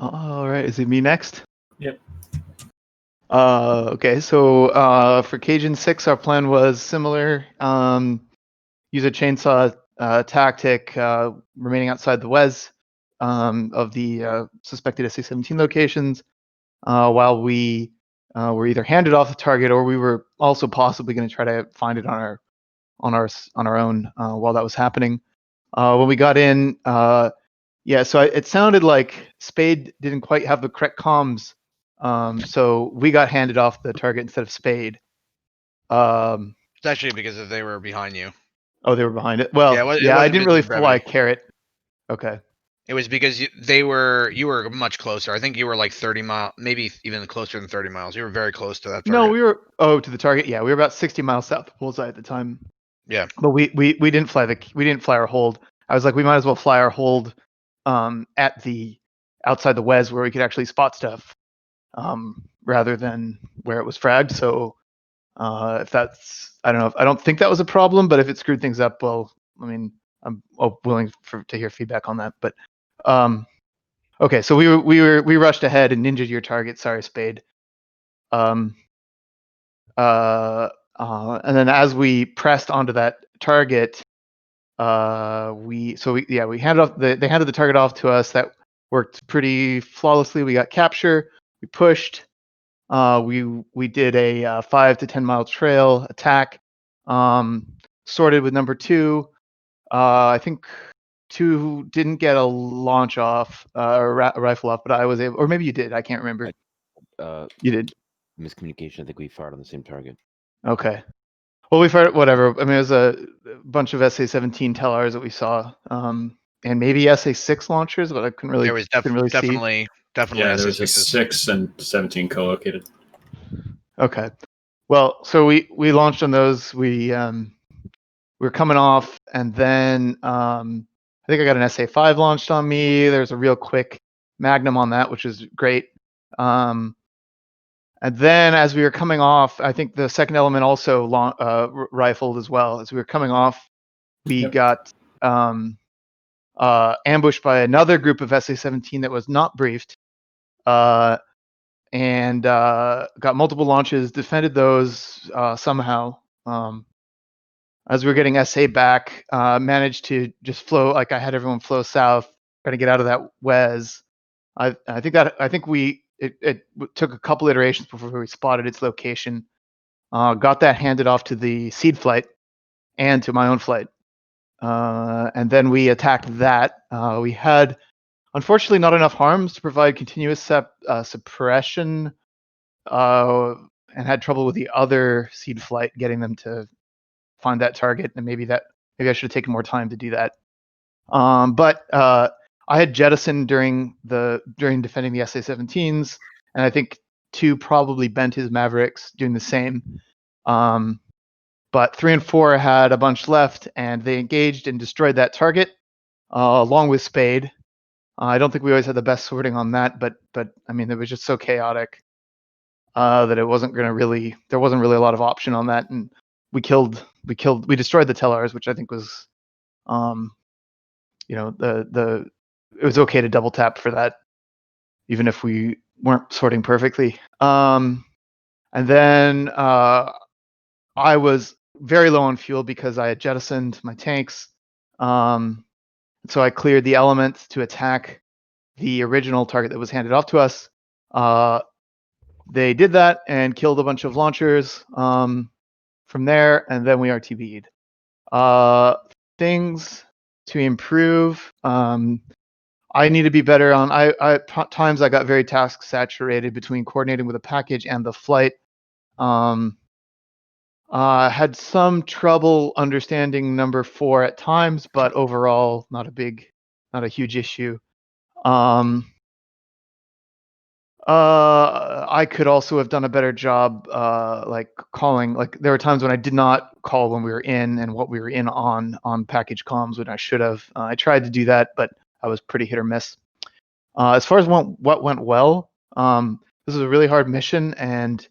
All right, is it me next? Yep. Okay, so for Cajun 6, our plan was similar. Use a chainsaw tactic, remaining outside the WES of the suspected SA-17 locations, while we were either handed off the target or we were also possibly going to try to find it on our own while that was happening. When we got in, yeah, so it sounded like Spade didn't quite have the correct comms, so we got handed off the target instead of Spade. It's actually because if they were behind you. Oh, they were behind it. Well, yeah, I didn't really fly carrot. Okay. It was because you were much closer. I think you were like 30 miles, maybe even closer than 30 miles. You were very close to that target. No, we were to the target. Yeah, we were about 60 miles south of bullseye at the time. Yeah. But we didn't fly our hold. I was like, we might as well fly our hold at the outside the WES where we could actually spot stuff rather than where it was fragged. So if that's, I don't think that was a problem, but if it screwed things up, well, I mean, I'm willing to hear feedback on that. But Okay, so we rushed ahead and ninja'd your target. Sorry, Spade. And then as we pressed onto that target, we handed off they handed the target off to us. That worked pretty flawlessly. We got capture. We pushed. We did a 5 to 10 mile trail attack. Sorted with number 2. I think 2 didn't get a launch off or rifle off, but I was able, or maybe you did. I can't remember. You did. Miscommunication. I think we fired on the same target. Okay. Well, we fired whatever. I mean, it was a bunch of SA-17 TELRs that we saw, and maybe SA-6 launchers, but I couldn't really There was see. definitely Yeah, there was a SA-6s. 6 and 17 co-located. Okay. Well, so we launched on those. We were coming off, and then I think I got an SA-5 launched on me. There's a real quick Magnum on that, which is great. And then as we were coming off, I think the second element also rifled as well. As we were coming off, we got ambushed by another group of SA-17 that was not briefed, and got multiple launches, defended those somehow. As we were getting SA back, managed to just flow, like I had everyone flow south, trying to get out of that WES. I think it took a couple iterations before we spotted its location. Got that handed off to the seed flight and to my own flight. And then we attacked that. We had, unfortunately, not enough harms to provide continuous suppression, and had trouble with the other seed flight getting them to find that target. And maybe I should have taken more time to do that. But I had jettisoned during defending the SA-17s, and I think 2 probably bent his Mavericks doing the same. But 3 and 4 had a bunch left, and they engaged and destroyed that target, along with Spade. I don't think we always had the best sorting on that, but I mean, it was just so chaotic that it wasn't going to really. There wasn't really a lot of option on that, and we destroyed the TELRs, which I think was, it was okay to double tap for that, even if we weren't sorting perfectly. And then I was very low on fuel because I had jettisoned my tanks. So I cleared the element to attack the original target that was handed off to us. They did that and killed a bunch of launchers from there, and then we RTB'd. Things to improve. I need to be better on. Times I got very task saturated between coordinating with a package and the flight. Had some trouble understanding number 4 at times, but overall not a huge issue. I could also have done a better job, like calling. Like there were times when I did not call when we were in and what we were in on package comms when I should have. I tried to do that, but I was pretty hit or miss. As far as what went well, this was a really hard mission, and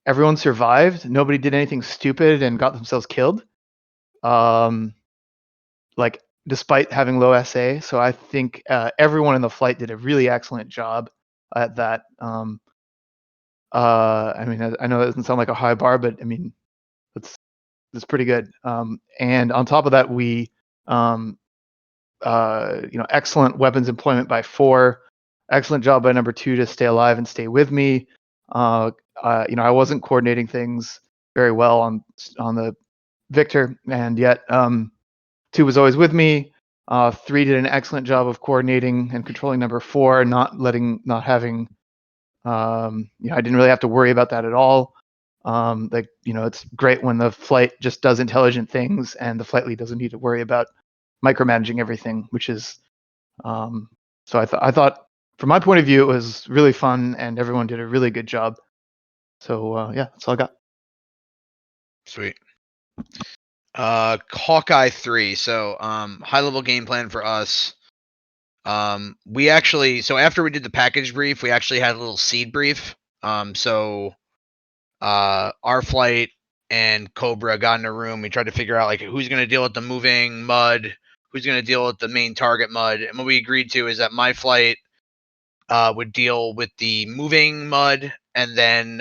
everyone survived. Nobody did anything stupid and got themselves killed. Like despite having low SA, so I think everyone in the flight did a really excellent job at that. I mean, I know that doesn't sound like a high bar, but I mean, that's pretty good. And on top of that, we, excellent weapons employment by 4. Excellent job by number 2 to stay alive and stay with me. I wasn't coordinating things very well on the Victor, and yet 2 was always with me. 3 did an excellent job of coordinating and controlling number 4, not having. I didn't really have to worry about that at all. It's great when the flight just does intelligent things and the flight lead doesn't need to worry about micromanaging everything, which is. So I thought, from my point of view, it was really fun and everyone did a really good job. So yeah, that's all I got. Sweet. Hawkeye 3. So high level game plan for us. We actually, so after we did the package brief, we actually had a little seed brief. So our flight and Cobra got in a room. We tried to figure out like who's going to deal with the moving mud, who's going to deal with the main target mud. And what we agreed to is that my flight would deal with the moving mud, and then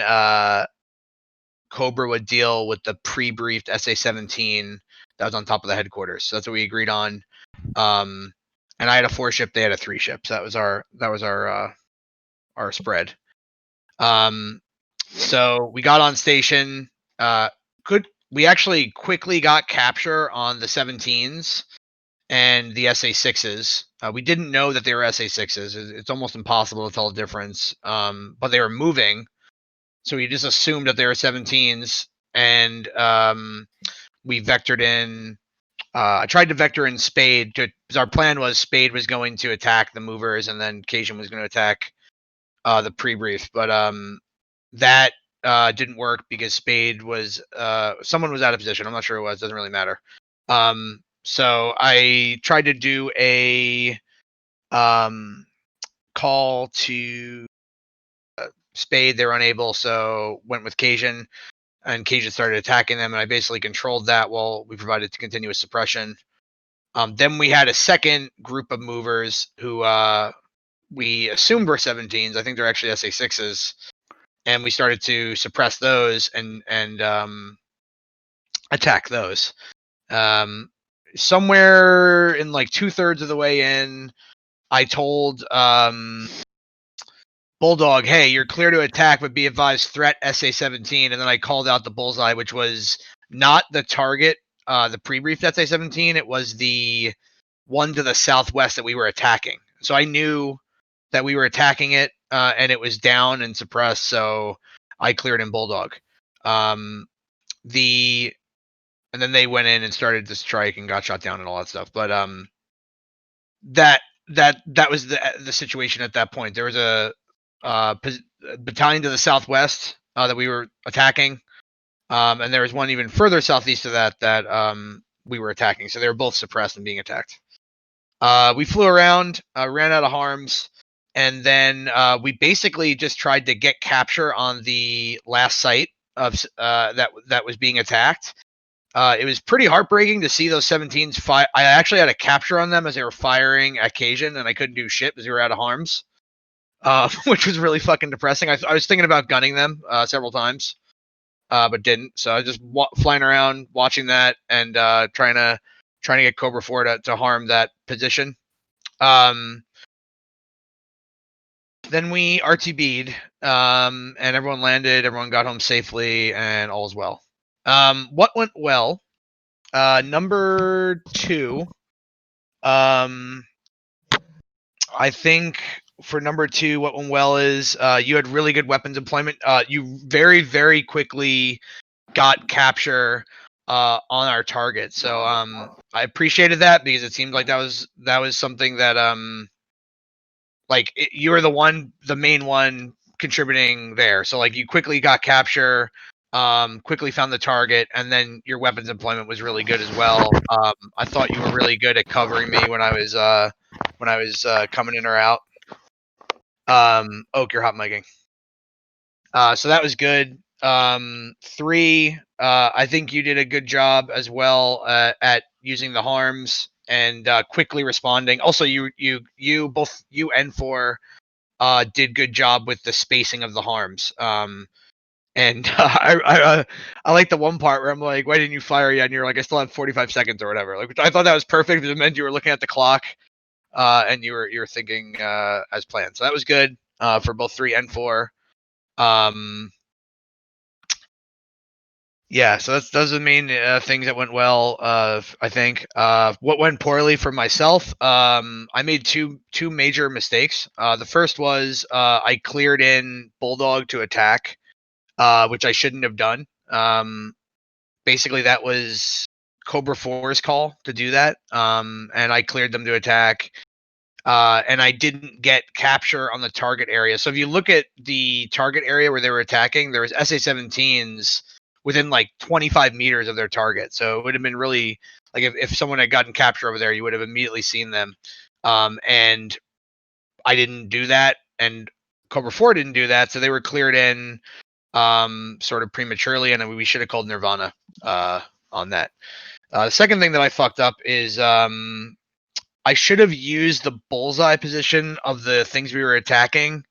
Cobra would deal with the pre-briefed SA-17 that was on top of the headquarters. So that's what we agreed on. And I had a 4-ship, they had a 3-ship. So that was our spread. So we got on station. We actually quickly got capture on the 17s and the SA-6s. We didn't know that they were SA-6s. It's almost impossible to tell the difference. But they were moving, so we just assumed that they were 17s, and we vectored in. I tried to vector in Spade because our plan was Spade was going to attack the movers, and then Cajun was going to attack the pre-brief. But that didn't work because Spade was someone was out of position. I'm not sure who it was. Doesn't really matter. So I tried to do a call to Spade. They were unable, so went with Cajun, and Cajun started attacking them, and I basically controlled that while we provided continuous suppression. Then we had a second group of movers who we assumed were 17s. I think they're actually SA-6s, and we started to suppress those and attack those. Somewhere in like 2/3 of the way in, I told Bulldog, hey, you're clear to attack, but be advised, threat SA-17. And then I called out the bullseye, which was not the target, the pre-briefed SA-17. It was the one to the southwest that we were attacking. So I knew that we were attacking it, and it was down and suppressed, so I cleared in Bulldog. And then they went in and started to strike and got shot down and all that stuff. But that was the situation at that point. There was a battalion to the southwest that we were attacking, and there was one even further southeast of that we were attacking. So they were both suppressed and being attacked. We flew around, ran out of harms, and then we basically just tried to get capture on the last site of that was being attacked. It was pretty heartbreaking to see those 17s fire. I actually had a capture on them as they were firing at Cajun, and I couldn't do shit because we were out of harms, which was really fucking depressing. I was thinking about gunning them several times, but didn't. So I was just flying around, watching that, and trying to get Cobra 4 to harm that position. Then we RTB'd, and everyone landed, everyone got home safely, and all's well. What went well? Number 2, I think for number 2, what went well is you had really good weapons employment. You very, very quickly got capture on our target. So I appreciated that because it seemed like that was something that you were the main one contributing there. So like you quickly got capture, quickly found the target, and then your weapons employment was really good as well. I thought you were really good at covering me when I was coming in or out. Oak, you're hot micing. So that was good. 3, I think you did a good job as well at using the harms and quickly responding. Also, both you and 4 did good job with the spacing of the harms. And I like the one part where I'm like, why didn't you fire yet? And you're like, I still have 45 seconds or whatever. Like, I thought that was perfect because it meant you were looking at the clock, and you were thinking as planned. So that was good for both 3 and 4. Yeah, so those are the main things that went well. I think what went poorly for myself, I made two major mistakes. The first was I cleared in Bulldog to attack, which I shouldn't have done. Basically, that was Cobra 4's call to do that, and I cleared them to attack. And I didn't get capture on the target area. So if you look at the target area where they were attacking, there was SA-17s within like 25 meters of their target. So it would have been really like if someone had gotten capture over there, you would have immediately seen them. And I didn't do that, and Cobra 4 didn't do that, so they were cleared in sort of prematurely, and we should have called Nirvana on that. The second thing that I fucked up is I should have used the bullseye position of the things we were attacking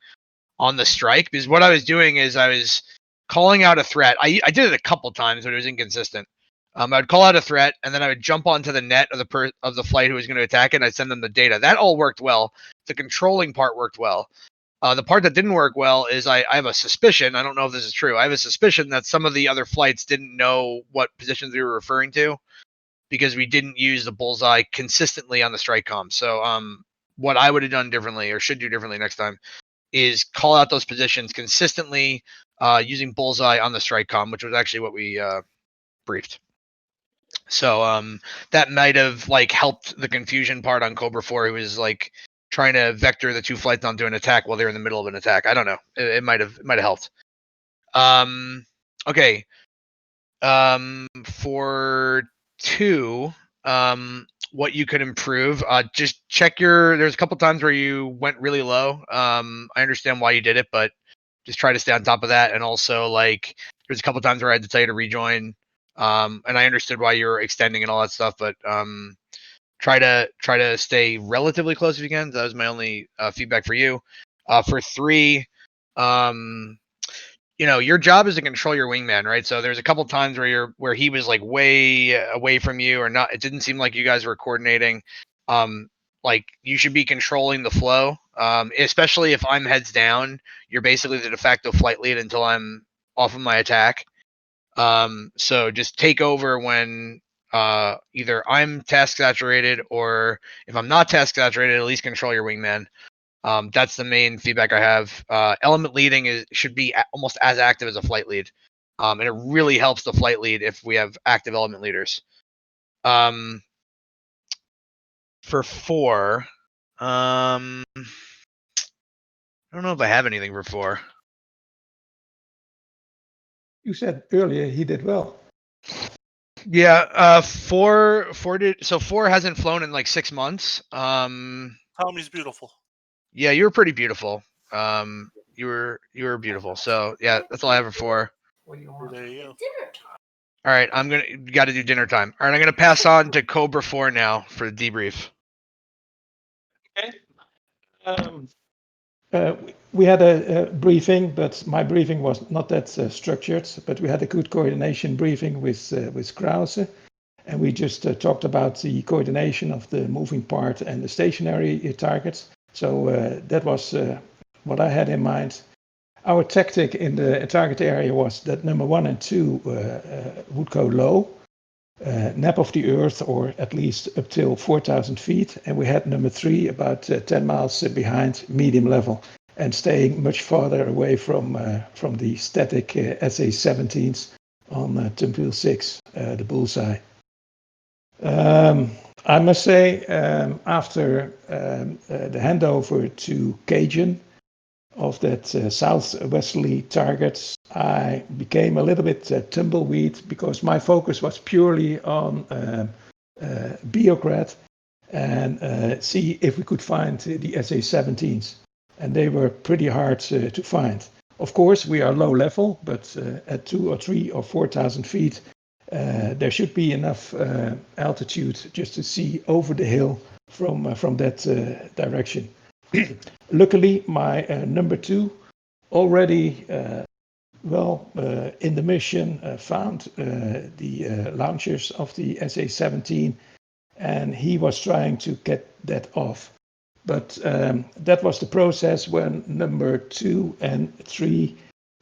on the strike, because what I was doing is I was calling out a threat. I did it a couple times, but it was inconsistent. I would call out a threat, and then I would jump onto the net of the flight who was going to attack it, and I'd send them the data. That all worked well. The controlling part worked well. The part that didn't work well is I have a suspicion. I don't know if this is true. I have a suspicion that some of the other flights didn't know what positions we were referring to because we didn't use the bullseye consistently on the strike comm. So what I would have done differently or should do differently next time is call out those positions consistently using bullseye on the strike comm, which was actually what we briefed. So that might have like helped the confusion part on Cobra 4, who was like trying to vector the two flights onto an attack while they're in the middle of an attack. I don't know. It might have helped. Okay. For 2, what you could improve, just check there's a couple times where you went really low. I understand why you did it, but just try to stay on top of that. And also, like, there's a couple times where I had to tell you to rejoin. And I understood why you were extending and all that stuff, but try to stay relatively close if you can. That was my only feedback for you. For 3, your job is to control your wingman, right? So there's a couple times where he was like way away from you, or not. It didn't seem like you guys were coordinating. Like you should be controlling the flow. Especially if I'm heads down, you're basically the de facto flight lead until I'm off of my attack. So just take over when either I'm task saturated, or if I'm not task saturated, at least control your wingman. That's the main feedback I have. Element leading should be almost as active as a flight lead. And it really helps the flight lead if we have active element leaders. For 4, I don't know if I have anything for 4. You said earlier he did well. Yeah, 4 hasn't flown in like 6 months. Tommy's beautiful. Yeah, you were pretty beautiful. You were beautiful. So yeah, that's all I have for 4. There you go. All right, got to do dinner time. All right, I'm gonna pass on to Cobra 4 now for the debrief. Okay. We had a briefing, but my briefing was not that structured. But we had a good coordination briefing with Krause, and we just talked about the coordination of the moving part and the stationary targets. So that was what I had in mind. Our tactic in the target area was that number 1 and 2 would go low, nap of the earth, or at least up till 4,000 feet. And we had number 3 about 10 miles behind medium level and staying much farther away from the static SA-17s on Tumpil 6, the bullseye. I must say, after the handover to Cajun of that southwesterly targets, I became a little bit tumbleweed because my focus was purely on Beograd and see if we could find the SA-17s. And they were pretty hard to find. Of course, we are low level, but at 2 or 3 or 4,000 feet, there should be enough altitude just to see over the hill from that direction. Luckily, my number 2 already in the mission found the launchers of the SA-17, and he was trying to get that off. But that was the process when number 2 and 3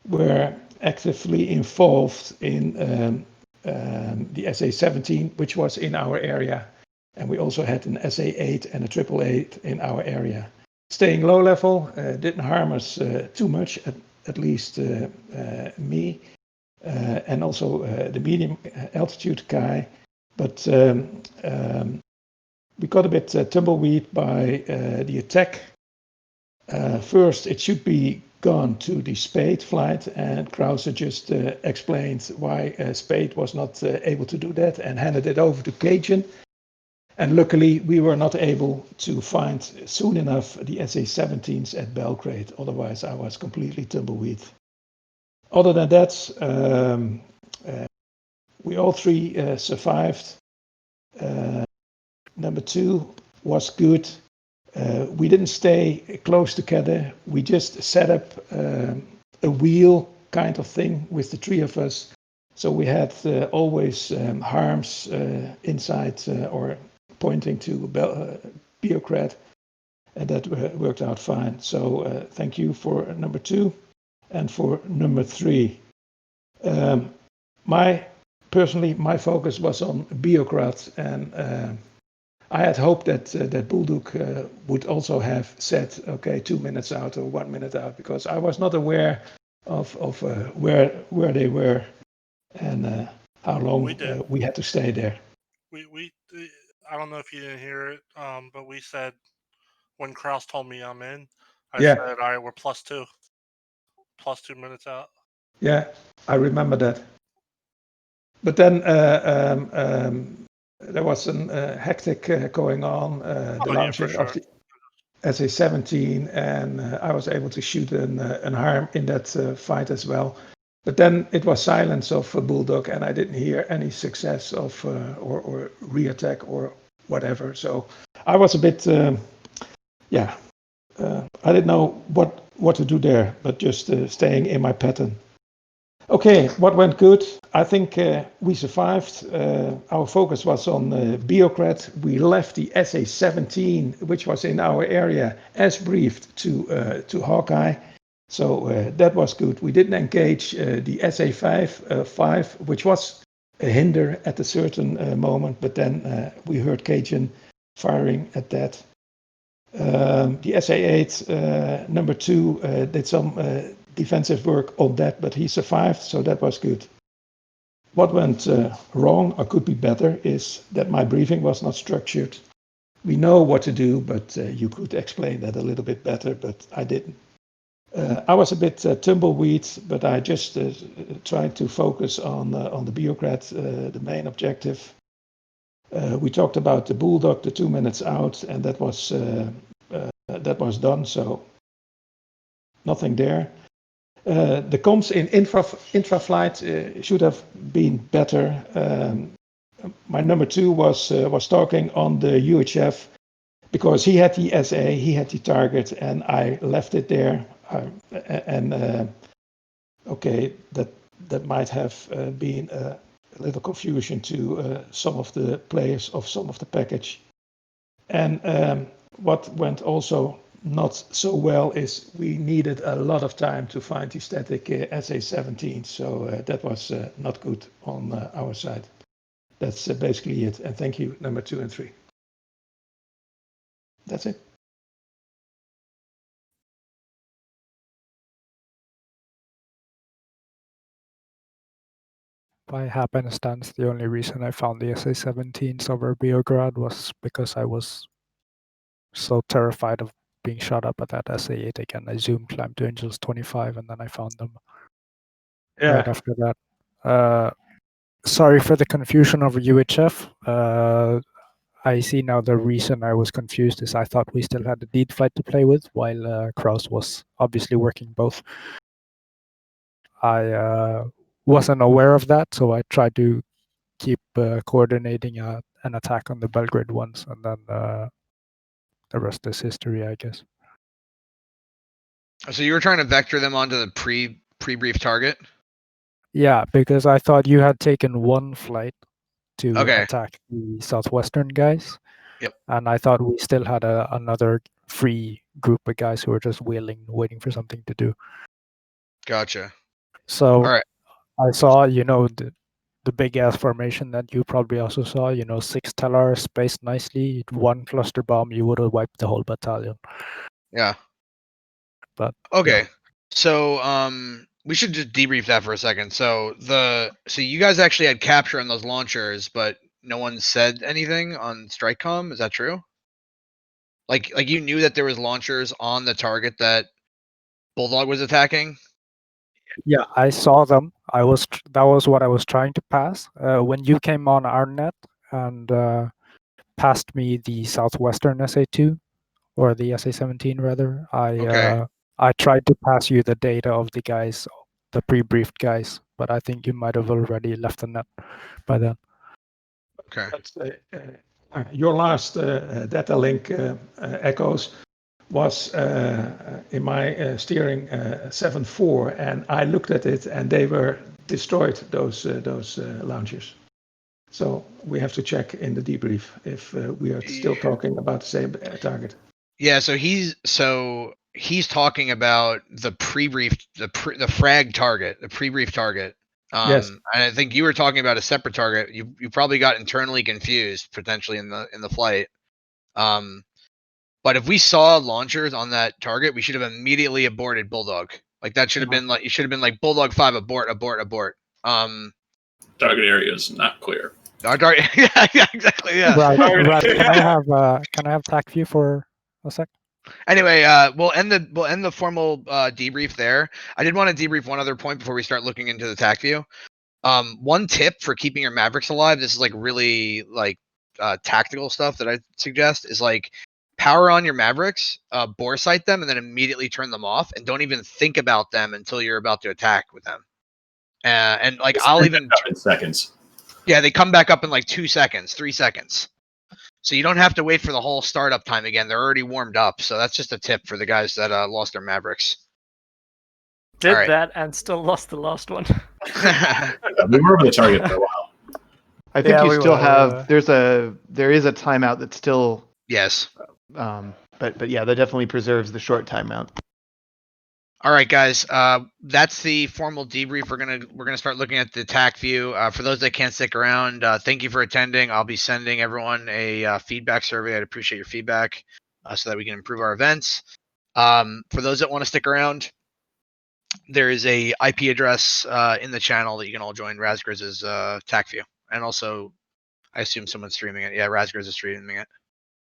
were actively involved in the SA-17, which was in our area. And we also had an SA-8 and a 888 in our area. Staying low level didn't harm us too much, at least me, and also the medium altitude guy. But we got a bit tumbleweed by the attack. First, it should be gone to the Spade flight, and Krause just explained why Spade was not able to do that and handed it over to Cajun. And luckily, we were not able to find soon enough the SA-17s at Belgrade. Otherwise, I was completely tumbleweed. Other than that, we all 3 survived. Number 2 was good. We didn't stay close together. We just set up a wheel kind of thing with the three of us. So we had always harms inside or pointing to Bureaucrat, and that worked out fine. So thank you for number 2 and for number 3. Personally, my focus was on Bureaucrat, and I had hoped that Bulldog would also have said, okay, 2 minutes out or 1 minute out, because I was not aware of where they were and how long we had to stay there. We I don't know if you didn't hear it, but we said when Kraus told me I'm in, I said, all right, we're +2 minutes out. Yeah, I remember that. But then there was a hectic going on, the launching of the SA-17, and I was able to shoot an harm in that fight as well. But then it was silence of Bulldog, and I didn't hear any success of or re-attack or whatever. So I was a bit, I didn't know what to do there, but just staying in my pattern. Okay, what went good? I think we survived. Our focus was on Bureaucrat. We left the SA-17, which was in our area, as briefed to Hawkeye. So that was good. We didn't engage the SA-5, which was a hinder at a certain moment, but then we heard Cajun firing at that. The SA-8, number 2, did some defensive work on that, but he survived, so that was good. What went wrong or could be better is that my briefing was not structured. We know what to do, but you could explain that a little bit better, but I didn't. I was a bit tumbleweed, but I just tried to focus on the Bureaucrat, the main objective. We talked about the Bulldog, the 2 minutes out, and that was done, so nothing there. The comms in infraflight should have been better. My number 2 was talking on the UHF because he had the SA, he had the target, and I left it there. Okay, that might have been a little confusion to some of the players of some of the package. And what went also not so well is we needed a lot of time to find the static SA-17, so that was not good on our side. That's basically it, and thank you, number 2 and 3. That's it. By happenstance, the only reason I found the SA-17s over Beograd was because I was so terrified of being shot up at that SA-8 again. I zoomed, climbed to Angels 25, and then I found them right after that. Sorry for the confusion over UHF. I see now the reason I was confused is I thought we still had the deed flight to play with, while Kraus was obviously working both. I wasn't aware of that, so I tried to keep coordinating an attack on the Belgrade ones, and then the rest is history, I guess. So you were trying to vector them onto the pre-brief target? Yeah, because I thought you had taken one flight to attack the southwestern guys. Yep. And I thought we still had another free group of guys who were just waiting for something to do. Gotcha. So all right. I saw, the big ass formation that you probably also saw, 6 Tellar spaced nicely, 1 cluster bomb, you would have wiped the whole battalion. Yeah. But okay. Yeah. So we should just debrief that for a second. So you guys actually had capture on those launchers, but no one said anything on StrikeCom. Is that true? Like you knew that there was launchers on the target that Bulldog was attacking? Yeah, I saw them. That was what I was trying to pass. When you came on our net and passed me the southwestern SA2 or the SA-17 rather, I tried to pass you the data of the guys, the pre-briefed guys, but I think you might have already left the net by then. Okay. Your last data link echoes was in my steering 7.4, and I looked at it, and they were destroyed. Those launchers. So we have to check in the debrief if we are still talking about the same target. Yeah, so he's talking about the pre-brief, the frag target, the pre-brief target. Yes. And I think you were talking about a separate target. You probably got internally confused potentially in the flight. But if we saw launchers on that target, we should have immediately aborted Bulldog. Like that should have been like, you should have been like Bulldog 5 abort. Target area is not clear. Our target, yeah, exactly, yeah. Right. Can I have TAC view for a sec? Anyway, we'll end the formal debrief there. I did want to debrief one other point before we start looking into the TAC view. One tip for keeping your Mavericks alive, this is like really like tactical stuff that I suggest, is like power on your Mavericks, bore sight them, and then immediately turn them off, and don't even think about them until you're about to attack with them. And like I'll even in seconds. Yeah, they come back up in like 2 seconds, 3 seconds. So you don't have to wait for the whole startup time again. They're already warmed up. So that's just a tip for the guys that lost their Mavericks. Did that and still lost the last one. We were over the target for a while. I think you still have. There is a timeout that's still. Yes. But yeah, that definitely preserves the short timeout. All right, guys. That's the formal debrief. We're gonna start looking at the TAC view. For those that can't stick around, thank you for attending. I'll be sending everyone a feedback survey. I'd appreciate your feedback so that we can improve our events. For those that want to stick around, there is a IP address in the channel that you can all join. Razgriz's TAC view, and also I assume someone's streaming it. Yeah, Razgriz is streaming it.